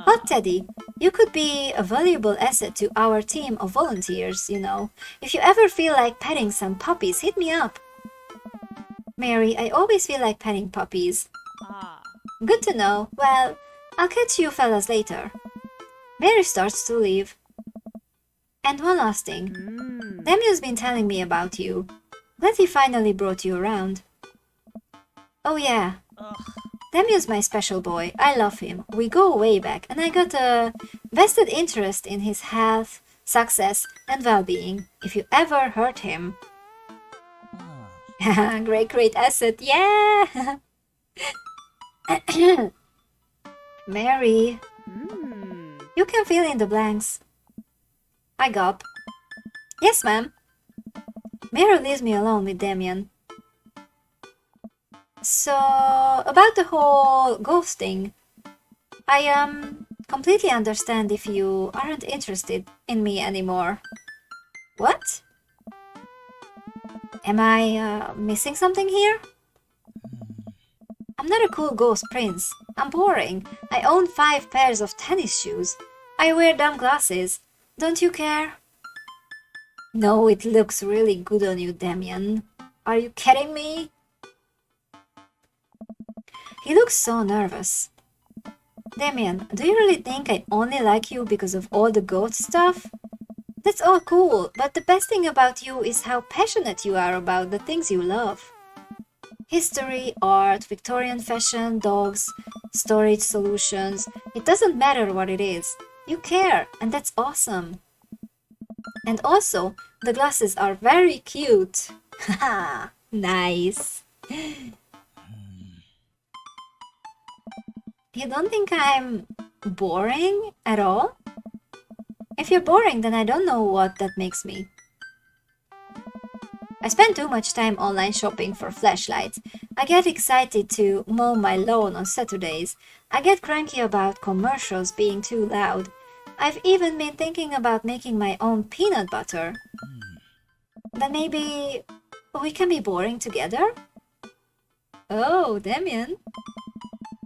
Hot Teddy, you could be a valuable asset to our team of volunteers, If you ever feel like petting some puppies, hit me up. Mary, I always feel like petting puppies. Ah. Good to know. Well, I'll catch you fellas later. Mary starts to leave. And one last thing. Damien's been telling me about you. Glad he finally brought you around. Oh yeah. Damien's my special boy. I love him. We go way back, and I got a vested interest in his health, success, and well-being. If you ever hurt him. Great asset. Yeah! Mary, you can fill in the blanks. I gulp. Yes, ma'am. Mary leaves me alone with Damien. So, about the whole ghost thing, I completely understand if you aren't interested in me anymore. What? Am I missing something here? I'm not a cool ghost prince. I'm boring. I own 5 pairs of tennis shoes. I wear dumb glasses. Don't you care? No, it looks really good on you, Damien. Are you kidding me? He looks so nervous. Damien, do you really think I only like you because of all the ghost stuff? That's all cool, but the best thing about you is how passionate you are about the things you love. History, art, Victorian fashion, dogs, storage solutions. It doesn't matter what it is. You care, and that's awesome. And also, the glasses are very cute. Haha, nice. You don't think I'm boring at all? If you're boring, then I don't know what that makes me. I spend too much time online shopping for flashlights. I get excited to mow my lawn on Saturdays. I get cranky about commercials being too loud. I've even been thinking about making my own peanut butter. Then maybe we can be boring together? Oh, Damien.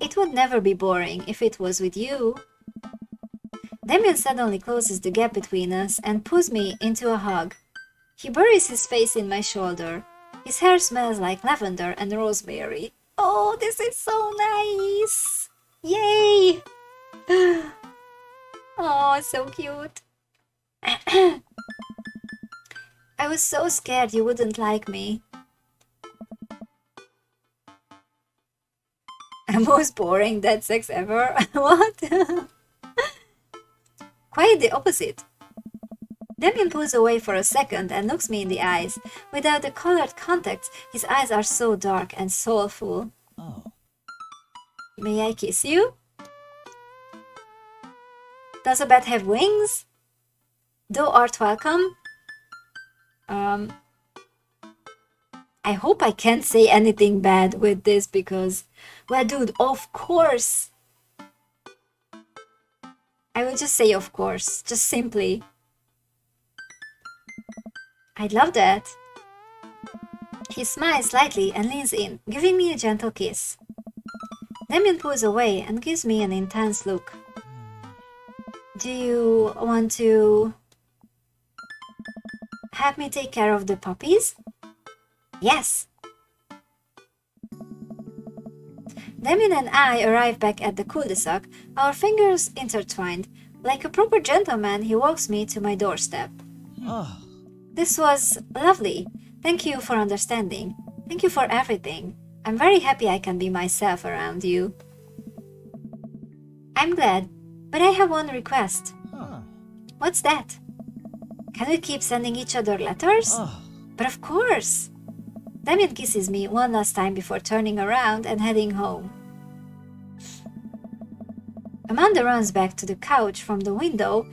It would never be boring if it was with you. Damien suddenly closes the gap between us and pulls me into a hug. He buries his face in my shoulder. His hair smells like lavender and rosemary. Oh, this is so nice! Yay! Oh, so cute. I was so scared you wouldn't like me. Most boring dead sex ever. What? Quite the opposite. Damien pulls away for a second and looks me in the eyes. Without the colored contacts, his eyes are so dark and soulful. Oh. May I kiss you? Does a bat have wings? Thou art welcome. I hope I can't say anything bad with this because, well, dude, of course. I will just say of course, just simply. I'd love that. He smiles slightly and leans in, giving me a gentle kiss. Damien pulls away and gives me an intense look. Do you want to have me take care of the puppies? Yes. Damien and I arrive back at the cul-de-sac, our fingers intertwined. Like a proper gentleman, he walks me to my doorstep. Oh. This was lovely. Thank you for understanding. Thank you for everything. I'm very happy I can be myself around you. I'm glad, but I have one request. Huh. What's that? Can we keep sending each other letters? Oh. But of course! Damien kisses me one last time before turning around and heading home. Amanda runs back to the couch from the window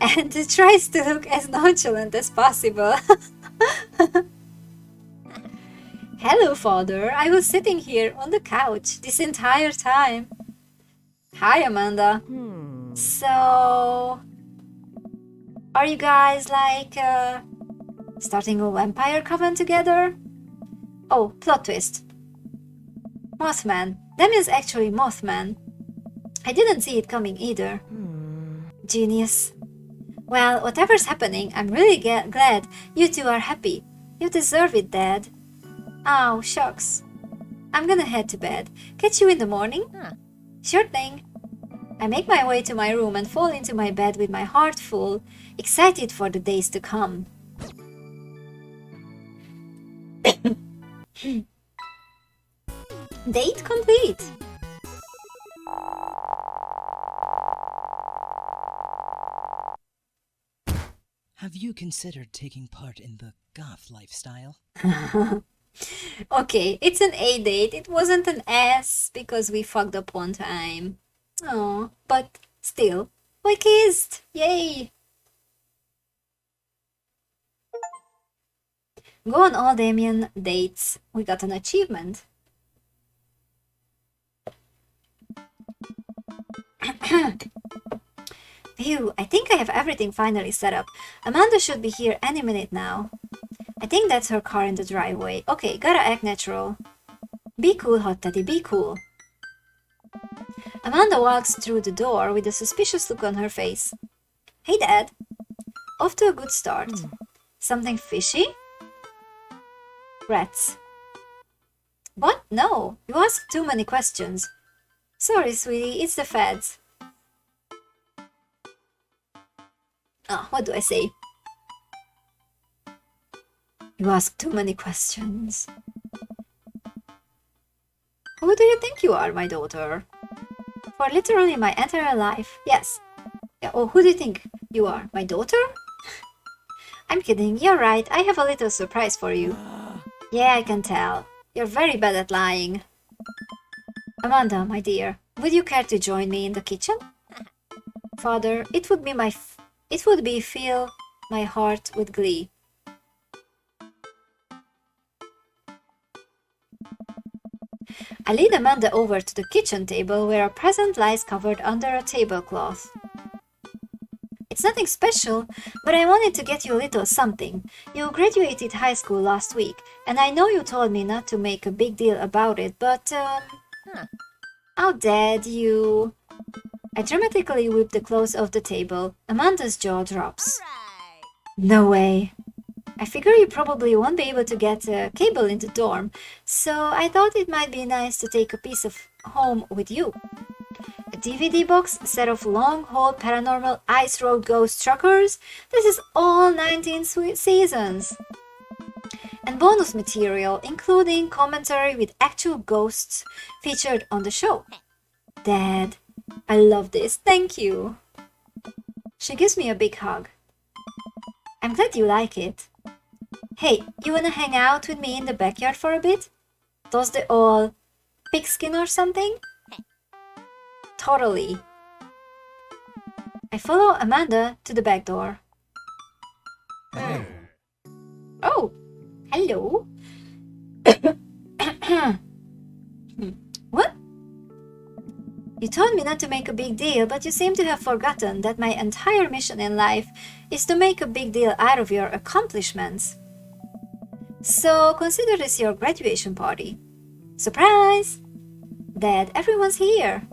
and tries to look as nonchalant as possible. Hello, father. I was sitting here on the couch this entire time. Hi, Amanda. So, are you guys like starting a vampire coven together? Oh, plot twist. Mothman. Damien's actually Mothman. I didn't see it coming either. Genius. Well, whatever's happening, I'm really glad you two are happy. You deserve it, Dad. Oh, shucks. I'm gonna head to bed. Catch you in the morning? Sure thing. I make my way to my room and fall into my bed with my heart full, excited for the days to come. Date complete. Have you considered taking part in the goth lifestyle? Okay, it's an A date. It wasn't an S because we fucked up one time. Oh, but still, we kissed. Yay! Go on all Damien dates. We got an achievement. Phew, I think I have everything finally set up. Amanda should be here any minute now. I think that's her car in the driveway. Okay, gotta act natural. Be cool, hot teddy, be cool. Amanda walks through the door with a suspicious look on her face. Hey, Dad. Off to a good start. Something fishy? Rats. What? No, you ask too many questions. Sorry, sweetie, it's the feds. Oh, what do I say? You ask too many questions. Who do you think you are, my daughter? For literally my entire life, yes. Yeah, oh, who do you think you are, my daughter? I'm kidding, you're right, I have a little surprise for you. Yeah, I can tell. You're very bad at lying. Amanda, my dear, would you care to join me in the kitchen? Father, it would fill my heart with glee. I lead Amanda over to the kitchen table where a present lies covered under a tablecloth. It's nothing special, but I wanted to get you a little something. You graduated high school last week, and I know you told me not to make a big deal about it, but, Oh, Dad, you... I dramatically whip the clothes off the table. Amanda's jaw drops. No way. I figure you probably won't be able to get a cable in the dorm, so I thought it might be nice to take a piece of home with you. DVD box set of long-haul paranormal ice road ghost truckers. This is all 19 seasons. And bonus material, including commentary with actual ghosts featured on the show. Dad, I love this. Thank you. She gives me a big hug. I'm glad you like it. Hey, you wanna hang out with me in the backyard for a bit? Toss the old pigskin or something? Totally. I follow Amanda to the back door. Oh, hello. What? You told me not to make a big deal, but you seem to have forgotten that my entire mission in life is to make a big deal out of your accomplishments. So consider this your graduation party. Surprise! Dad, everyone's here.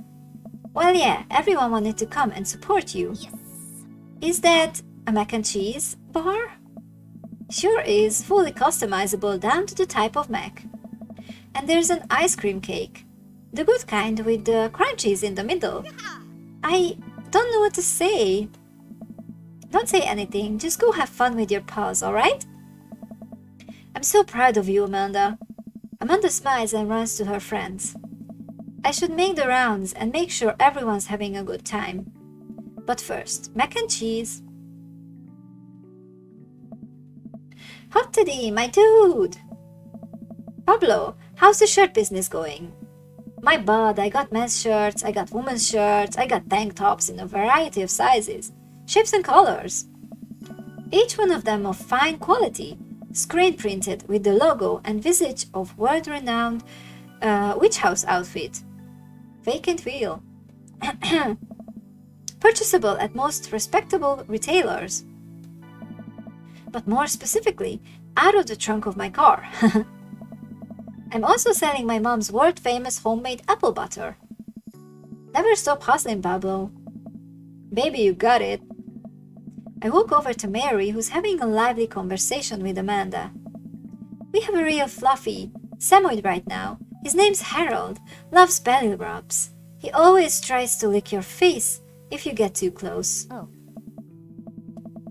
Well, yeah, everyone wanted to come and support you. Yes. Is that a mac and cheese bar? Sure is, fully customizable down to the type of mac. And there's an ice cream cake. The good kind with the crunchies in the middle. I don't know what to say. Don't say anything, just go have fun with your pals, alright? I'm so proud of you, Amanda. Amanda smiles and runs to her friends. I should make the rounds and make sure everyone's having a good time. But first, mac and cheese. Hot toddy, my dude! Pablo, how's the shirt business going? My bud, I got men's shirts, I got women's shirts, I got tank tops in a variety of sizes, shapes and colors. Each one of them of fine quality, screen printed with the logo and visage of world-renowned witch house outfit. Vacant wheel. Purchasable at most respectable retailers. But more specifically, out of the trunk of my car. I'm also selling my mom's world-famous homemade apple butter. Never stop hustling, Pablo. Baby, you got it. I walk over to Mary, who's having a lively conversation with Amanda. We have a real fluffy Samoyed right now. His name's Harold, loves belly rubs. He always tries to lick your face if you get too close. Oh.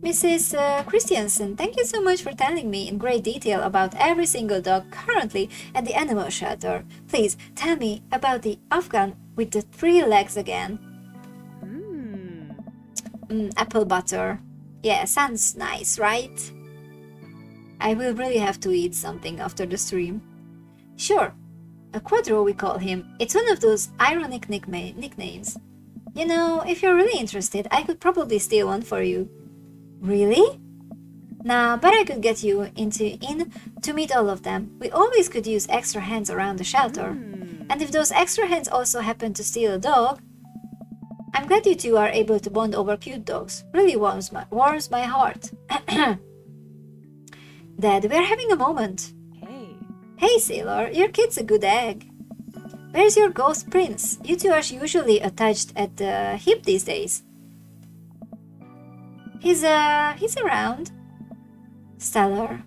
Mrs. Christiansen, thank you so much for telling me in great detail about every single dog currently at the animal shelter. Please tell me about the Afghan with the 3 legs again. Apple butter. Yeah, sounds nice, right? I will really have to eat something after the stream. Sure. A Quadro, we call him. It's one of those ironic nicknames. You know, if you're really interested, I could probably steal one for you. Really? Nah, but I could get you in to meet all of them. We always could use extra hands around the shelter. And if those extra hands also happen to steal a dog, I'm glad you two are able to bond over cute dogs. Really warms my heart. Dad, we're having a moment. Hey, Sailor, your kid's a good egg. Where's your ghost prince? You two are usually attached at the hip these days. He's around. Stellar.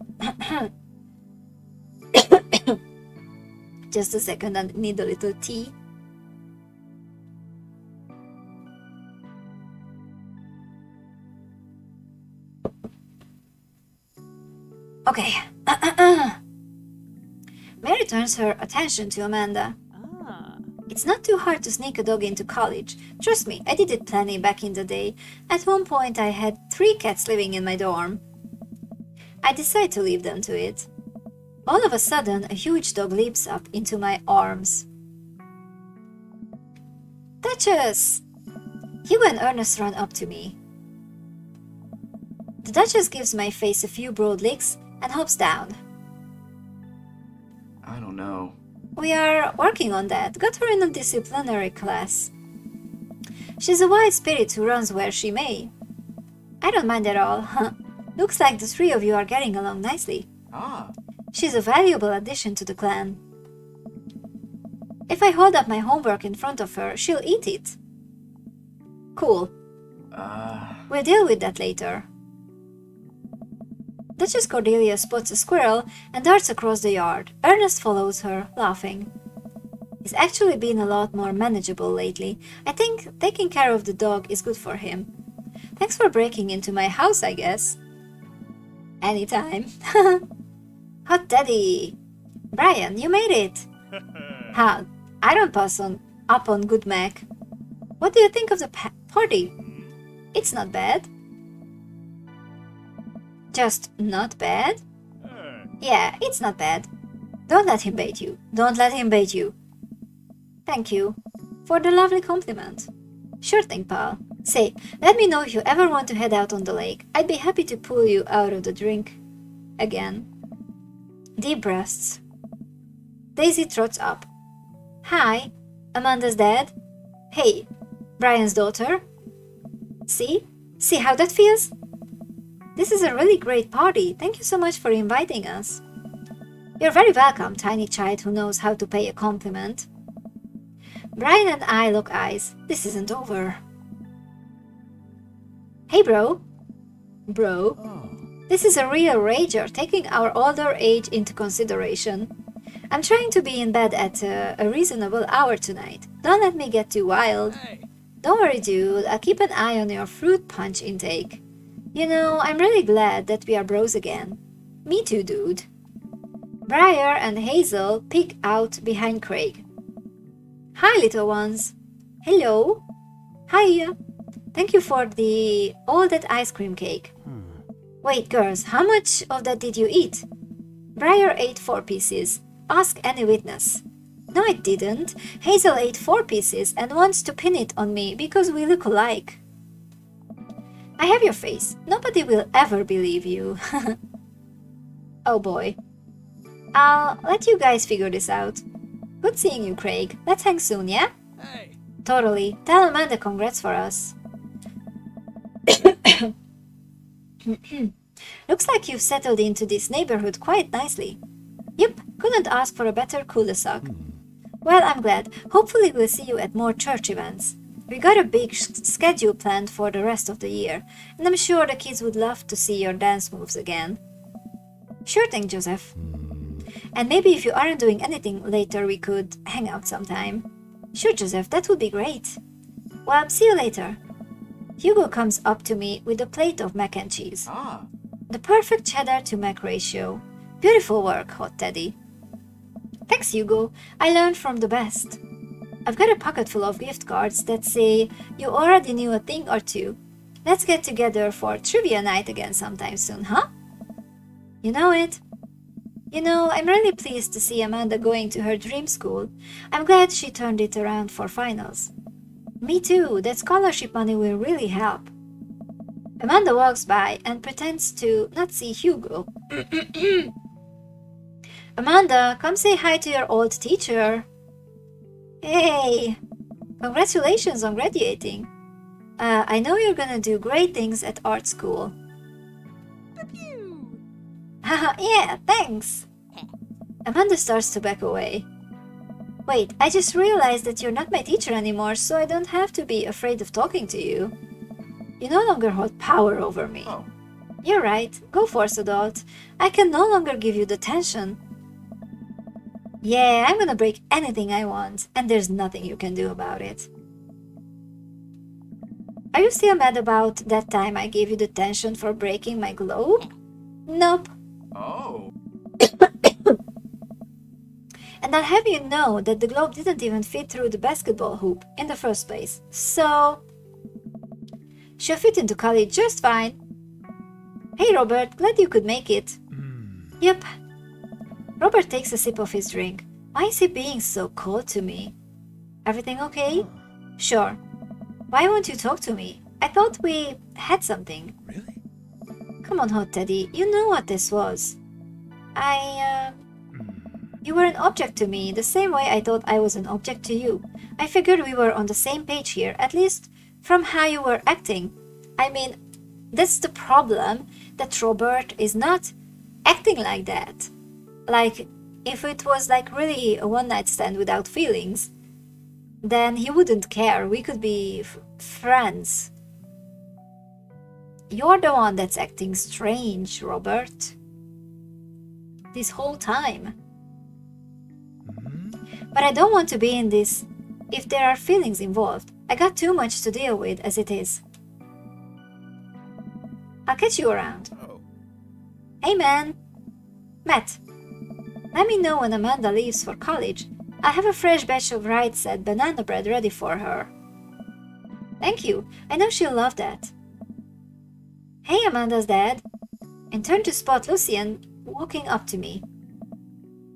Just a second, I need a little tea. Okay. Mary turns her attention to Amanda. It's not too hard to sneak a dog into college. Trust me, I did it plenty back in the day. At one point I had 3 cats living in my dorm. I decide to leave them to it. All of a sudden, a huge dog leaps up into my arms. Duchess! Hugh and Ernest run up to me. The Duchess gives my face a few broad licks and hops down. I don't know. We are working on that. Got her in a disciplinary class. She's a wild spirit who runs where she may. I don't mind at all, huh? Looks like the 3 of you are getting along nicely. Ah. She's a valuable addition to the clan. If I hold up my homework in front of her, she'll eat it. Cool. We'll deal with that later. Duchess Cordelia spots a squirrel and darts across the yard. Ernest follows her, laughing. He's actually been a lot more manageable lately. I think taking care of the dog is good for him. Thanks for breaking into my house, I guess. Anytime. Hot Teddy! Brian, you made it! Ha! I don't pass up on Good Mac. What do you think of the party? It's not bad. Just not bad? Yeah, it's not bad. Don't let him bait you. Don't let him bait you. Thank you for the lovely compliment. Sure thing, pal. Say, let me know if you ever want to head out on the lake. I'd be happy to pull you out of the drink again. Deep breaths. Daisy trots up. Hi, Amanda's dad. Hey, Brian's daughter. See? See how that feels? This is a really great party. Thank you so much for inviting us. You're very welcome, tiny child who knows how to pay a compliment. Brian and I lock eyes. This isn't over. Hey, bro. Bro. This is a real rager, taking our older age into consideration. I'm trying to be in bed at a reasonable hour tonight. Don't let me get too wild. Don't worry, dude. I'll keep an eye on your fruit punch intake. You know, I'm really glad that we are bros again. Me too, dude. Briar and Hazel peek out behind Craig. Hi, little ones. Hello. Hiya. Thank you for all that ice cream cake. Wait, girls, how much of that did you eat? Briar ate 4 pieces. Ask any witness. No, I didn't. Hazel ate 4 pieces and wants to pin it on me because we look alike. I have your face. Nobody will ever believe you. Oh boy. I'll let you guys figure this out. Good seeing you, Craig. Let's hang soon, yeah? Hey. Totally. Tell Amanda congrats for us. Looks like you've settled into this neighborhood quite nicely. Yep, couldn't ask for a better cul-de-sac. Well, I'm glad. Hopefully we'll see you at more church events. We got a big schedule planned for the rest of the year, and I'm sure the kids would love to see your dance moves again. Sure thing, Joseph. And maybe if you aren't doing anything later, we could hang out sometime. Sure, Joseph, that would be great. Well, see you later. Hugo comes up to me with a plate of mac and cheese. The perfect cheddar to mac ratio. Beautiful work, Hot Teddy. Thanks, Hugo. I learned from the best. I've got a pocket full of gift cards that say you already knew a thing or two. Let's get together for trivia night again sometime soon, huh? You know it. You know, I'm really pleased to see Amanda going to her dream school. I'm glad she turned it around for finals. Me too, that scholarship money will really help. Amanda walks by and pretends to not see Hugo. Amanda, come say hi to your old teacher. Hey, congratulations on graduating. I know you're gonna do great things at art school. Haha, yeah, thanks. Amanda starts to back away. Wait, I just realized that you're not my teacher anymore, so I don't have to be afraid of talking to you. You no longer hold power over me. Oh. You're right, go force adult. I can no longer give you the tension. Yeah, I'm gonna break anything I want, and there's nothing you can do about it. Are you still mad about that time I gave you the tension for breaking my globe? Nope. Oh. And I'll have you know that the globe didn't even fit through the basketball hoop in the first place, so she'll fit into college just fine. Hey Robert, glad you could make it. Yep. Robert takes a sip of his drink. Why is he being so cold to me? Everything okay? Sure. Why won't you talk to me? I thought we had something. Really? Come on, Hot Teddy, you know what this was. You were an object to me, the same way I thought I was an object to you. I figured we were on the same page here, at least from how you were acting. I mean, that's the problem, that Robert is not acting like that. Like, if it was like really a one-night stand without feelings, then he wouldn't care. We could be friends. You're the one that's acting strange, Robert. This whole time. But I don't want to be in this if there are feelings involved. I got too much to deal with as it is. I'll catch you around. Oh. Hey man! Matt, let me know when Amanda leaves for college. I have a fresh batch of right set banana bread ready for her. Thank you. I know she'll love that. Hey, Amanda's dad. And turned to spot Lucien walking up to me.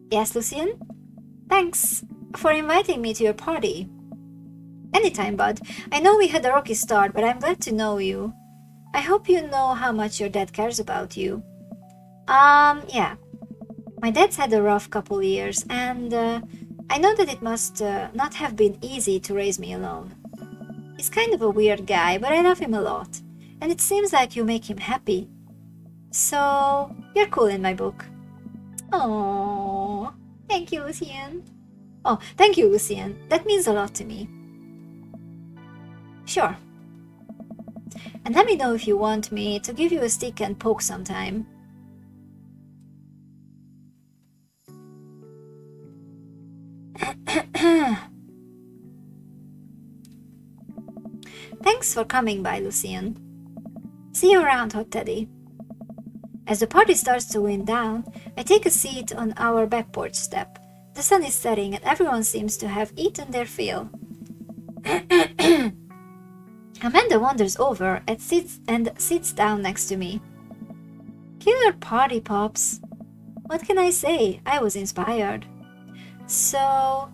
Yes, Lucien? Thanks for inviting me to your party. Anytime, bud. I know we had a rocky start, but I'm glad to know you. I hope you know how much your dad cares about you. Yeah. My dad's had a rough couple years, and I know that it must not have been easy to raise me alone. He's kind of a weird guy, but I love him a lot, and it seems like you make him happy. So, you're cool in my book. Oh, thank you, Lucien. Oh, thank you, Lucien. That means a lot to me. Sure. And let me know if you want me to give you a stick and poke sometime. Thanks for coming by, Lucien. See you around, Hot Teddy. As the party starts to wind down, I take a seat on our back porch step. The sun is setting and everyone seems to have eaten their fill. Amanda wanders over and sits down next to me. Killer party, Pops. What can I say? I was inspired. So,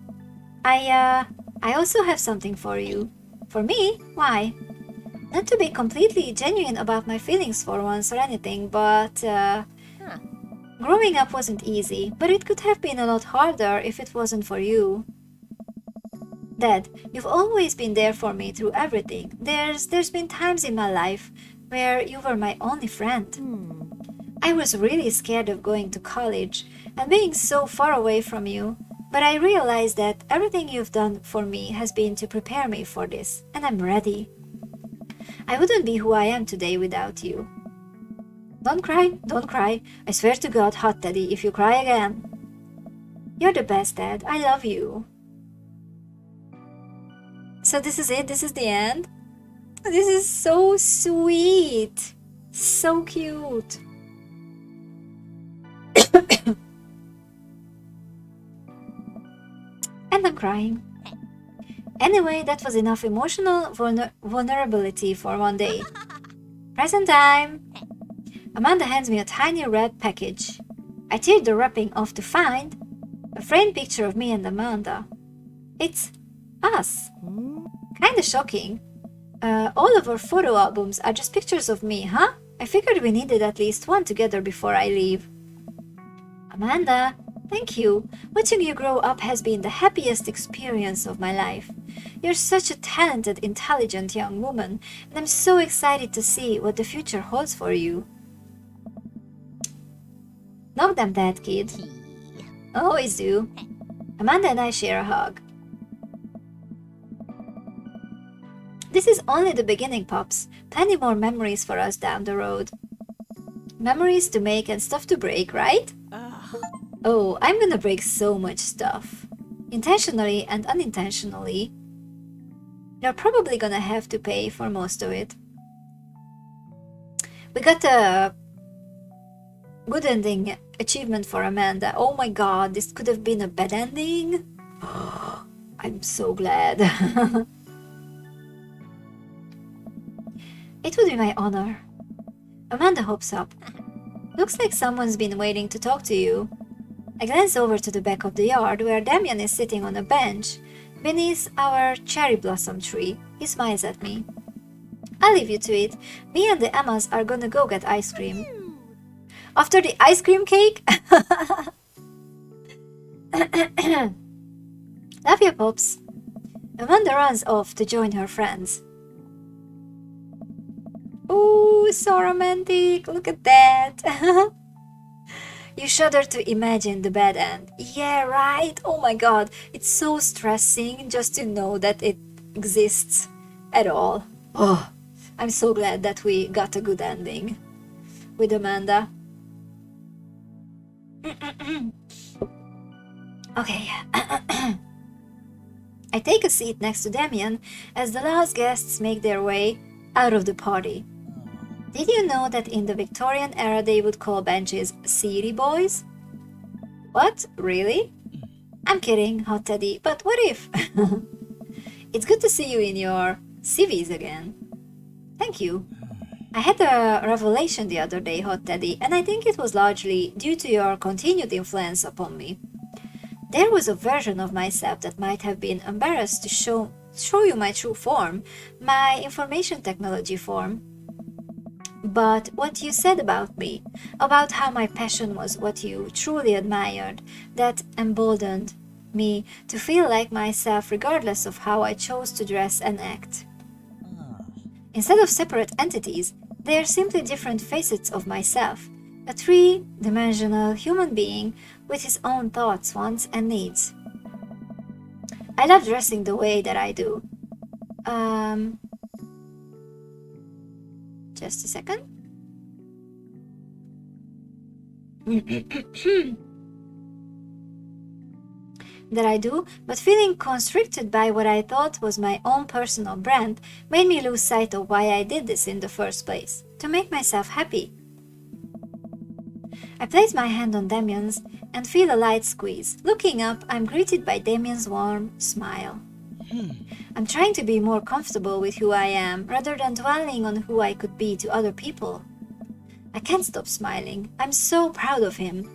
I also have something for you. For me? Why? Not to be completely genuine about my feelings for once or anything, but growing up wasn't easy, but it could have been a lot harder if it wasn't for you. Dad, you've always been there for me through everything. There's been times in my life where you were my only friend. I was really scared of going to college and being so far away from you, but I realized that everything you've done for me has been to prepare me for this, and I'm ready. I wouldn't be who I am today without you. Don't cry. I swear to God, Hot Teddy, if you cry again. You're the best, Dad. I love you. So this is it? This is the end? This is so sweet. So cute. And I'm crying. Anyway, that was enough emotional vulnerability for one day. Present time! Amanda hands me a tiny red package. I tear the wrapping off to find a framed picture of me and Amanda. It's us. Kinda shocking. All of our photo albums are just pictures of me, huh? I figured we needed at least one together before I leave. Amanda, thank you. Watching you grow up has been the happiest experience of my life. You're such a talented, intelligent young woman, and I'm so excited to see what the future holds for you. Knock them dead, kid. Always do. Amanda and I share a hug. This is only the beginning, Pops. Plenty more memories for us down the road. Memories to make and stuff to break, right? Oh, I'm gonna break so much stuff. Intentionally and unintentionally. You're probably gonna have to pay for most of it. We got a good ending achievement for Amanda. Oh my god, this could have been a bad ending. I'm so glad. It would be my honor. Amanda hops up. Looks like someone's been waiting to talk to you. I glance over to the back of the yard where Damien is sitting on a bench beneath our cherry blossom tree. He smiles at me. I'll leave you to it. Me and the Emmas are gonna go get ice cream. After the ice cream cake? Love you, Pops. Amanda runs off to join her friends. Ooh, so romantic. Look at that. You shudder to imagine the bad end. Yeah, right? Oh my god. It's so stressing just to know that it exists at all. Oh, I'm so glad that we got a good ending with Amanda. Okay. I take a seat next to Damien as the last guests make their way out of the party. Did you know that in the Victorian era they would call benches city boys? What? Really? I'm kidding, Hot Teddy, but what if? It's good to see you in your civvies again. Thank you. I had a revelation the other day, Hot Teddy, and I think it was largely due to your continued influence upon me. There was a version of myself that might have been embarrassed to show you my true form, my information technology form. But what you said about me, about how my passion was what you truly admired, that emboldened me to feel like myself regardless of how I chose to dress and act. Instead of separate entities, they are simply different facets of myself, a three-dimensional human being with his own thoughts, wants, and needs. I love dressing the way that I do. Just a second. That I do, but feeling constricted by what I thought was my own personal brand made me lose sight of why I did this in the first place, to make myself happy. I place my hand on Damien's and feel a light squeeze. Looking up, I'm greeted by Damien's warm smile. I'm trying to be more comfortable with who I am, rather than dwelling on who I could be to other people. I can't stop smiling. I'm so proud of him.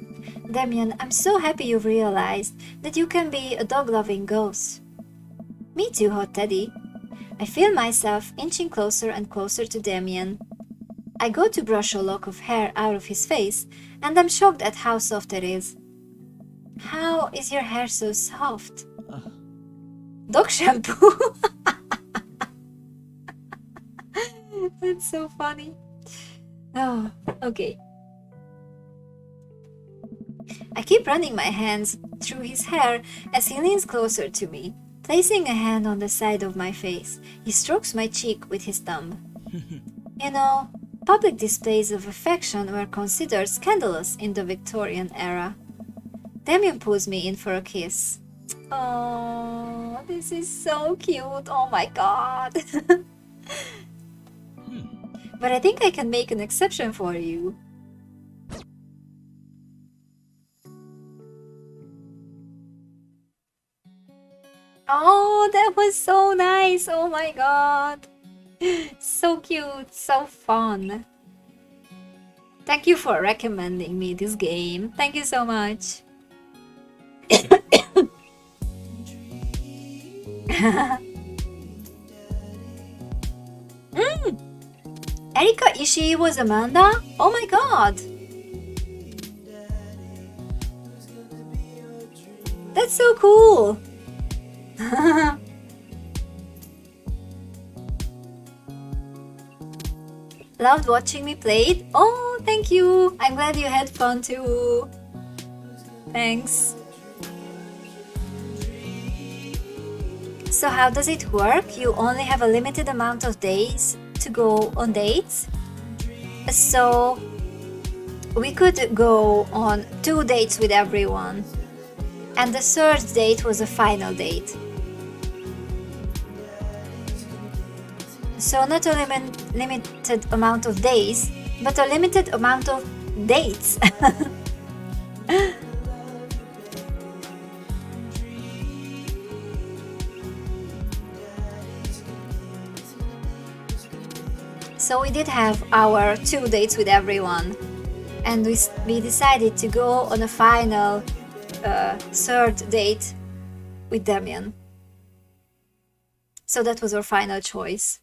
Damien, I'm so happy you've realized that you can be a dog-loving ghost. Me too, Hot Teddy. I feel myself inching closer and closer to Damien. I go to brush a lock of hair out of his face, and I'm shocked at how soft it is. How is your hair so soft? Dog shampoo! That's so funny. Oh, okay. I keep running my hands through his hair as he leans closer to me. Placing a hand on the side of my face, he strokes my cheek with his thumb. You know, public displays of affection were considered scandalous in the Victorian era. Damien pulls me in for a kiss. Oh, this is so cute. Oh my god. But I think I can make an exception for you. Oh, that was so nice. Oh my god. So cute, so fun. Thank you for recommending me this game. Thank you so much. Erika Ishii was Amanda? Oh my god! That's so cool! Loved watching me play it? Oh, thank you! I'm glad you had fun too! Thanks! So how does it work? You only have a limited amount of days to go on dates? So we could go on 2 dates with everyone, and the third date was a final date. So not a limited amount of days, but a limited amount of dates. So we did have our 2 dates with everyone, and we decided to go on a final third date with Damien. So that was our final choice.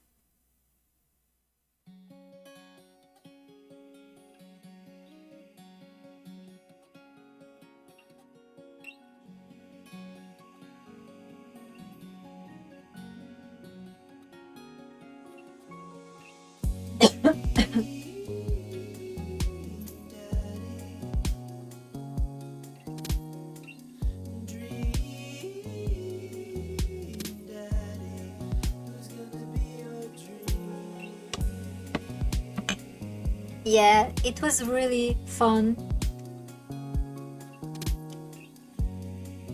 Yeah, it was really fun.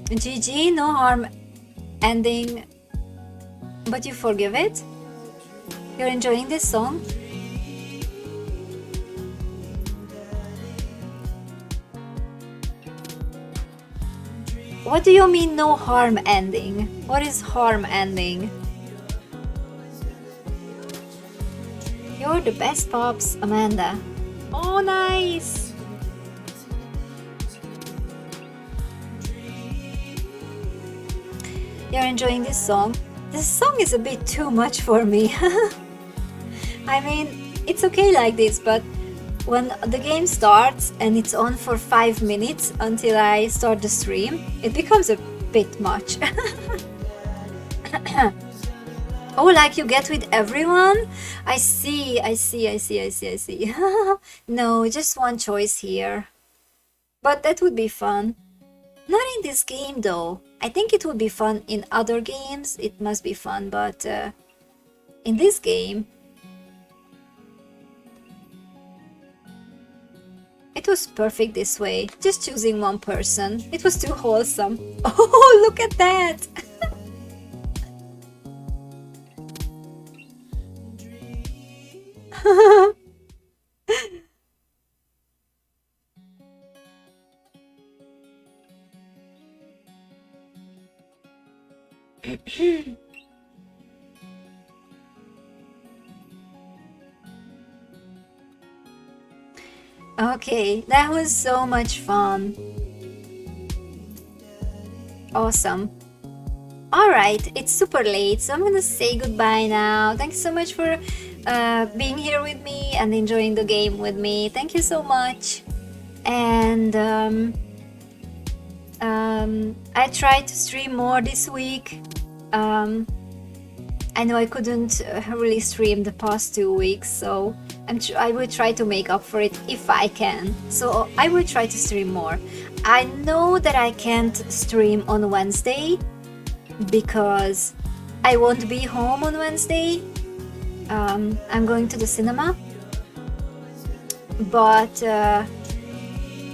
GG, no harm ending, but you forgive it? You're enjoying this song? What do you mean no harm ending? What is harm ending? You're the best, Pops, Amanda. Oh, nice! You're enjoying this song? This song is a bit too much for me. I mean, it's okay like this, but when the game starts and it's on for 5 minutes until I start the stream, it becomes a bit much. Oh, like you get with everyone? I see. No, just one choice here. But that would be fun. Not in this game though. I think it would be fun in other games. It must be fun, but in this game, it was perfect this way, just choosing one person. It was too wholesome. Oh, look at that! Okay, that was so much fun. Awesome. Alright, it's super late, so I'm gonna say goodbye now. Thanks so much for being here with me and enjoying the game with me. Thank you so much. And I tried to stream more this week. I know I couldn't really stream the past 2 weeks, so I will try to make up for it if I can. So I will try to stream more. I know that I can't stream on Wednesday because I won't be home on Wednesday. I'm going to the cinema. But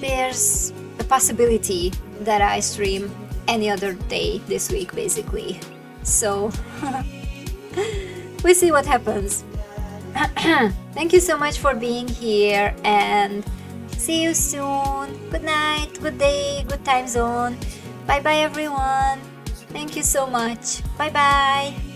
there's a possibility that I stream any other day this week, basically. So we'll see what happens. Thank you so much for being here and see you soon. Good night, good day, good time zone. Bye bye everyone. Thank you so much. Bye bye.